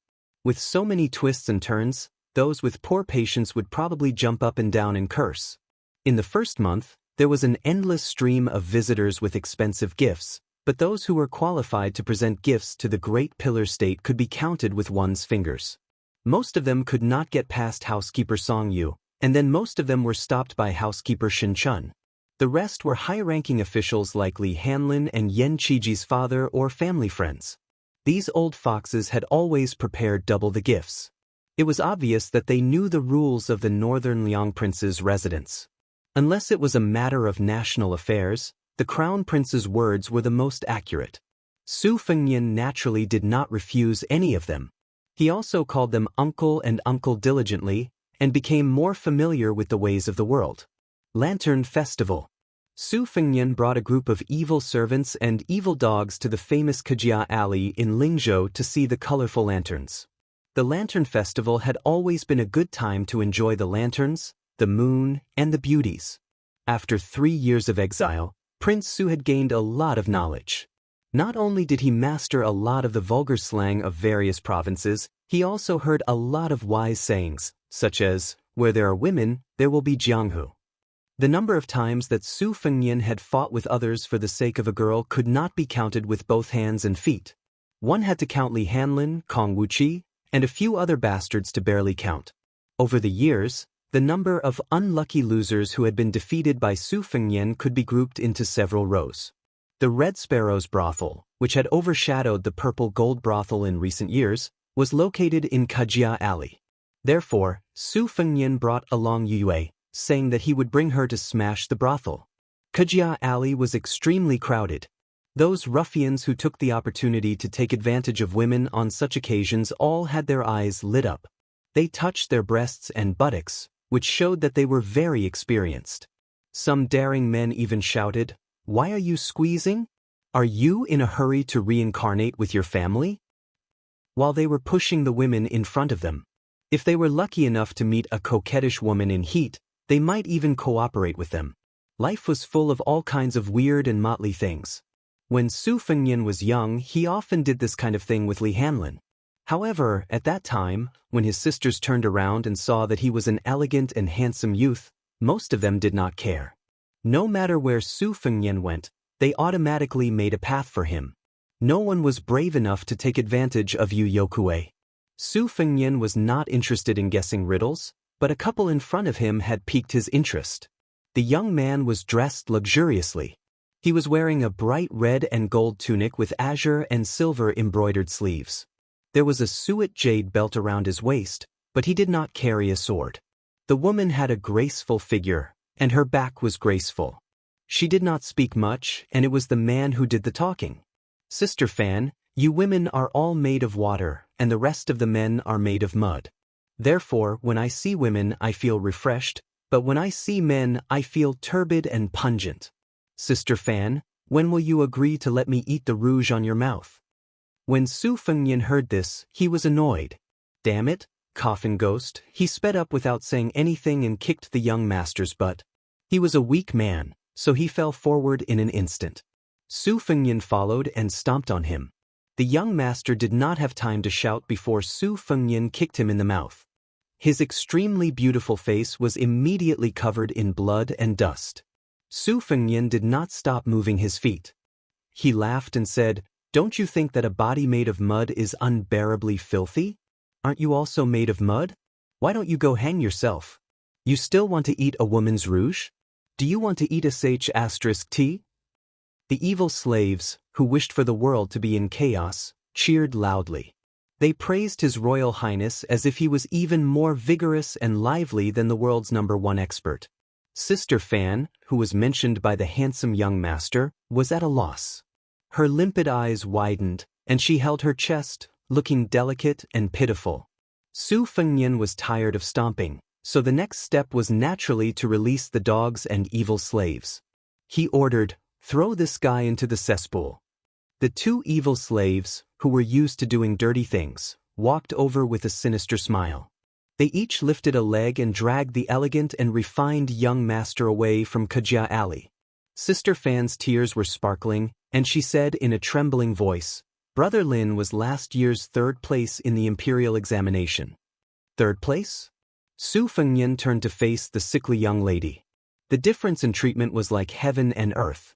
With so many twists and turns, those with poor patience would probably jump up and down and curse. In the first month, there was an endless stream of visitors with expensive gifts, but those who were qualified to present gifts to the Great Pillar State could be counted with one's fingers. Most of them could not get past housekeeper Song Yu, and then most of them were stopped by housekeeper Shin Chun. The rest were high-ranking officials like Li Hanlin and Yan Qiji's father or family friends. These old foxes had always prepared double the gifts. It was obvious that they knew the rules of the Northern Liang Prince's residence. Unless it was a matter of national affairs, the Crown Prince's words were the most accurate. Su Fengnian naturally did not refuse any of them. He also called them uncle and uncle diligently, and became more familiar with the ways of the world. Lantern Festival. Su Fengnian brought a group of evil servants and evil dogs to the famous Kejia Alley in Lingzhou to see the colorful lanterns. The Lantern Festival had always been a good time to enjoy the lanterns, the moon, and the beauties. After 3 years of exile, Prince Su had gained a lot of knowledge. Not only did he master a lot of the vulgar slang of various provinces, he also heard a lot of wise sayings, such as, "Where there are women, there will be jianghu." The number of times that Su Fengnian had fought with others for the sake of a girl could not be counted with both hands and feet. One had to count Li Hanlin, Kong Wuqi, and a few other bastards to barely count. Over the years, the number of unlucky losers who had been defeated by Su Fengnian could be grouped into several rows. The Red Sparrow's brothel, which had overshadowed the Purple Gold brothel in recent years, was located in Kejia Alley. Therefore, Su Fengnian brought along Yue, saying that he would bring her to smash the brothel. Kejia Alley was extremely crowded. Those ruffians who took the opportunity to take advantage of women on such occasions all had their eyes lit up. They touched their breasts and buttocks, which showed that they were very experienced. Some daring men even shouted, "Why are you squeezing? Are you in a hurry to reincarnate with your family?" While they were pushing the women in front of them. If they were lucky enough to meet a coquettish woman in heat, they might even cooperate with them. Life was full of all kinds of weird and motley things. When Su Fengnian was young, he often did this kind of thing with Li Hanlin. However, at that time, when his sisters turned around and saw that he was an elegant and handsome youth, most of them did not care. No matter where Su Fengnian went, they automatically made a path for him. No one was brave enough to take advantage of Yu Yokue. Su Fengnian was not interested in guessing riddles, but a couple in front of him had piqued his interest. The young man was dressed luxuriously. He was wearing a bright red and gold tunic with azure and silver embroidered sleeves. There was a suet jade belt around his waist, but he did not carry a sword. The woman had a graceful figure, and her back was graceful. She did not speak much, and it was the man who did the talking. "Sister Fan, you women are all made of water, and the rest of the men are made of mud. Therefore, when I see women, I feel refreshed, but when I see men, I feel turbid and pungent. Sister Fan, when will you agree to let me eat the rouge on your mouth?" When Su Fengnian heard this, he was annoyed. "Damn it, coffin ghost," he sped up without saying anything and kicked the young master's butt. He was a weak man, so he fell forward in an instant. Su Fengnian followed and stomped on him. The young master did not have time to shout before Su Fengnian kicked him in the mouth. His extremely beautiful face was immediately covered in blood and dust. Su Fengnian did not stop moving his feet. He laughed and said, "Don't you think that a body made of mud is unbearably filthy? Aren't you also made of mud? Why don't you go hang yourself? You still want to eat a woman's rouge? Do you want to eat a **T? The evil slaves, who wished for the world to be in chaos, cheered loudly. They praised His Royal Highness as if he was even more vigorous and lively than the world's #1 expert. Sister Fan, who was mentioned by the handsome young master, was at a loss. Her limpid eyes widened, and she held her chest, looking delicate and pitiful. Su Fengnian was tired of stomping, so the next step was naturally to release the dogs and evil slaves. He ordered, "Throw this guy into the cesspool." The two evil slaves, who were used to doing dirty things, walked over with a sinister smile. They each lifted a leg and dragged the elegant and refined young master away from Kajia Alley. Sister Fan's tears were sparkling, and she said in a trembling voice, "Brother Lin was last year's third place in the imperial examination." Third place? Su Fengnian turned to face the sickly young lady. The difference in treatment was like heaven and earth.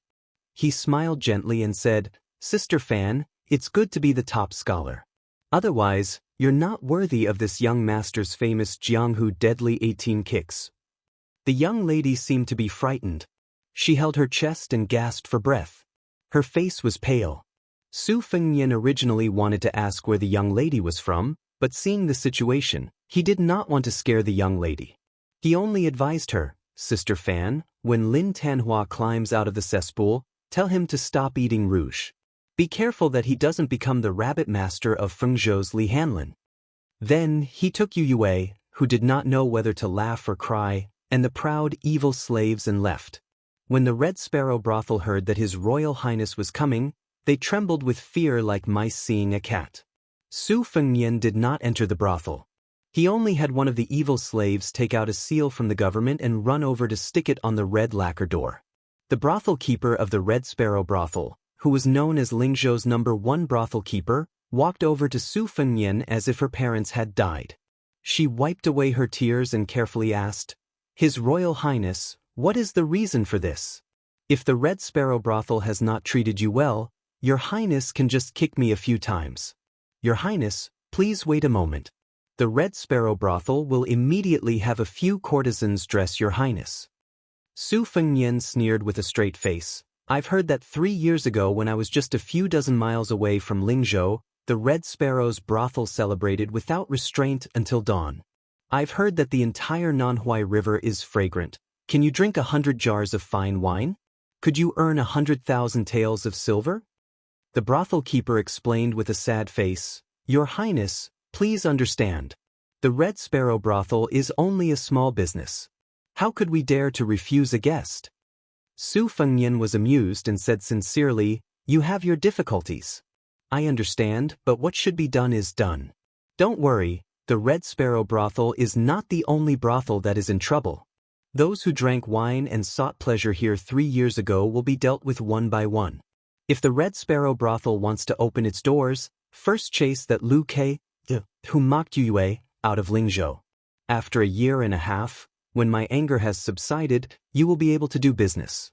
He smiled gently and said, "Sister Fan, it's good to be the top scholar. Otherwise, you're not worthy of this young master's famous Jianghu deadly 18 kicks." The young lady seemed to be frightened. She held her chest and gasped for breath. Her face was pale. Su Fengnian originally wanted to ask where the young lady was from, but seeing the situation, he did not want to scare the young lady. He only advised her, "Sister Fan, when Lin Tanhua climbs out of the cesspool, tell him to stop eating rouge. Be careful that he doesn't become the rabbit master of Fengzhou's Li Hanlin." Then he took Yu Yue, who did not know whether to laugh or cry, and the proud, evil slaves and left. When the Red Sparrow brothel heard that His Royal Highness was coming, they trembled with fear like mice seeing a cat. Su Fengnian did not enter the brothel. He only had one of the evil slaves take out a seal from the government and run over to stick it on the red lacquer door. The brothel keeper of the Red Sparrow brothel, who was known as Lingzhou's #1 brothel keeper, walked over to Su Fengnian as if her parents had died. She wiped away her tears and carefully asked, "His Royal Highness, what is the reason for this? If the Red Sparrow brothel has not treated you well, Your Highness can just kick me a few times." "Your Highness, please wait a moment. The Red Sparrow brothel will immediately have a few courtesans dress Your Highness." Su Fengnian sneered with a straight face. "I've heard that 3 years ago when I was just a few dozen miles away from Lingzhou, the Red Sparrow's brothel celebrated without restraint until dawn. I've heard that the entire Nanhui River is fragrant. Can you drink 100 jars of fine wine? Could you earn 100,000 taels of silver?" The brothel keeper explained with a sad face, "Your Highness, please understand. The Red Sparrow brothel is only a small business. How could we dare to refuse a guest?" Su Fengnian was amused and said sincerely, "You have your difficulties. I understand, but what should be done is done. Don't worry, the Red Sparrow brothel is not the only brothel that is in trouble. Those who drank wine and sought pleasure here 3 years ago will be dealt with one by one. If the Red Sparrow brothel wants to open its doors, first chase that Lu Ke, who mocked Yu Yue, out of Lingzhou. After a year and a half, when my anger has subsided, you will be able to do business."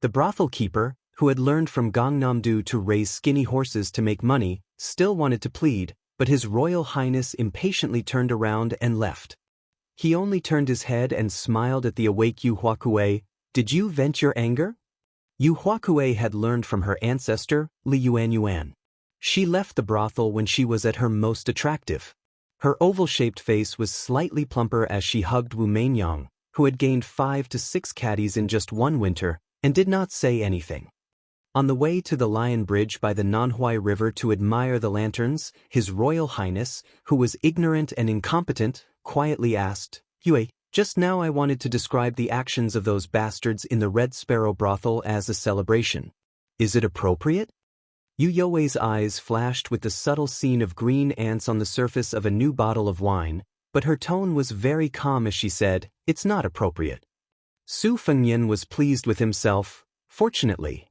The brothel keeper, who had learned from Gangnam-do to raise skinny horses to make money, still wanted to plead, but His Royal Highness impatiently turned around and left. He only turned his head and smiled at the awake Yu Huakue. "Did you vent your anger?" Yu Huakue had learned from her ancestor, Li Yuan. She left the brothel when she was at her most attractive. Her oval-shaped face was slightly plumper as she hugged Wu Mainyang, who had gained 5 to 6 caddies in just one winter, and did not say anything. On the way to the Lion Bridge by the Nanhui River to admire the lanterns, His Royal Highness, who was ignorant and incompetent, quietly asked, "Yue, just now I wanted to describe the actions of those bastards in the Red Sparrow brothel as a celebration. Is it appropriate?" Yu Yue's eyes flashed with the subtle scene of green ants on the surface of a new bottle of wine, but her tone was very calm as she said, "It's not appropriate." Su Fengnian was pleased with himself. Fortunately,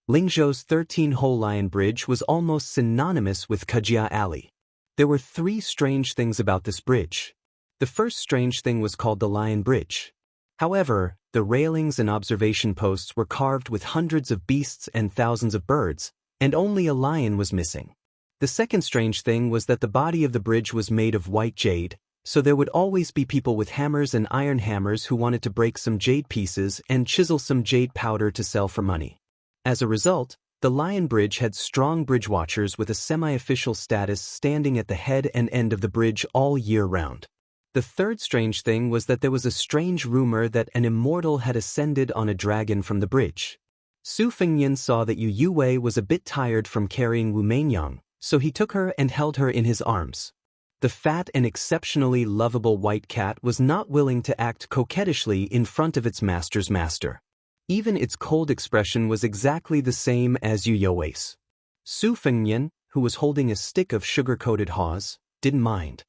Lingzhou's 13-hole Lion Bridge was almost synonymous with Kajia Alley. There were 3 strange things about this bridge. The first strange thing was called the Lion Bridge. However, the railings and observation posts were carved with hundreds of beasts and thousands of birds, and only a lion was missing. The second strange thing was that the body of the bridge was made of white jade, so there would always be people with hammers and iron hammers who wanted to break some jade pieces and chisel some jade powder to sell for money. As a result, the Lion Bridge had strong bridge watchers with a semi-official status standing at the head and end of the bridge all year round. The third strange thing was that there was a strange rumor that an immortal had ascended on a dragon from the bridge. Su Fengnian saw that Yu Yue was a bit tired from carrying Wu Mainyang, so he took her and held her in his arms. The fat and exceptionally lovable white cat was not willing to act coquettishly in front of its master's master. Even its cold expression was exactly the same as Yu Yue's. Su Fengnian, who was holding a stick of sugar-coated haws, didn't mind.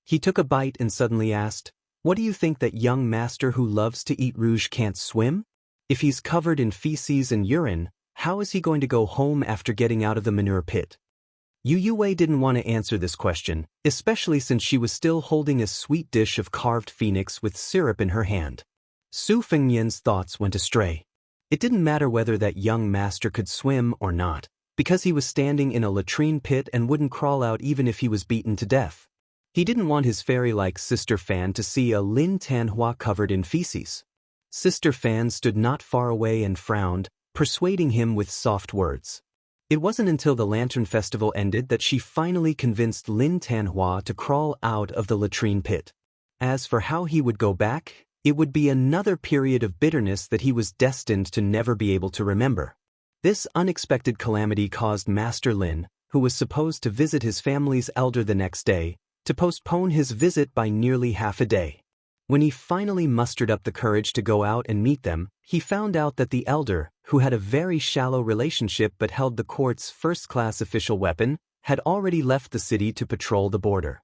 He took a bite and suddenly asked, "What do you think that young master who loves to eat rouge can't swim? If he's covered in feces and urine, how is he going to go home after getting out of the manure pit?" Yu Wei didn't want to answer this question, especially since she was still holding a sweet dish of carved phoenix with syrup in her hand. Su Fengnian's thoughts went astray. It didn't matter whether that young master could swim or not, because he was standing in a latrine pit and wouldn't crawl out even if he was beaten to death. He didn't want his fairy-like Sister Fan to see a Lin Tanhua covered in feces. Sister Fan stood not far away and frowned, persuading him with soft words. It wasn't until the Lantern Festival ended that she finally convinced Lin Tanhua to crawl out of the latrine pit. As for how he would go back, it would be another period of bitterness that he was destined to never be able to remember. This unexpected calamity caused Master Lin, who was supposed to visit his family's elder the next day, to postpone his visit by nearly half a day. When he finally mustered up the courage to go out and meet them, he found out that the elder, who had a very shallow relationship but held the court's first-class official weapon, had already left the city to patrol the border.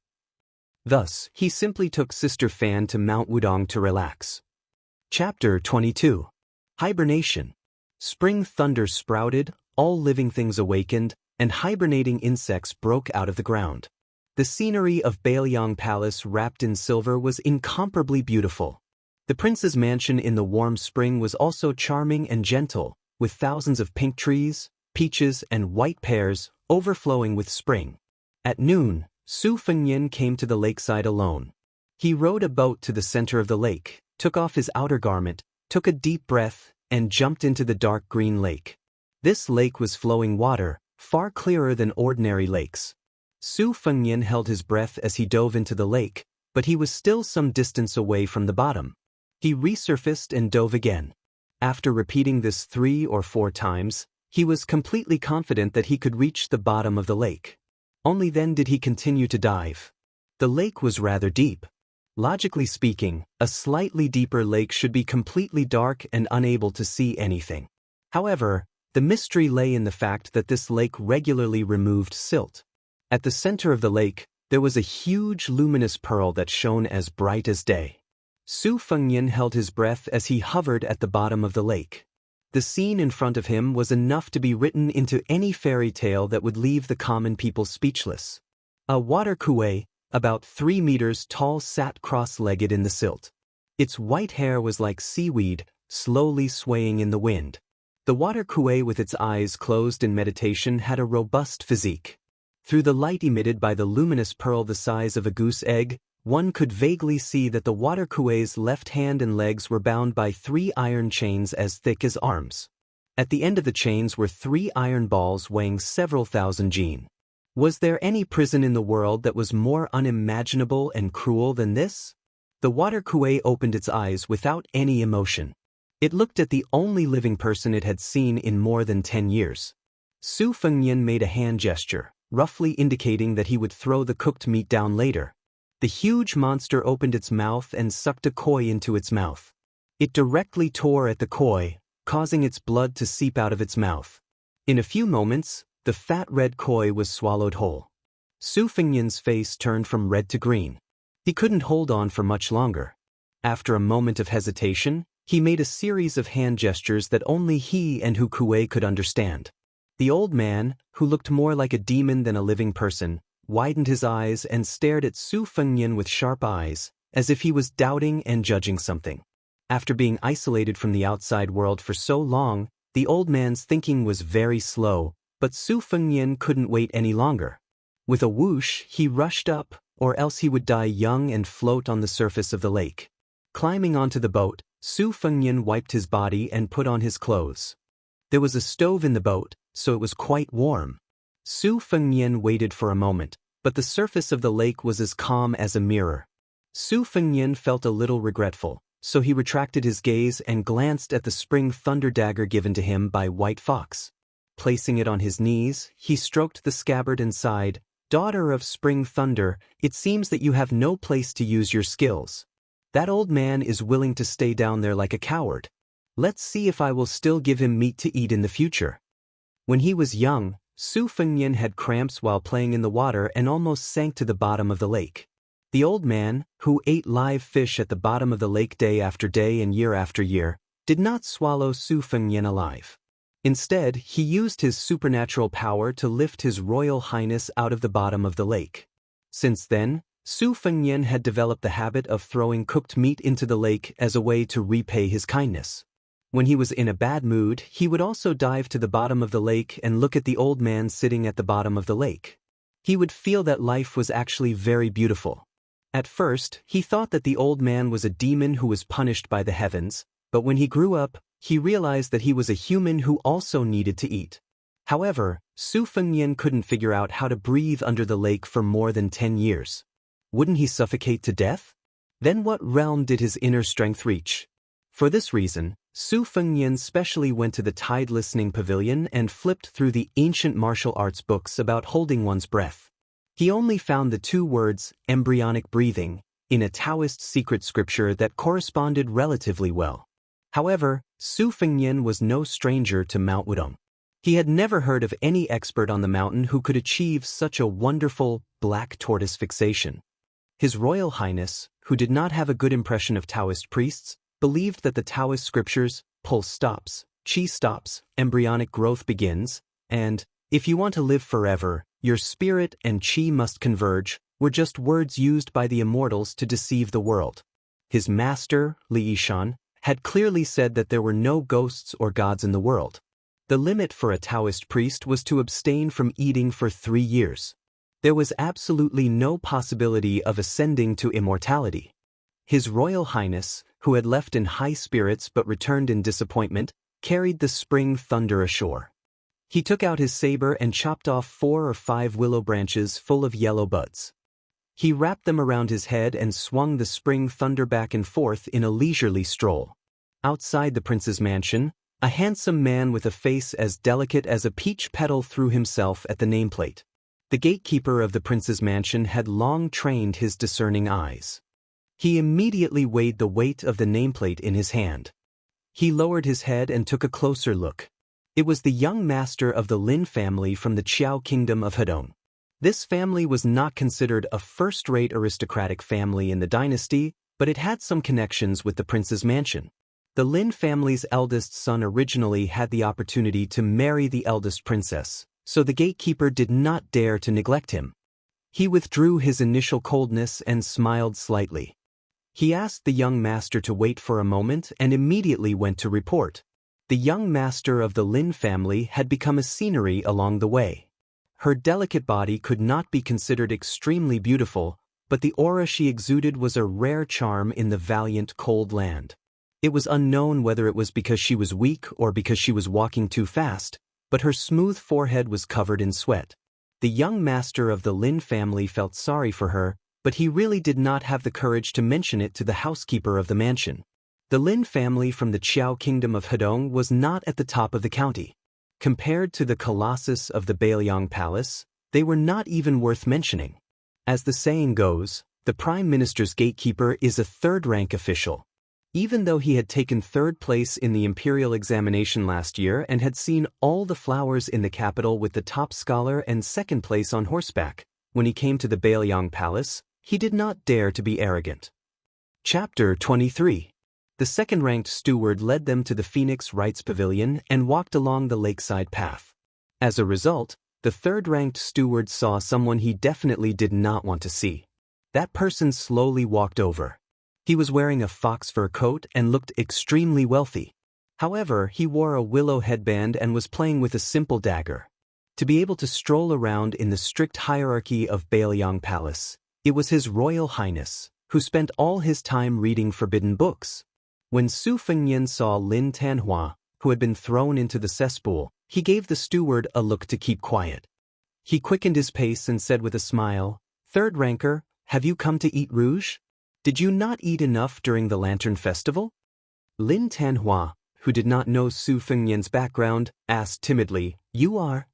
Thus, he simply took Sister Fan to Mount Wudong to relax. Chapter 22. Hibernation. Spring thunder sprouted, all living things awakened, and hibernating insects broke out of the ground. The scenery of Bailiang Palace wrapped in silver was incomparably beautiful. The prince's mansion in the warm spring was also charming and gentle, with thousands of pink trees, peaches, and white pears overflowing with spring. At noon, Su Fengnian came to the lakeside alone. He rowed a boat to the center of the lake, took off his outer garment, took a deep breath, and jumped into the dark green lake. This lake was flowing water, far clearer than ordinary lakes. Su Fengnian held his breath as he dove into the lake, but he was still some distance away from the bottom. He resurfaced and dove again. After repeating this 3 or 4 times, he was completely confident that he could reach the bottom of the lake. Only then did he continue to dive. The lake was rather deep. Logically speaking, a slightly deeper lake should be completely dark and unable to see anything. However, the mystery lay in the fact that this lake regularly removed silt. At the center of the lake, there was a huge luminous pearl that shone as bright as day. Su Fengnian held his breath as he hovered at the bottom of the lake. The scene in front of him was enough to be written into any fairy tale that would leave the common people speechless. A water kuei, about 3 meters tall, sat cross-legged in the silt. Its white hair was like seaweed, slowly swaying in the wind. The water kuei, with its eyes closed in meditation, had a robust physique. Through the light emitted by the luminous pearl the size of a goose egg, one could vaguely see that the water kuei's left hand and legs were bound by 3 iron chains as thick as arms. At the end of the chains were 3 iron balls weighing several thousand jin. Was there any prison in the world that was more unimaginable and cruel than this? The water kuei opened its eyes without any emotion. It looked at the only living person it had seen in more than 10 years. Su Fengnian made a hand gesture, roughly indicating that he would throw the cooked meat down later. The huge monster opened its mouth and sucked a koi into its mouth. It directly tore at the koi, causing its blood to seep out of its mouth. In a few moments, the fat red koi was swallowed whole. Su Fengnian's face turned from red to green. He couldn't hold on for much longer. After a moment of hesitation, he made a series of hand gestures that only he and Hu Kuei could understand. The old man, who looked more like a demon than a living person, widened his eyes and stared at Su Fengnian with sharp eyes, as if he was doubting and judging something. After being isolated from the outside world for so long, the old man's thinking was very slow, but Su Fengnian couldn't wait any longer. With a whoosh, he rushed up, or else he would die young and float on the surface of the lake. Climbing onto the boat, Su Fengnian wiped his body and put on his clothes. There was a stove in the boat, so it was quite warm. Su Fengnian waited for a moment, but the surface of the lake was as calm as a mirror. Su Fengnian felt a little regretful, so he retracted his gaze and glanced at the spring thunder dagger given to him by White Fox. Placing it on his knees, he stroked the scabbard and sighed, "Daughter of Spring Thunder, it seems that you have no place to use your skills. That old man is willing to stay down there like a coward. Let's see if I will still give him meat to eat in the future." When he was young, Su Fengnian had cramps while playing in the water and almost sank to the bottom of the lake. The old man, who ate live fish at the bottom of the lake day after day and year after year, did not swallow Su Fengnian alive. Instead, he used his supernatural power to lift His Royal Highness out of the bottom of the lake. Since then, Su Fengnian had developed the habit of throwing cooked meat into the lake as a way to repay his kindness. When he was in a bad mood, he would also dive to the bottom of the lake and look at the old man sitting at the bottom of the lake. He would feel that life was actually very beautiful. At first, he thought that the old man was a demon who was punished by the heavens, but when he grew up, he realized that he was a human who also needed to eat. However, Su Fengnian couldn't figure out how to breathe under the lake for more than 10 years. Wouldn't he suffocate to death? Then what realm did his inner strength reach? For this reason, Su Fengnian specially went to the Tide Listening Pavilion and flipped through the ancient martial arts books about holding one's breath. He only found the 2 words, embryonic breathing, in a Taoist secret scripture that corresponded relatively well. However, Su Fengnian was no stranger to Mount Wudong. He had never heard of any expert on the mountain who could achieve such a wonderful, black tortoise fixation. His Royal Highness, who did not have a good impression of Taoist priests, believed that the Taoist scriptures, pulse stops, qi stops, embryonic growth begins, and, if you want to live forever, your spirit and qi must converge, were just words used by the immortals to deceive the world. His master, Li Yishan, had clearly said that there were no ghosts or gods in the world. The limit for a Taoist priest was to abstain from eating for 3 years. There was absolutely no possibility of ascending to immortality. His Royal Highness, who had left in high spirits but returned in disappointment, carried the spring thunder ashore. He took out his saber and chopped off 4 or 5 willow branches full of yellow buds. He wrapped them around his head and swung the spring thunder back and forth in a leisurely stroll. Outside the prince's mansion, a handsome man with a face as delicate as a peach petal threw himself at the nameplate. The gatekeeper of the prince's mansion had long trained his discerning eyes. He immediately weighed the weight of the nameplate in his hand. He lowered his head and took a closer look. It was the young master of the Lin family from the Qiao kingdom of Hedong. This family was not considered a first-rate aristocratic family in the dynasty, but it had some connections with the prince's mansion. The Lin family's eldest son originally had the opportunity to marry the eldest princess, so the gatekeeper did not dare to neglect him. He withdrew his initial coldness and smiled slightly. He asked the young master to wait for a moment and immediately went to report. The young master of the Lin family had become a scenery along the way. Her delicate body could not be considered extremely beautiful, but the aura she exuded was a rare charm in the valiant cold land. It was unknown whether it was because she was weak or because she was walking too fast, but her smooth forehead was covered in sweat. The young master of the Lin family felt sorry for her, but he really did not have the courage to mention it to the housekeeper of the mansion. The Lin family from the Qiao kingdom of Hedong was not at the top of the county. Compared to the colossus of the Bailiang Palace, they were not even worth mentioning. As the saying goes, the prime minister's gatekeeper is a third-rank official. Even though he had taken 3rd place in the imperial examination last year and had seen all the flowers in the capital with the top scholar and 2nd place on horseback, when he came to the Bailiang Palace, he did not dare to be arrogant. Chapter 23. The 2nd-ranked steward led them to the Phoenix Rites Pavilion and walked along the lakeside path. As a result, the 3rd-ranked steward saw someone he definitely did not want to see. That person slowly walked over. He was wearing a fox fur coat and looked extremely wealthy. However, he wore a willow headband and was playing with a simple dagger. To be able to stroll around in the strict hierarchy of Bailiang Palace, it was His Royal Highness, who spent all his time reading forbidden books. When Su Fengnian saw Lin Tanhua, who had been thrown into the cesspool, he gave the steward a look to keep quiet. He quickened his pace and said with a smile, "Third ranker, have you come to eat rouge? Did you not eat enough during the Lantern Festival?" Lin Tanhua, who did not know Su Fengnian's background, asked timidly, "You are?"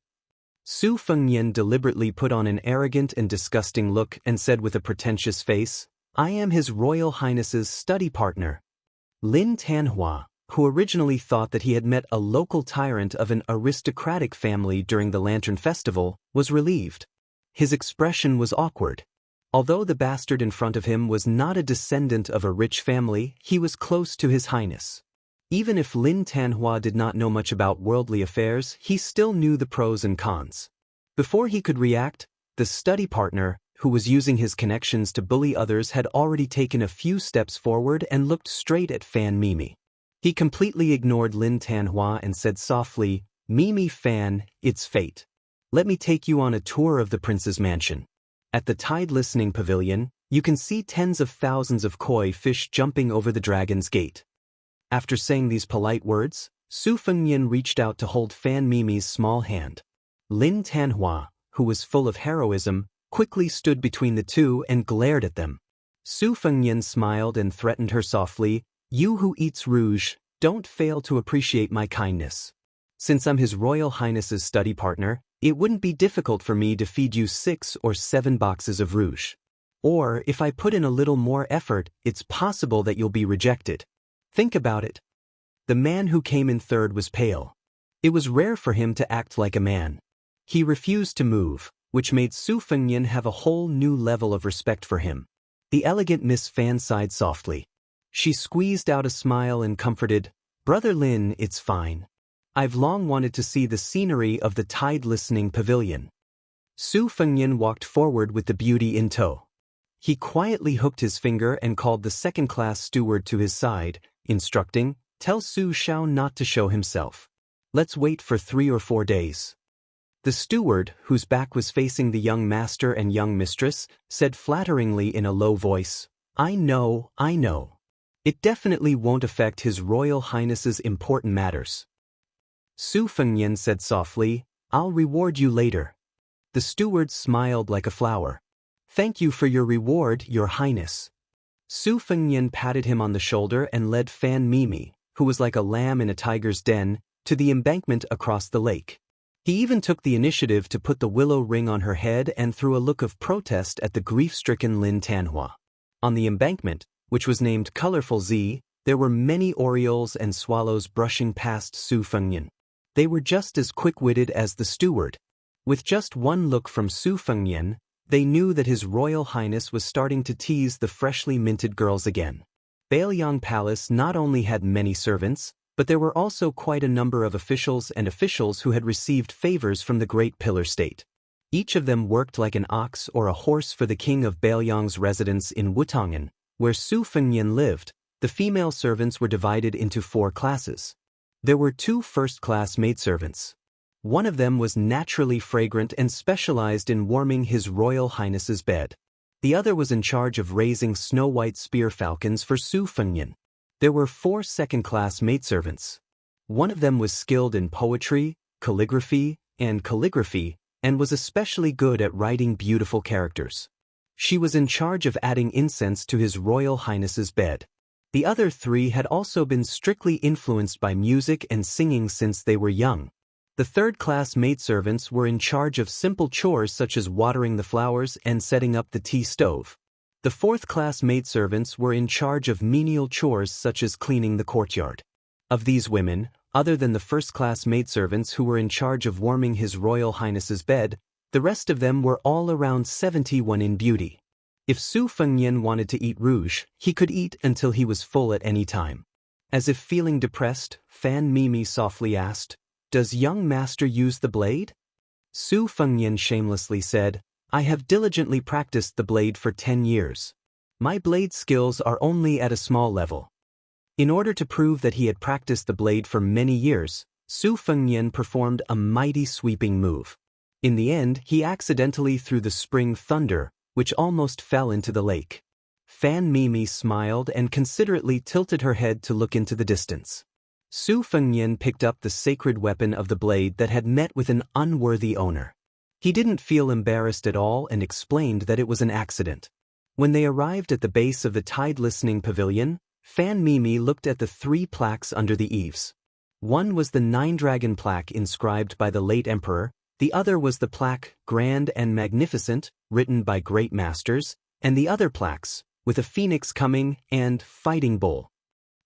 Su Fengnian deliberately put on an arrogant and disgusting look and said with a pretentious face, "I am His Royal Highness's study partner." Lin Tanhua, who originally thought that he had met a local tyrant of an aristocratic family during the Lantern Festival, was relieved. His expression was awkward. Although the bastard in front of him was not a descendant of a rich family, he was close to his highness. Even if Lin Tanhua did not know much about worldly affairs, he still knew the pros and cons. Before he could react, the study partner, who was using his connections to bully others, had already taken a few steps forward and looked straight at Fan Mimi. He completely ignored Lin Tanhua and said softly, "Mimi Fan, it's fate. Let me take you on a tour of the prince's mansion." At the Tide Listening Pavilion, you can see tens of thousands of koi fish jumping over the dragon's gate. After saying these polite words, Su Fengnian reached out to hold Fan Mimi's small hand. Lin Tanhua, who was full of heroism, quickly stood between the two and glared at them. Su Fengnian smiled and threatened her softly, "You who eats rouge, don't fail to appreciate my kindness. Since I'm His Royal Highness's study partner, it wouldn't be difficult for me to feed you 6 or 7 boxes of rouge. Or, if I put in a little more effort, it's possible that you'll be rejected. Think about it." The man who came in third was pale. It was rare for him to act like a man. He refused to move, which made Su Fengnian have a whole new level of respect for him. The elegant Miss Fan sighed softly. She squeezed out a smile and comforted, "Brother Lin, it's fine. I've long wanted to see the scenery of the Tide Listening Pavilion." Su Fengnian walked forward with the beauty in tow. He quietly hooked his finger and called the second-class steward to his side, instructing, "Tell Su Shao not to show himself. Let's wait for 3 or 4 days." The steward, whose back was facing the young master and young mistress, said flatteringly in a low voice, I know. It definitely won't affect His Royal Highness's important matters." Su Fengnian said softly, "I'll reward you later." The steward smiled like a flower. "Thank you for your reward, Your Highness." Su Fengnian patted him on the shoulder and led Fan Mimi, who was like a lamb in a tiger's den, to the embankment across the lake. He even took the initiative to put the willow ring on her head and threw a look of protest at the grief-stricken Lin Tanhua. On the embankment, which was named Colorful Z, there were many orioles and swallows brushing past Su Fengnian. They were just as quick-witted as the steward. With just one look from Su Fengnian, they knew that His Royal Highness was starting to tease the freshly minted girls again. Bailiang Palace not only had many servants, but there were also quite a number of officials who had received favors from the Great Pillar State. Each of them worked like an ox or a horse for the king of Bailiang's residence in Wutangen, where Su Fengnian lived. The female servants were divided into 4 classes. There were 2 first-class maidservants. One of them was naturally fragrant and specialized in warming His Royal Highness's bed. The other was in charge of raising snow-white spear falcons for Su Fengnian. There were 4 second-class maidservants. One of them was skilled in poetry, calligraphy, and was especially good at writing beautiful characters. She was in charge of adding incense to His Royal Highness's bed. The other 3 had also been strictly influenced by music and singing since they were young. The third-class maidservants were in charge of simple chores such as watering the flowers and setting up the tea stove. The fourth-class maidservants were in charge of menial chores such as cleaning the courtyard. Of these women, other than the first-class maidservants who were in charge of warming His Royal Highness's bed, the rest of them were all around 71 in beauty. If Su Fengnian wanted to eat rouge, he could eat until he was full at any time. As if feeling depressed, Fan Mimi softly asked, "Does young master use the blade?" Su Fengnian shamelessly said, "I have diligently practiced the blade for 10 years. My blade skills are only at a small level." In order to prove that he had practiced the blade for many years, Su Fengnian performed a mighty sweeping move. In the end, he accidentally threw the spring thunder, which almost fell into the lake. Fan Mimi smiled and considerately tilted her head to look into the distance. Su Fengnian picked up the sacred weapon of the blade that had met with an unworthy owner. He didn't feel embarrassed at all and explained that it was an accident. When they arrived at the base of the Tide Listening Pavilion, Fan Mimi looked at the 3 plaques under the eaves. One was the 9-dragon plaque inscribed by the late emperor, the other was the plaque Grand and Magnificent, written by great masters, and the other plaques, with a phoenix coming and Fighting Bull.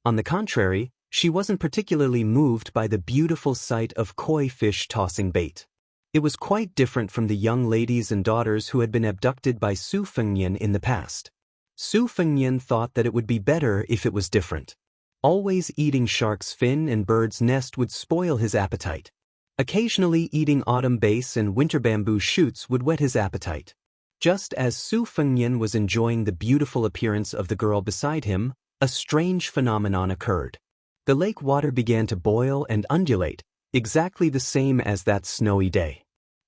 On the contrary, she wasn't particularly moved by the beautiful sight of koi fish tossing bait. It was quite different from the young ladies and daughters who had been abducted by Su Fengnian in the past. Su Fengnian thought that it would be better if it was different. Always eating shark's fin and bird's nest would spoil his appetite. Occasionally eating autumn base and winter bamboo shoots would whet his appetite. Just as Su Fengnian was enjoying the beautiful appearance of the girl beside him, a strange phenomenon occurred. The lake water began to boil and undulate, exactly the same as that snowy day.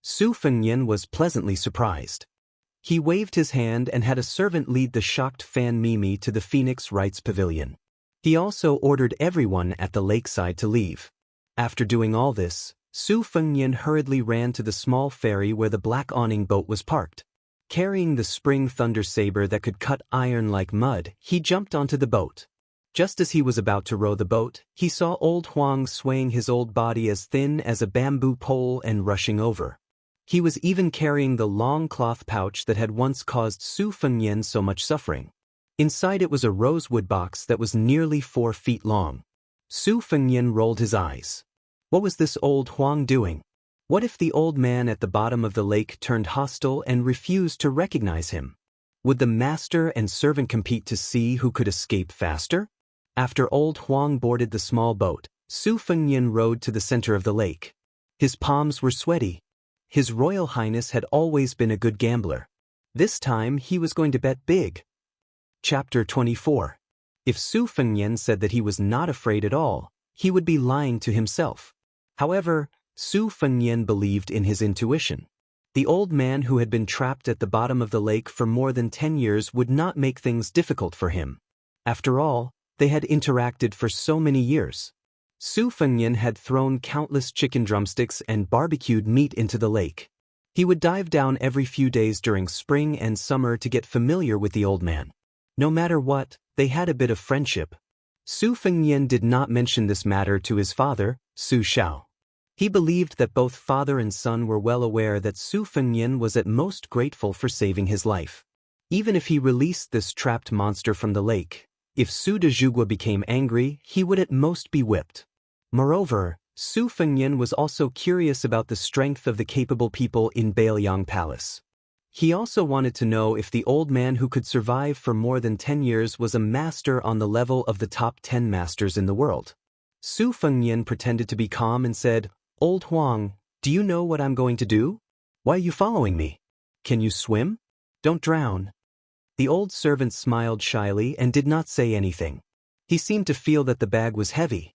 Su Fengnian was pleasantly surprised. He waved his hand and had a servant lead the shocked Fan Mimi to the Phoenix Rites Pavilion. He also ordered everyone at the lakeside to leave. After doing all this, Su Fengnian hurriedly ran to the small ferry where the black awning boat was parked. Carrying the spring thunder saber that could cut iron like mud, he jumped onto the boat. Just as he was about to row the boat, he saw old Huang swaying his old body as thin as a bamboo pole and rushing over. He was even carrying the long cloth pouch that had once caused Su Fengnian so much suffering. Inside it was a rosewood box that was nearly 4 feet long. Su Fengnian rolled his eyes. What was this old Huang doing? What if the old man at the bottom of the lake turned hostile and refused to recognize him? Would the master and servant compete to see who could escape faster? After old Huang boarded the small boat, Su Fengnian rowed to the center of the lake. His palms were sweaty. His Royal Highness had always been a good gambler. This time he was going to bet big. Chapter 24. If Su Fengnian said that he was not afraid at all, he would be lying to himself. However, Su Fengnian believed in his intuition. The old man who had been trapped at the bottom of the lake for more than 10 years would not make things difficult for him. After all, they had interacted for so many years. Su Fengnian had thrown countless chicken drumsticks and barbecued meat into the lake. He would dive down every few days during spring and summer to get familiar with the old man. No matter what, they had a bit of friendship. Su Fengnian did not mention this matter to his father, Su Xiao. He believed that both father and son were well aware that Su Fengnian was at most grateful for saving his life. Even if he released this trapped monster from the lake, if Su de Zhugua became angry, he would at most be whipped. Moreover, Su Fengnian was also curious about the strength of the capable people in Bailiang Palace. He also wanted to know if the old man who could survive for more than 10 years was a master on the level of the top 10 masters in the world. Su Fengnian pretended to be calm and said, "Old Huang, do you know what I'm going to do? Why are you following me? Can you swim? Don't drown." The old servant smiled shyly and did not say anything. He seemed to feel that the bag was heavy.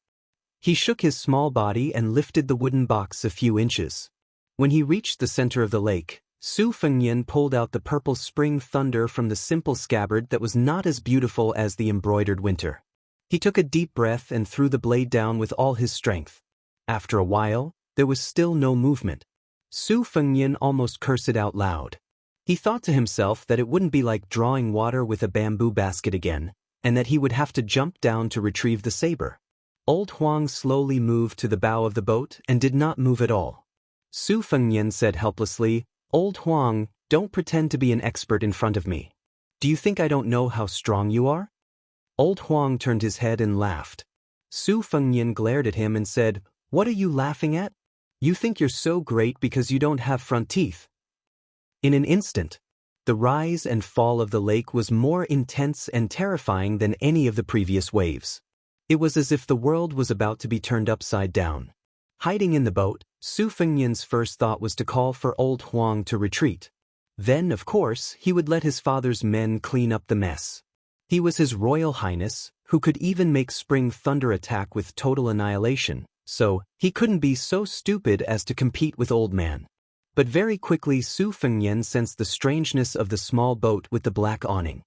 He shook his small body and lifted the wooden box a few inches. When he reached the center of the lake, Su Fengnian pulled out the purple spring thunder from the simple scabbard that was not as beautiful as the embroidered winter. He took a deep breath and threw the blade down with all his strength. After a while, there was still no movement. Su Fengnian almost cursed out loud. He thought to himself that it wouldn't be like drawing water with a bamboo basket again, and that he would have to jump down to retrieve the saber. Old Huang slowly moved to the bow of the boat and did not move at all. Su Fengnian said helplessly, "Old Huang, don't pretend to be an expert in front of me. Do you think I don't know how strong you are?" Old Huang turned his head and laughed. Su Fengnian glared at him and said, "What are you laughing at? You think you're so great because you don't have front teeth." In an instant, the rise and fall of the lake was more intense and terrifying than any of the previous waves. It was as if the world was about to be turned upside down. Hiding in the boat, Su Fengnian's first thought was to call for old Huang to retreat. Then, of course, he would let his father's men clean up the mess. He was His Royal Highness, who could even make spring thunder attack with total annihilation, so he couldn't be so stupid as to compete with old man. But very quickly Su Fengnian sensed the strangeness of the small boat with the black awning.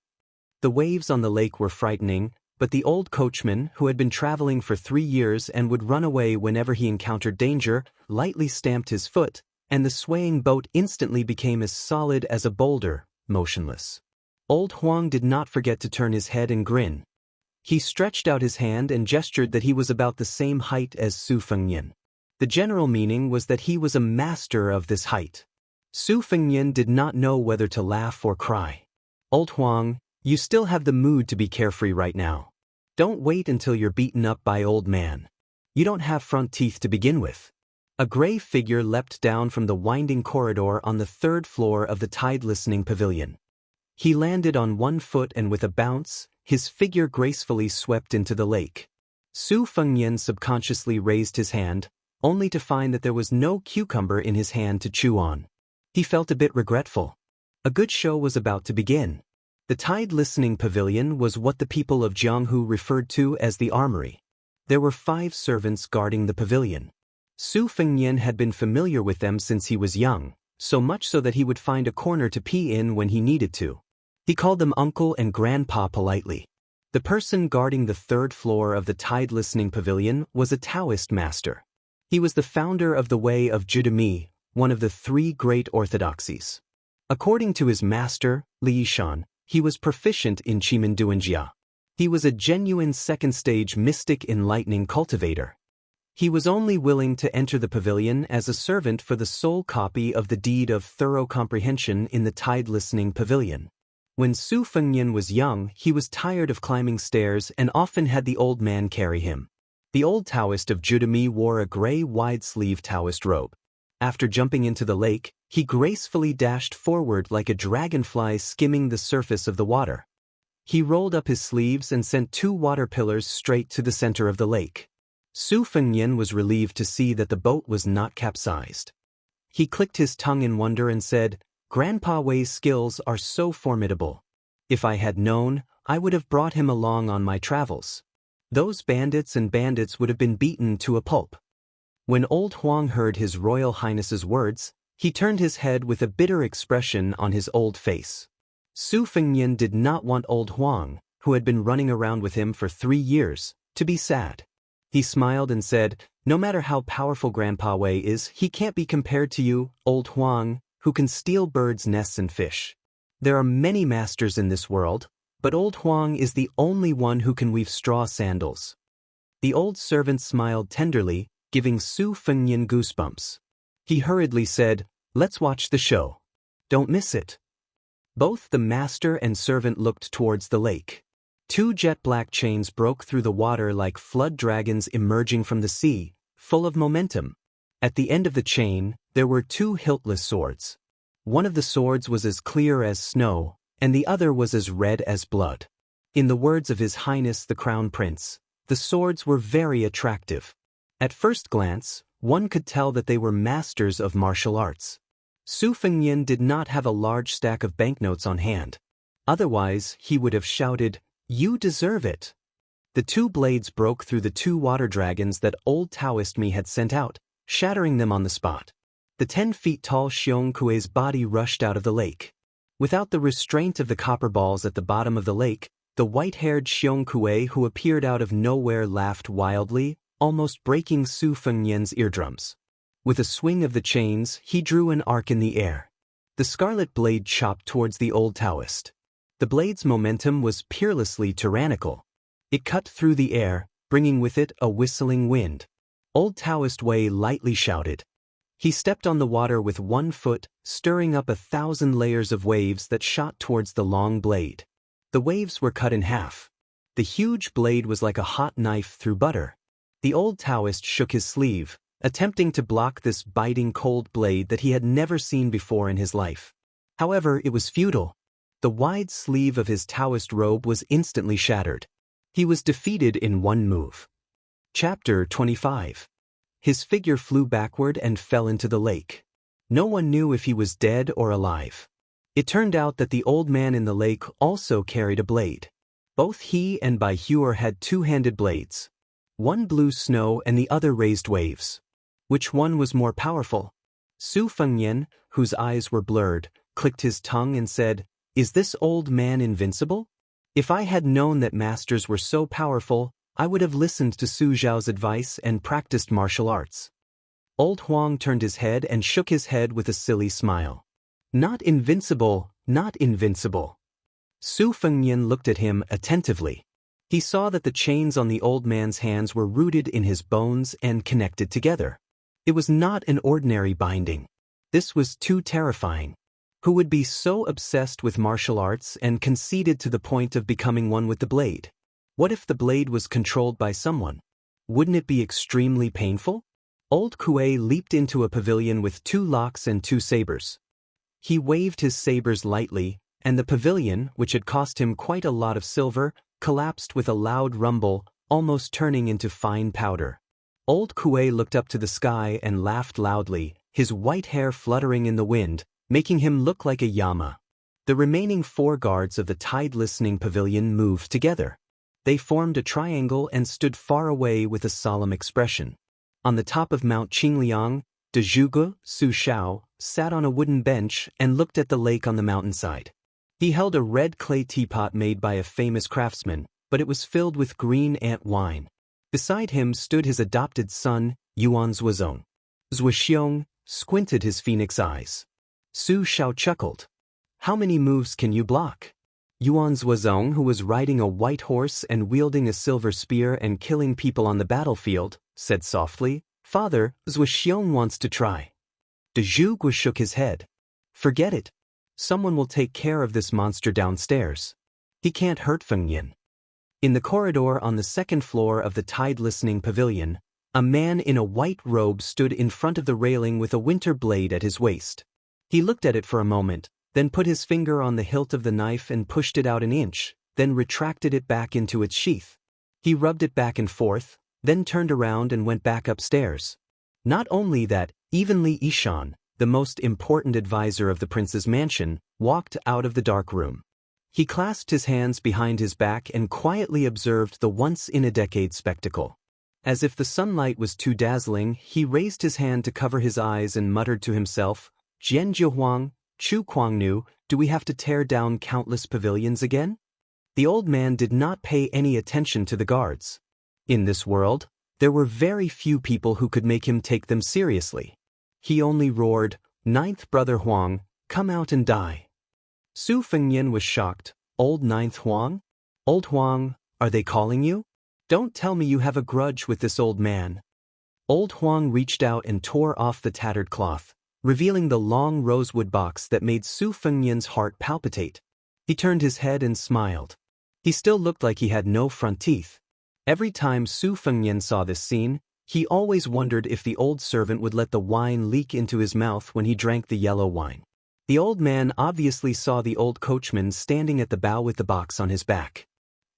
The waves on the lake were frightening, but the old coachman, who had been traveling for 3 years and would run away whenever he encountered danger, lightly stamped his foot, and the swaying boat instantly became as solid as a boulder, motionless. Old Huang did not forget to turn his head and grin. He stretched out his hand and gestured that he was about the same height as Su Fengnian. The general meaning was that he was a master of this height. Su Fengnian did not know whether to laugh or cry. "Old Huang, you still have the mood to be carefree right now. Don't wait until you're beaten up by old man. You don't have front teeth to begin with." A gray figure leapt down from the winding corridor on the third floor of the tide-listening pavilion. He landed on one foot and with a bounce, his figure gracefully swept into the lake. Su Fengnian subconsciously raised his hand, only to find that there was no cucumber in his hand to chew on. He felt a bit regretful. A good show was about to begin. The tide-listening pavilion was what the people of Jianghu referred to as the armory. There were 5 servants guarding the pavilion. Su Fengnian had been familiar with them since he was young, so much so that he would find a corner to pee in when he needed to. He called them uncle and grandpa politely. The person guarding the 3rd floor of the tide-listening pavilion was a Daoist master. He was the founder of the way of Judami, one of the 3 great orthodoxies. According to his master, Li Yishan, he was proficient in Chimenduanjia. He was a genuine second-stage mystic enlightening cultivator. He was only willing to enter the pavilion as a servant for the sole copy of the deed of thorough comprehension in the tide-listening pavilion. When Su Fengnian was young, he was tired of climbing stairs and often had the old man carry him. The old Taoist of Judami wore a gray wide-sleeved Taoist robe. After jumping into the lake, he gracefully dashed forward like a dragonfly skimming the surface of the water. He rolled up his sleeves and sent 2 water pillars straight to the center of the lake. Su Fengnian was relieved to see that the boat was not capsized. He clicked his tongue in wonder and said, "Grandpa Wei's skills are so formidable. If I had known, I would have brought him along on my travels. Those bandits would have been beaten to a pulp." When old Huang heard His Royal Highness's words, he turned his head with a bitter expression on his old face. Su Fengnian did not want old Huang, who had been running around with him for 3 years, to be sad. He smiled and said, "No matter how powerful Grandpa Wei is, he can't be compared to you, old Huang, who can steal birds' nests and fish. There are many masters in this world, but old Huang is the only one who can weave straw sandals." The old servant smiled tenderly, giving Su Fengnian goosebumps. He hurriedly said, "Let's watch the show. Don't miss it." Both the master and servant looked towards the lake. 2 jet-black chains broke through the water like flood dragons emerging from the sea, full of momentum. At the end of the chain, there were 2 hiltless swords. One of the swords was as clear as snow, and the other was as red as blood. In the words of His Highness the Crown Prince, the swords were very attractive. At first glance, one could tell that they were masters of martial arts. Su Fengnian did not have a large stack of banknotes on hand. Otherwise, he would have shouted, "You deserve it." The 2 blades broke through the 2 water dragons that old Taoist me had sent out, shattering them on the spot. The 10 feet tall Xiong Kuei's body rushed out of the lake. Without the restraint of the copper balls at the bottom of the lake, the white-haired Xiong Kuei who appeared out of nowhere laughed wildly, almost breaking Su Fengnian's eardrums. With a swing of the chains, he drew an arc in the air. The scarlet blade chopped towards the old Taoist. The blade's momentum was peerlessly tyrannical. It cut through the air, bringing with it a whistling wind. Old Taoist Wei lightly shouted. He stepped on the water with 1 foot, stirring up 1,000 layers of waves that shot towards the long blade. The waves were cut in half. The huge blade was like a hot knife through butter. The old Taoist shook his sleeve, attempting to block this biting cold blade that he had never seen before in his life. However, it was futile. The wide sleeve of his Taoist robe was instantly shattered. He was defeated in 1 move. Chapter 25. His figure flew backward and fell into the lake. No one knew if he was dead or alive. It turned out that the old man in the lake also carried a blade. Both he and Bai Huer had 2-handed blades. One blew snow and the other raised waves. Which one was more powerful? Su Fengnian, whose eyes were blurred, clicked his tongue and said, "Is this old man invincible? If I had known that masters were so powerful, I would have listened to Su Zhao's advice and practiced martial arts." Old Huang turned his head and shook his head with a silly smile. "Not invincible, not invincible." Su Fengnian looked at him attentively. He saw that the chains on the old man's hands were rooted in his bones and connected together. It was not an ordinary binding. This was too terrifying. Who would be so obsessed with martial arts and conceited to the point of becoming one with the blade? What if the blade was controlled by someone? Wouldn't it be extremely painful? Old Kuei leaped into a pavilion with 2 locks and 2 sabers. He waved his sabers lightly, and the pavilion, which had cost him quite a lot of silver, collapsed with a loud rumble, almost turning into fine powder. Old Kuei looked up to the sky and laughed loudly, his white hair fluttering in the wind, making him look like a llama. The remaining 4 guards of the tide-listening pavilion moved together. They formed a triangle and stood far away with a solemn expression. On the top of Mount Qingliang, De Zhuge, Su Shao, sat on a wooden bench and looked at the lake on the mountainside. He held a red clay teapot made by a famous craftsman, but it was filled with green ant wine. Beside him stood his adopted son, Yuan Zhuozong. Zhuoxiong squinted his phoenix eyes. Su Shao chuckled. "How many moves can you block?" Yuan Zhuozong, who was riding a white horse and wielding a silver spear and killing people on the battlefield, said softly, "Father, Zhuoxiong wants to try." De Zhuge shook his head. "Forget it. Someone will take care of this monster downstairs. He can't hurt Fengyan." In the corridor on the 2nd floor of the tide-listening pavilion, a man in a white robe stood in front of the railing with a winter blade at his waist. He looked at it for a moment, then put his finger on the hilt of the knife and pushed it out an inch, then retracted it back into its sheath. He rubbed it back and forth, then turned around and went back upstairs. Not only that, even Li Yishan, the most important advisor of the prince's mansion, walked out of the dark room. He clasped his hands behind his back and quietly observed the once-in-a-decade spectacle. As if the sunlight was too dazzling, he raised his hand to cover his eyes and muttered to himself, "Jian Zhihuang, Chu Kuangnu, do we have to tear down countless pavilions again?" The old man did not pay any attention to the guards. In this world, there were very few people who could make him take them seriously. He only roared, "Ninth brother Huang, come out and die." Su Fengyan was shocked. "Old Ninth Huang? Old Huang, are they calling you? Don't tell me you have a grudge with this old man." Old Huang reached out and tore off the tattered cloth, revealing the long rosewood box that made Su Fengyan's heart palpitate. He turned his head and smiled. He still looked like he had no front teeth. Every time Su Fengyan saw this scene, he always wondered if the old servant would let the wine leak into his mouth when he drank the yellow wine. The old man obviously saw the old coachman standing at the bow with the box on his back.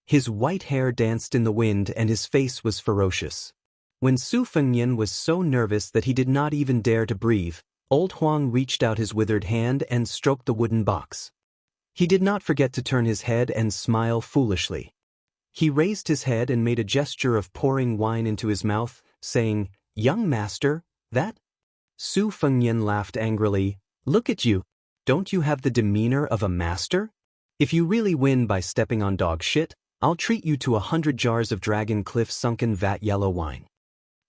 His white hair danced in the wind and his face was ferocious. When Su Fengyan was so nervous that he did not even dare to breathe, old Huang reached out his withered hand and stroked the wooden box. He did not forget to turn his head and smile foolishly. He raised his head and made a gesture of pouring wine into his mouth, saying, "Young master, that?" Su Fengyan laughed angrily. "Look at you. Don't you have the demeanor of a master? If you really win by stepping on dog shit, I'll treat you to 100 jars of Dragon Cliff sunken vat yellow wine."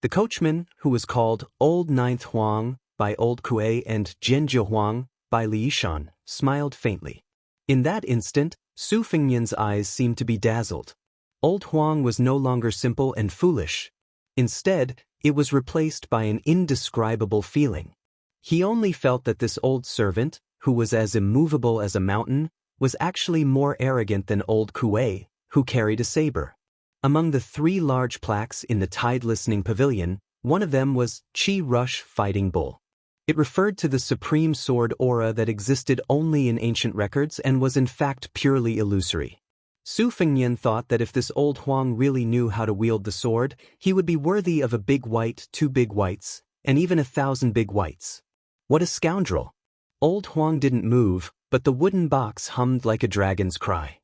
The coachman, who was called Old Ninth Huang by Old Kuei and Jianzhi Huang by Li Yishan, smiled faintly. In that instant, Su Fengyan's eyes seemed to be dazzled. Old Huang was no longer simple and foolish. Instead, it was replaced by an indescribable feeling. He only felt that this old servant, who was as immovable as a mountain, was actually more arrogant than Old Kuei, who carried a saber. Among the 3 large plaques in the tide-listening pavilion, one of them was Qi Rush Fighting Bull. It referred to the supreme sword aura that existed only in ancient records and was in fact purely illusory. Su Fengyan thought that if this old Huang really knew how to wield the sword, he would be worthy of a big white, 2 big whites, and even 1,000 big whites. What a scoundrel! Old Huang didn't move, but the wooden box hummed like a dragon's cry.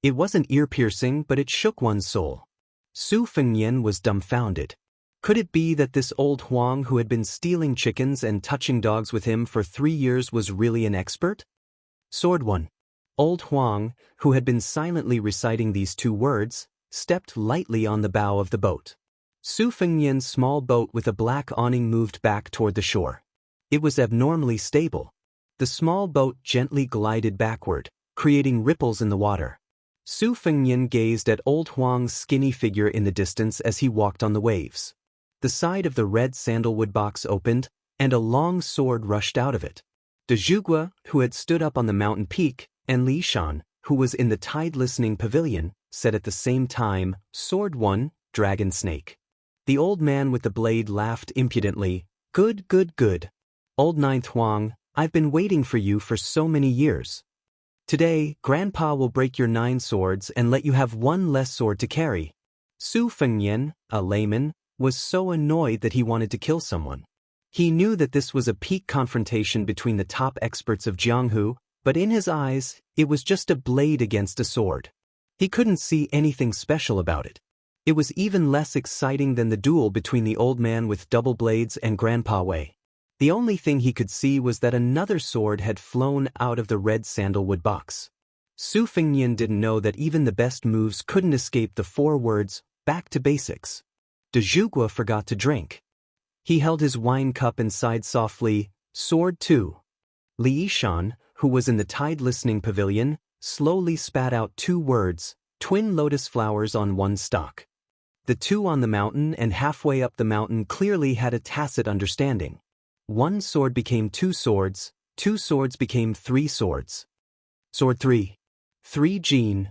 It wasn't ear-piercing, but it shook one's soul. Su Fengyan was dumbfounded. Could it be that this old Huang who had been stealing chickens and touching dogs with him for 3 years was really an expert? Sword 1. Old Huang, who had been silently reciting these 2 words, stepped lightly on the bow of the boat. Su Fengyan's small boat with a black awning moved back toward the shore. It was abnormally stable. The small boat gently glided backward, creating ripples in the water. Su Fengyan gazed at Old Huang's skinny figure in the distance as he walked on the waves. The side of the red sandalwood box opened, and a long sword rushed out of it. De Zhuge, who had stood up on the mountain peak, and Li Shan, who was in the tide-listening pavilion, said at the same time, "Sword 1, Dragon Snake." The old man with the blade laughed impudently. Good, good, good. Old Ninth Huang, I've been waiting for you for so many years. Today, Grandpa will break your 9 swords and let you have 1 less sword to carry. Su Fengyan, a layman, was so annoyed that he wanted to kill someone. He knew that this was a peak confrontation between the top experts of Jianghu, but in his eyes, it was just a blade against a sword. He couldn't see anything special about it. It was even less exciting than the duel between the old man with double blades and Grandpa Wei. The only thing he could see was that another sword had flown out of the red sandalwood box. Su Fengyan didn't know that even the best moves couldn't escape the 4 words, back to basics. De Zhugua forgot to drink. He held his wine cup and sighed softly, sword 2. Li Yishan, who was in the tide listening pavilion, slowly spat out 2 words, twin lotus flowers on 1 stalk. The 2 on the mountain and halfway up the mountain clearly had a tacit understanding. 1 sword became 2 swords, 2 swords became 3 swords. Sword 3. 3 Jin.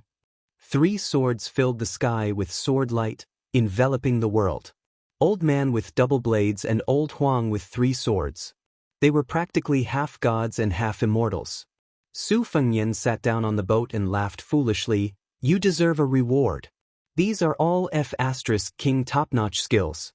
3 swords filled the sky with sword light, enveloping the world. Old man with double blades and old Huang with 3 swords. They were practically half gods and half immortals. Su Fengyan sat down on the boat and laughed foolishly. You deserve a reward. These are all F** King top-notch skills.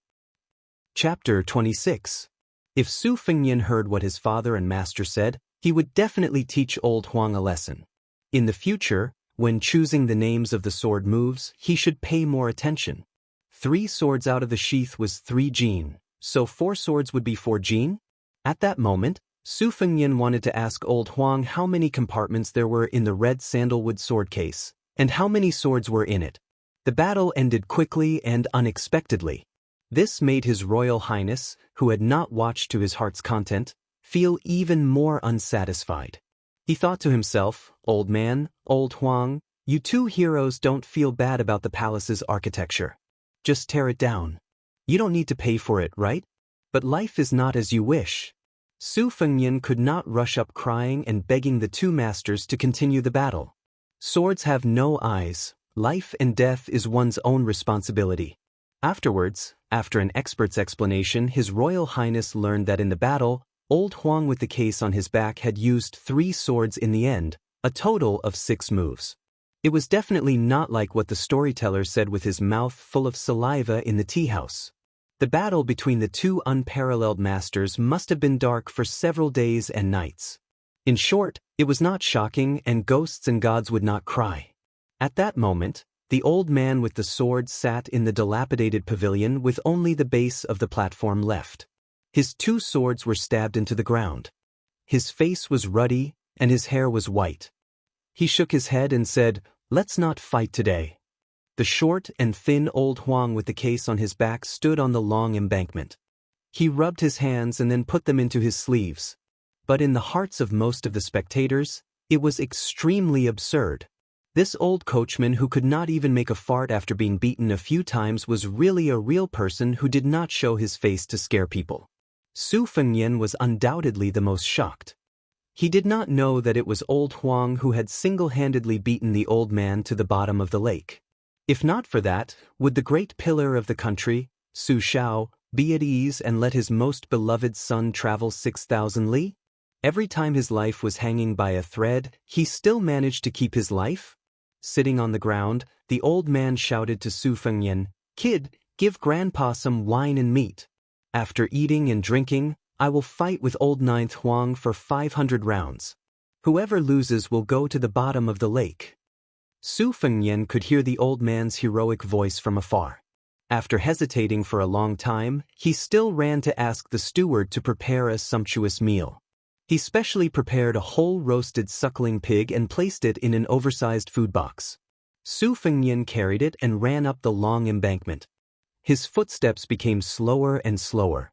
Chapter 26. If Su Fengyan heard what his father and master said, he would definitely teach old Huang a lesson. In the future, when choosing the names of the sword moves, he should pay more attention. 3 swords out of the sheath was 3 Jin, so 4 swords would be 4 Jin? At that moment, Su Fengyan wanted to ask old Huang how many compartments there were in the red sandalwood sword case, and how many swords were in it. The battle ended quickly and unexpectedly. This made His Royal Highness, who had not watched to his heart's content, feel even more unsatisfied. He thought to himself, old man, old Huang, you 2 heroes don't feel bad about the palace's architecture. Just tear it down. You don't need to pay for it, right? But life is not as you wish. Su Fengyan could not rush up crying and begging the 2 masters to continue the battle. Swords have no eyes. Life and death is one's own responsibility. Afterwards, after an expert's explanation, His Royal Highness learned that in the battle, old Huang with the case on his back had used 3 swords in the end, a total of 6 moves. It was definitely not like what the storyteller said with his mouth full of saliva in the tea house. The battle between the 2 unparalleled masters must have been dark for several days and nights. In short, it was not shocking, and ghosts and gods would not cry. At that moment, the old man with the sword sat in the dilapidated pavilion with only the base of the platform left. His 2 swords were stabbed into the ground. His face was ruddy, and his hair was white. He shook his head and said, "Let's not fight today." The short and thin old Huang with the case on his back stood on the long embankment. He rubbed his hands and then put them into his sleeves. But in the hearts of most of the spectators, it was extremely absurd. This old coachman who could not even make a fart after being beaten a few times was really a real person who did not show his face to scare people. Su Fengyan was undoubtedly the most shocked. He did not know that it was old Huang who had single-handedly beaten the old man to the bottom of the lake. If not for that, would the great pillar of the country, Su Shao, be at ease and let his most beloved son travel 6,000 li? Every time his life was hanging by a thread, he still managed to keep his life? Sitting on the ground, the old man shouted to Su Fengyan, "Kid, give Grandpa some wine and meat. After eating and drinking, I will fight with old Ninth Huang for 500 rounds. Whoever loses will go to the bottom of the lake." Su Fengyan could hear the old man's heroic voice from afar. After hesitating for a long time, he still ran to ask the steward to prepare a sumptuous meal. He specially prepared a whole roasted suckling pig and placed it in an oversized food box. Su Fengyan carried it and ran up the long embankment. His footsteps became slower and slower.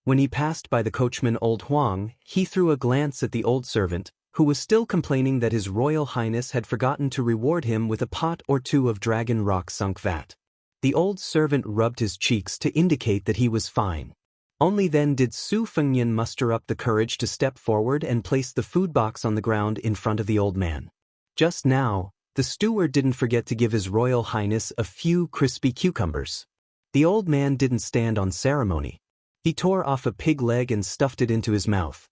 When he passed by the coachman old Huang, he threw a glance at the old servant, who was still complaining that His Royal Highness had forgotten to reward him with a pot or 2 of dragon rock sunk vat. The old servant rubbed his cheeks to indicate that he was fine. Only then did Su Fengyan muster up the courage to step forward and place the food box on the ground in front of the old man. Just now, the steward didn't forget to give His Royal Highness a few crispy cucumbers. The old man didn't stand on ceremony. He tore off a pig leg and stuffed it into his mouth.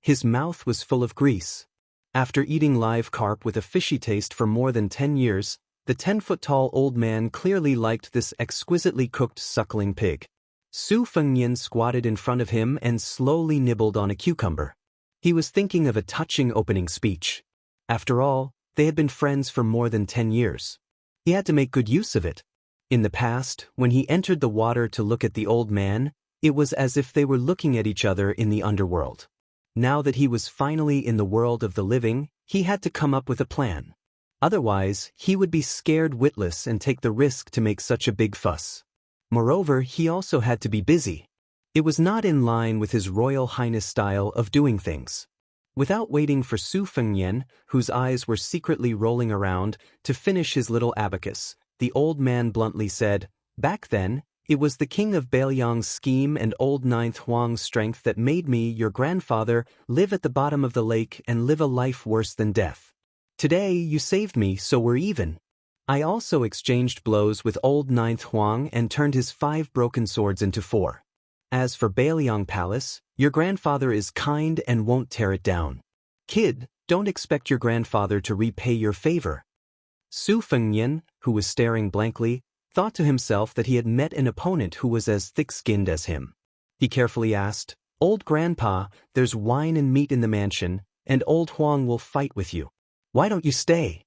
His mouth was full of grease. After eating live carp with a fishy taste for more than 10 years, the 10-foot-tall old man clearly liked this exquisitely cooked suckling pig. Su Fengnian squatted in front of him and slowly nibbled on a cucumber. He was thinking of a touching opening speech. After all, they had been friends for more than 10 years. He had to make good use of it. In the past, when he entered the water to look at the old man, it was as if they were looking at each other in the underworld. Now that he was finally in the world of the living, he had to come up with a plan. Otherwise, he would be scared witless and take the risk to make such a big fuss. Moreover, he also had to be busy. It was not in line with his Royal Highness style of doing things. Without waiting for Su Fengnian, whose eyes were secretly rolling around, to finish his little abacus, the old man bluntly said, "Back then, it was the king of Bailiang's scheme and old Ninth Huang's strength that made me, your grandfather, live at the bottom of the lake and live a life worse than death. Today you saved me, so we're even. I also exchanged blows with old Ninth Huang and turned his 5 broken swords into 4. As for Bailiang Palace, your grandfather is kind and won't tear it down. Kid, don't expect your grandfather to repay your favor." Su Fengnian, who was staring blankly, thought to himself that he had met an opponent who was as thick-skinned as him. He carefully asked, "Old Grandpa, there's wine and meat in the mansion, and old Huang will fight with you. Why don't you stay?"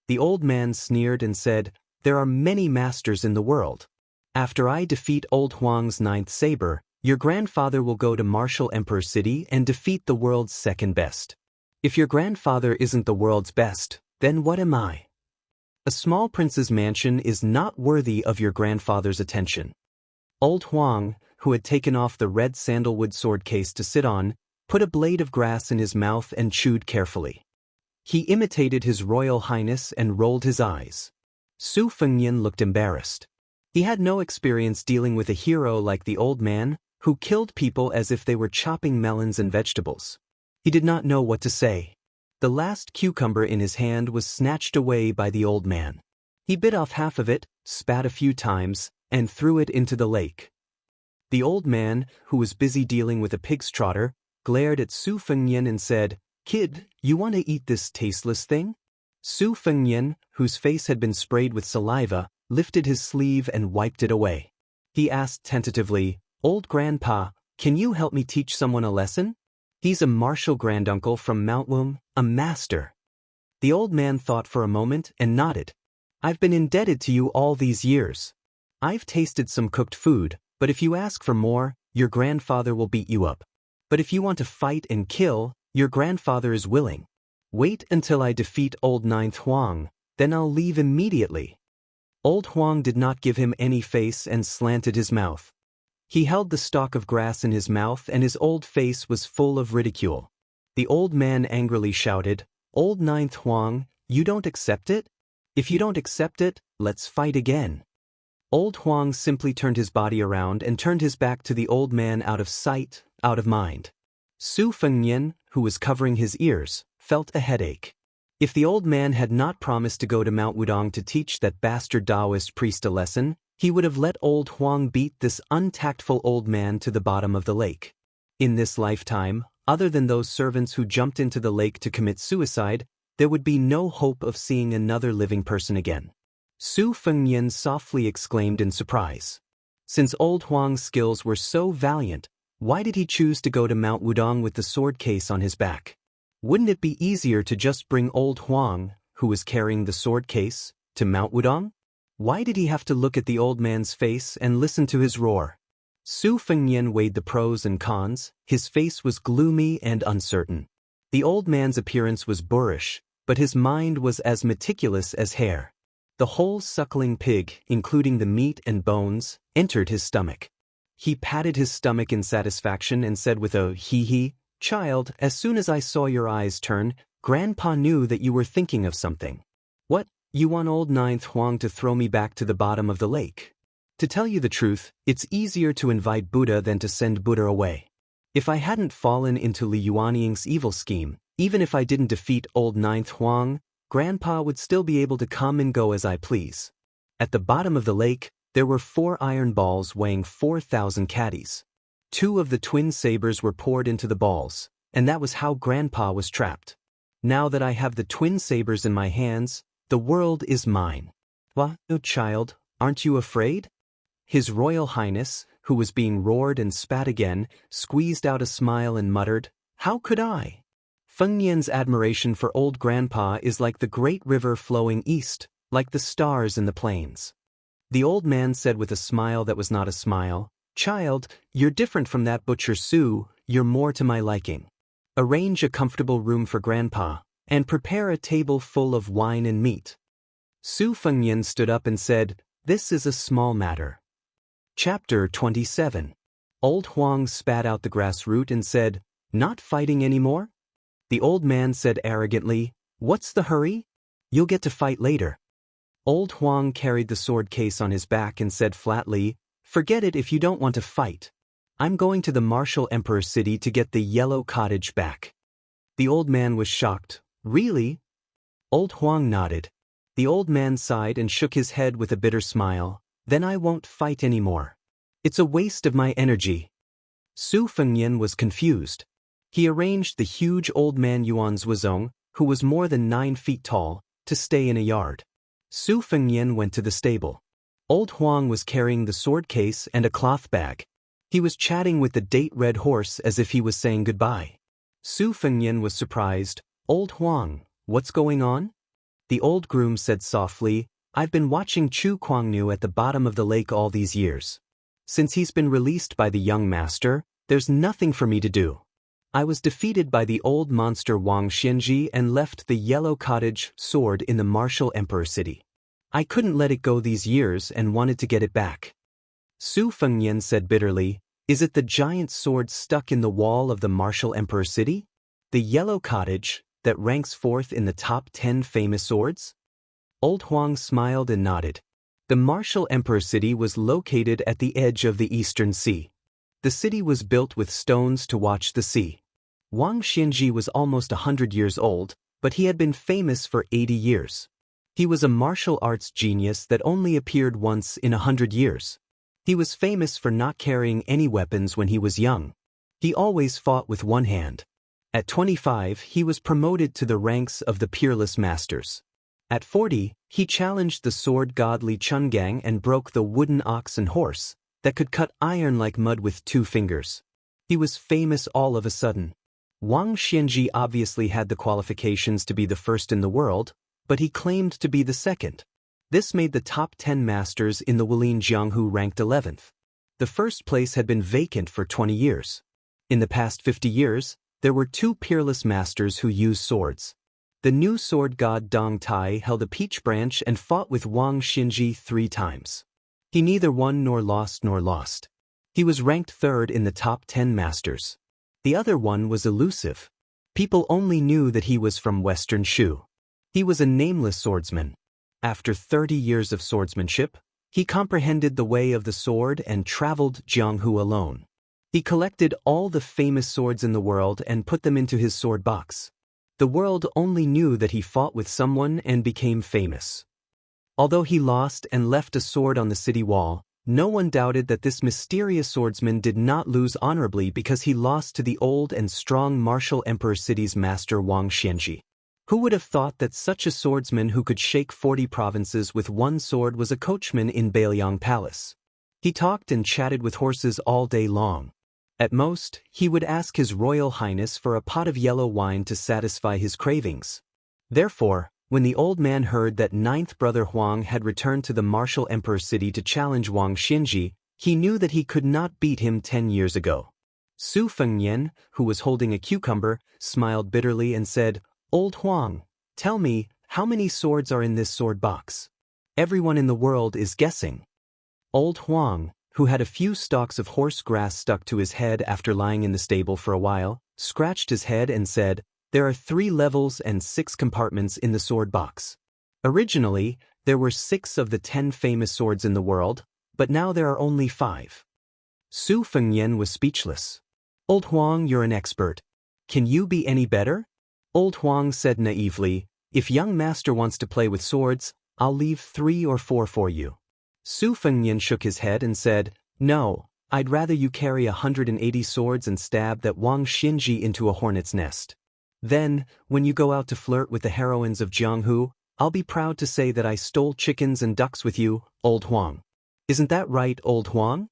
The old man sneered and said, "There are many masters in the world. After I defeat old Huang's 9th saber, your grandfather will go to Martial Emperor City and defeat the world's second best. If your grandfather isn't the world's best, then what am I? A small prince's mansion is not worthy of your grandfather's attention." Old Huang, who had taken off the red sandalwood sword case to sit on, put a blade of grass in his mouth and chewed carefully. He imitated his Royal Highness and rolled his eyes. Su Fengnian looked embarrassed. He had no experience dealing with a hero like the old man, who killed people as if they were chopping melons and vegetables. He did not know what to say. The last cucumber in his hand was snatched away by the old man. He bit off half of it, spat a few times, and threw it into the lake. The old man, who was busy dealing with a pig's trotter, glared at Su Fengnian and said, "Kid, you want to eat this tasteless thing?" Su Fengnian, whose face had been sprayed with saliva, lifted his sleeve and wiped it away. He asked tentatively, "Old Grandpa, can you help me teach someone a lesson? He's a martial granduncle from Mount Wung, a master." The old man thought for a moment and nodded. "I've been indebted to you all these years. I've tasted some cooked food, but if you ask for more, your grandfather will beat you up. But if you want to fight and kill, your grandfather is willing. Wait until I defeat old Ninth Huang, then I'll leave immediately." Old Huang did not give him any face and slanted his mouth. He held the stalk of grass in his mouth and his old face was full of ridicule. The old man angrily shouted, "Old Ninth Huang, you don't accept it? If you don't accept it, let's fight again." Old Huang simply turned his body around and turned his back to the old man out of sight, out of mind. Su Fengnian, who was covering his ears, felt a headache. If the old man had not promised to go to Mount Wudong to teach that bastard Daoist priest a lesson, he would have let old Huang beat this untactful old man to the bottom of the lake. In this lifetime, other than those servants who jumped into the lake to commit suicide, there would be no hope of seeing another living person again. Su Fengnian softly exclaimed in surprise. Since old Huang's skills were so valiant, why did he choose to go to Mount Wudong with the sword case on his back? Wouldn't it be easier to just bring old Huang, who was carrying the sword case, to Mount Wudong? Why did he have to look at the old man's face and listen to his roar? Su Fengnian weighed the pros and cons. His face was gloomy and uncertain. The old man's appearance was boorish, but his mind was as meticulous as hair. The whole suckling pig, including the meat and bones, entered his stomach. He patted his stomach in satisfaction and said with a hee-hee, "Child, as soon as I saw your eyes turn, Grandpa knew that you were thinking of something. What? You want old Ninth Huang to throw me back to the bottom of the lake? To tell you the truth, it's easier to invite Buddha than to send Buddha away. If I hadn't fallen into Li Yuanying's evil scheme, even if I didn't defeat old Ninth Huang, Grandpa would still be able to come and go as I please. At the bottom of the lake, There were 4 iron balls weighing 4,000 caddies. 2 of the twin sabers were poured into the balls, and that was how Grandpa was trapped. Now that I have the twin sabers in my hands, the world is mine. What, oh child, aren't you afraid? His Royal Highness, who was being roared and spat again, squeezed out a smile and muttered, "How could I?" Feng Yan's admiration for old Grandpa is like the great river flowing east, like the stars in the plains. The old man said with a smile that was not a smile, "Child, you're different from that butcher Su, you're more to my liking. Arrange a comfortable room for Grandpa, and prepare a table full of wine and meat." Su Fengyan stood up and said, "This is a small matter." Chapter 27. Old Huang spat out the grass root and said, "Not fighting anymore?" The old man said arrogantly, "What's the hurry? You'll get to fight later." Old Huang carried the sword case on his back and said flatly, "Forget it if you don't want to fight. I'm going to the Martial Emperor City to get the yellow cottage back." The old man was shocked. "Really?" Old Huang nodded. The old man sighed and shook his head with a bitter smile. "Then I won't fight anymore. It's a waste of my energy." Su Fengyan was confused. He arranged the huge old man Yuan Zhuozong, who was more than 9 feet tall, to stay in a yard. Su Fengyan went to the stable. Old Huang was carrying the sword case and a cloth bag. He was chatting with the date-red horse as if he was saying goodbye. Su Fengyan was surprised. "Old Huang, what's going on?" The old groom said softly, "I've been watching Chu Kuangnu at the bottom of the lake all these years. Since he's been released by the young master, there's nothing for me to do. I was defeated by the old monster Wang Xianxia and left the yellow cottage sword in the Martial Emperor City. I couldn't let it go these years and wanted to get it back." Su Fengyan said bitterly, "Is it the giant sword stuck in the wall of the Martial Emperor City? The yellow cottage, that ranks 4th in the top 10 famous swords?" Old Huang smiled and nodded. The Martial Emperor City was located at the edge of the Eastern Sea. The city was built with stones to watch the sea. Wang Xianxia was almost 100 years old, but he had been famous for 80 years. He was a martial arts genius that only appeared once in 100 years. He was famous for not carrying any weapons when he was young. He always fought with one hand. At 25, he was promoted to the ranks of the Peerless Masters. At 40, he challenged the sword god Li Chungang and broke the wooden ox and horse that could cut iron like mud with 2 fingers. He was famous all of a sudden. Wang Xianxia obviously had the qualifications to be the first in the world, but he claimed to be the second. This made the top 10 masters in the Wulin Jianghu ranked 11th. The first place had been vacant for 20 years. In the past 50 years, there were 2 peerless masters who used swords. The new sword god Dong Tai held a peach branch and fought with Wang Xianxia 3 times. He neither won nor lost. He was ranked 3rd in the top 10 masters. The other one was elusive. People only knew that he was from Western Shu. He was a nameless swordsman. After 30 years of swordsmanship, he comprehended the way of the sword and traveled Jianghu alone. He collected all the famous swords in the world and put them into his sword box. The world only knew that he fought with someone and became famous. Although he lost and left a sword on the city wall, no one doubted that this mysterious swordsman did not lose honorably because he lost to the old and strong Martial Emperor City's master Wang Xianxia. Who would have thought that such a swordsman who could shake 40 provinces with one sword was a coachman in Bailiang Palace? He talked and chatted with horses all day long. At most, he would ask His Royal Highness for a pot of yellow wine to satisfy his cravings. Therefore, when the old man heard that 9th brother Huang had returned to the Martial Emperor City to challenge Wang Xianxia, he knew that he could not beat him 10 years ago. Su Fengyan, who was holding a cucumber, smiled bitterly and said, "Old Huang, tell me, how many swords are in this sword box? Everyone in the world is guessing." Old Huang, who had a few stalks of horse grass stuck to his head after lying in the stable for a while, scratched his head and said, "There are 3 levels and 6 compartments in the sword box. Originally, there were 6 of the 10 famous swords in the world, but now there are only 5. Su Fengyan was speechless. "Old Huang, you're an expert. Can you be any better?" Old Huang said naively, "If young master wants to play with swords, I'll leave 3 or 4 for you." Su Fengnian shook his head and said, "No, I'd rather you carry 180 swords and stab that Wang Xinji into a hornet's nest. Then, when you go out to flirt with the heroines of Jianghu, I'll be proud to say that I stole chickens and ducks with you, old Huang. Isn't that right, old Huang?"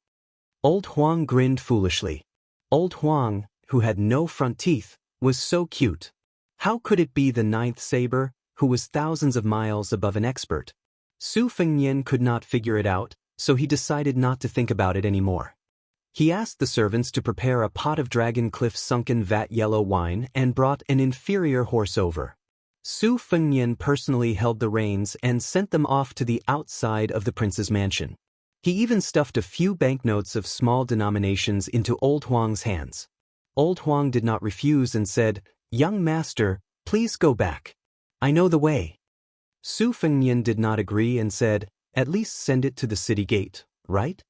Old Huang grinned foolishly. Old Huang, who had no front teeth, was so cute. How could it be the ninth saber, who was thousands of miles above an expert? Su Fengnian could not figure it out, so he decided not to think about it anymore. He asked the servants to prepare a pot of Dragon Cliff's sunken vat yellow wine and brought an inferior horse over. Su Fengnian personally held the reins and sent them off to the outside of the prince's mansion. He even stuffed a few banknotes of small denominations into Old Huang's hands. Old Huang did not refuse and said, "Young master, please go back. I know the way." Su Fengnian did not agree and said, "At least send it to the city gate, right?"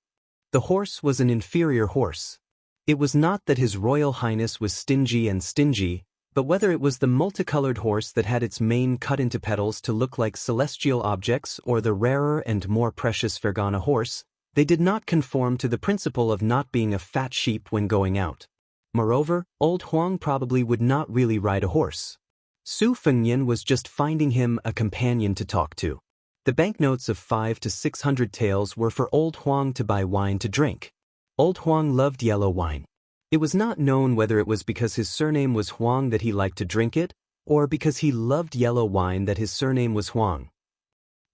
The horse was an inferior horse. It was not that His Royal Highness was stingy, but whether it was the multicolored horse that had its mane cut into petals to look like celestial objects or the rarer and more precious Fergana horse, they did not conform to the principle of not being a fat sheep when going out. Moreover, Old Huang probably would not really ride a horse. Su Fengnian was just finding him a companion to talk to. The banknotes of 500 to 600 taels were for Old Huang to buy wine to drink. Old Huang loved yellow wine. It was not known whether it was because his surname was Huang that he liked to drink it, or because he loved yellow wine that his surname was Huang.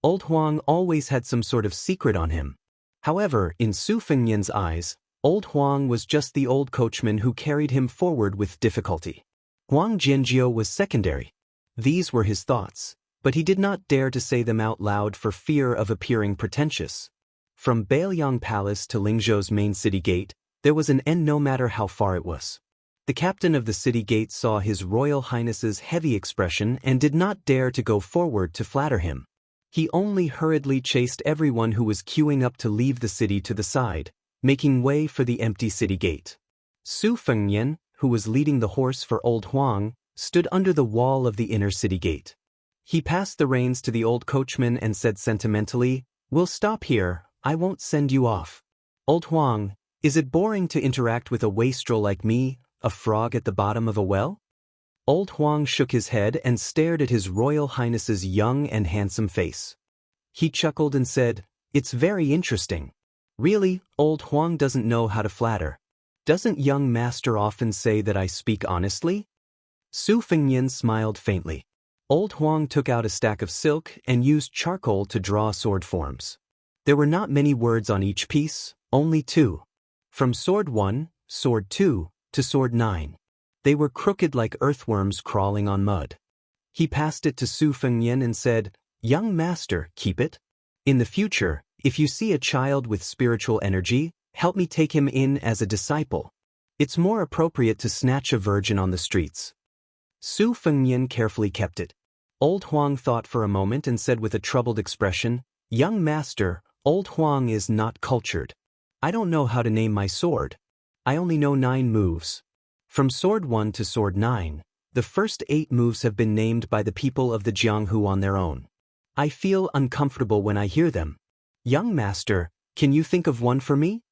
Old Huang always had some sort of secret on him. However, in Su Fengnian's eyes, Old Huang was just the old coachman who carried him forward with difficulty. Huang Jianjiu was secondary. These were his thoughts, but he did not dare to say them out loud for fear of appearing pretentious. From Bailiang Palace to Lingzhou's main city gate, there was an end no matter how far it was. The captain of the city gate saw His Royal Highness's heavy expression and did not dare to go forward to flatter him. He only hurriedly chased everyone who was queuing up to leave the city to the side, making way for the empty city gate. Su Fengnian, who was leading the horse for Old Huang, stood under the wall of the inner city gate. He passed the reins to the old coachman and said sentimentally, "We'll stop here, I won't send you off. Old Huang, is it boring to interact with a wastrel like me, a frog at the bottom of a well?" Old Huang shook his head and stared at His Royal Highness's young and handsome face. He chuckled and said, "It's very interesting. Really, Old Huang doesn't know how to flatter. Doesn't young master often say that I speak honestly?" Su Fengnian smiled faintly. Old Huang took out a stack of silk and used charcoal to draw sword forms. There were not many words on each piece, only 2. From sword 1, sword 2, to sword 9. They were crooked like earthworms crawling on mud. He passed it to Su Fengnian and said, "Young master, keep it. In the future, if you see a child with spiritual energy, help me take him in as a disciple. It's more appropriate to snatch a virgin on the streets." Su Fengnian carefully kept it. Old Huang thought for a moment and said with a troubled expression, "Young master, Old Huang is not cultured. I don't know how to name my sword. I only know 9 moves. From sword 1 to sword 9, the first 8 moves have been named by the people of the Jianghu on their own. I feel uncomfortable when I hear them. Young master, can you think of one for me?"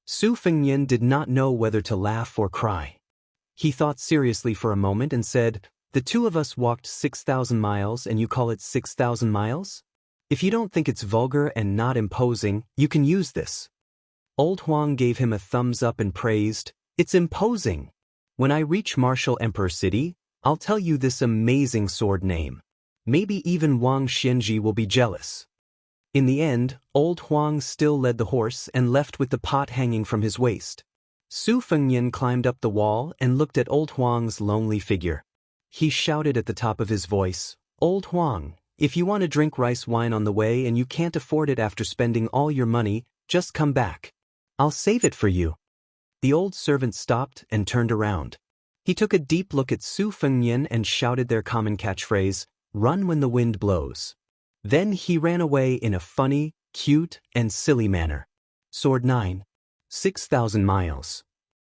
Su Fengnian did not know whether to laugh or cry. He thought seriously for a moment and said, "The 2 of us walked 6,000 miles and you call it 6,000 miles? If you don't think it's vulgar and not imposing, you can use this." Old Huang gave him a thumbs up and praised, "It's imposing. When I reach Martial Emperor City, I'll tell you this amazing sword name. Maybe even Wang Xinji will be jealous." In the end, Old Huang still led the horse and left with the pot hanging from his waist. Su Fengnian climbed up the wall and looked at Old Huang's lonely figure. He shouted at the top of his voice, "Old Huang, if you want to drink rice wine on the way and you can't afford it after spending all your money, just come back. I'll save it for you." The old servant stopped and turned around. He took a deep look at Su Fengnian and shouted their common catchphrase, "Run when the wind blows." Then he ran away in a funny, cute, and silly manner. Sword 9. 6,000 miles.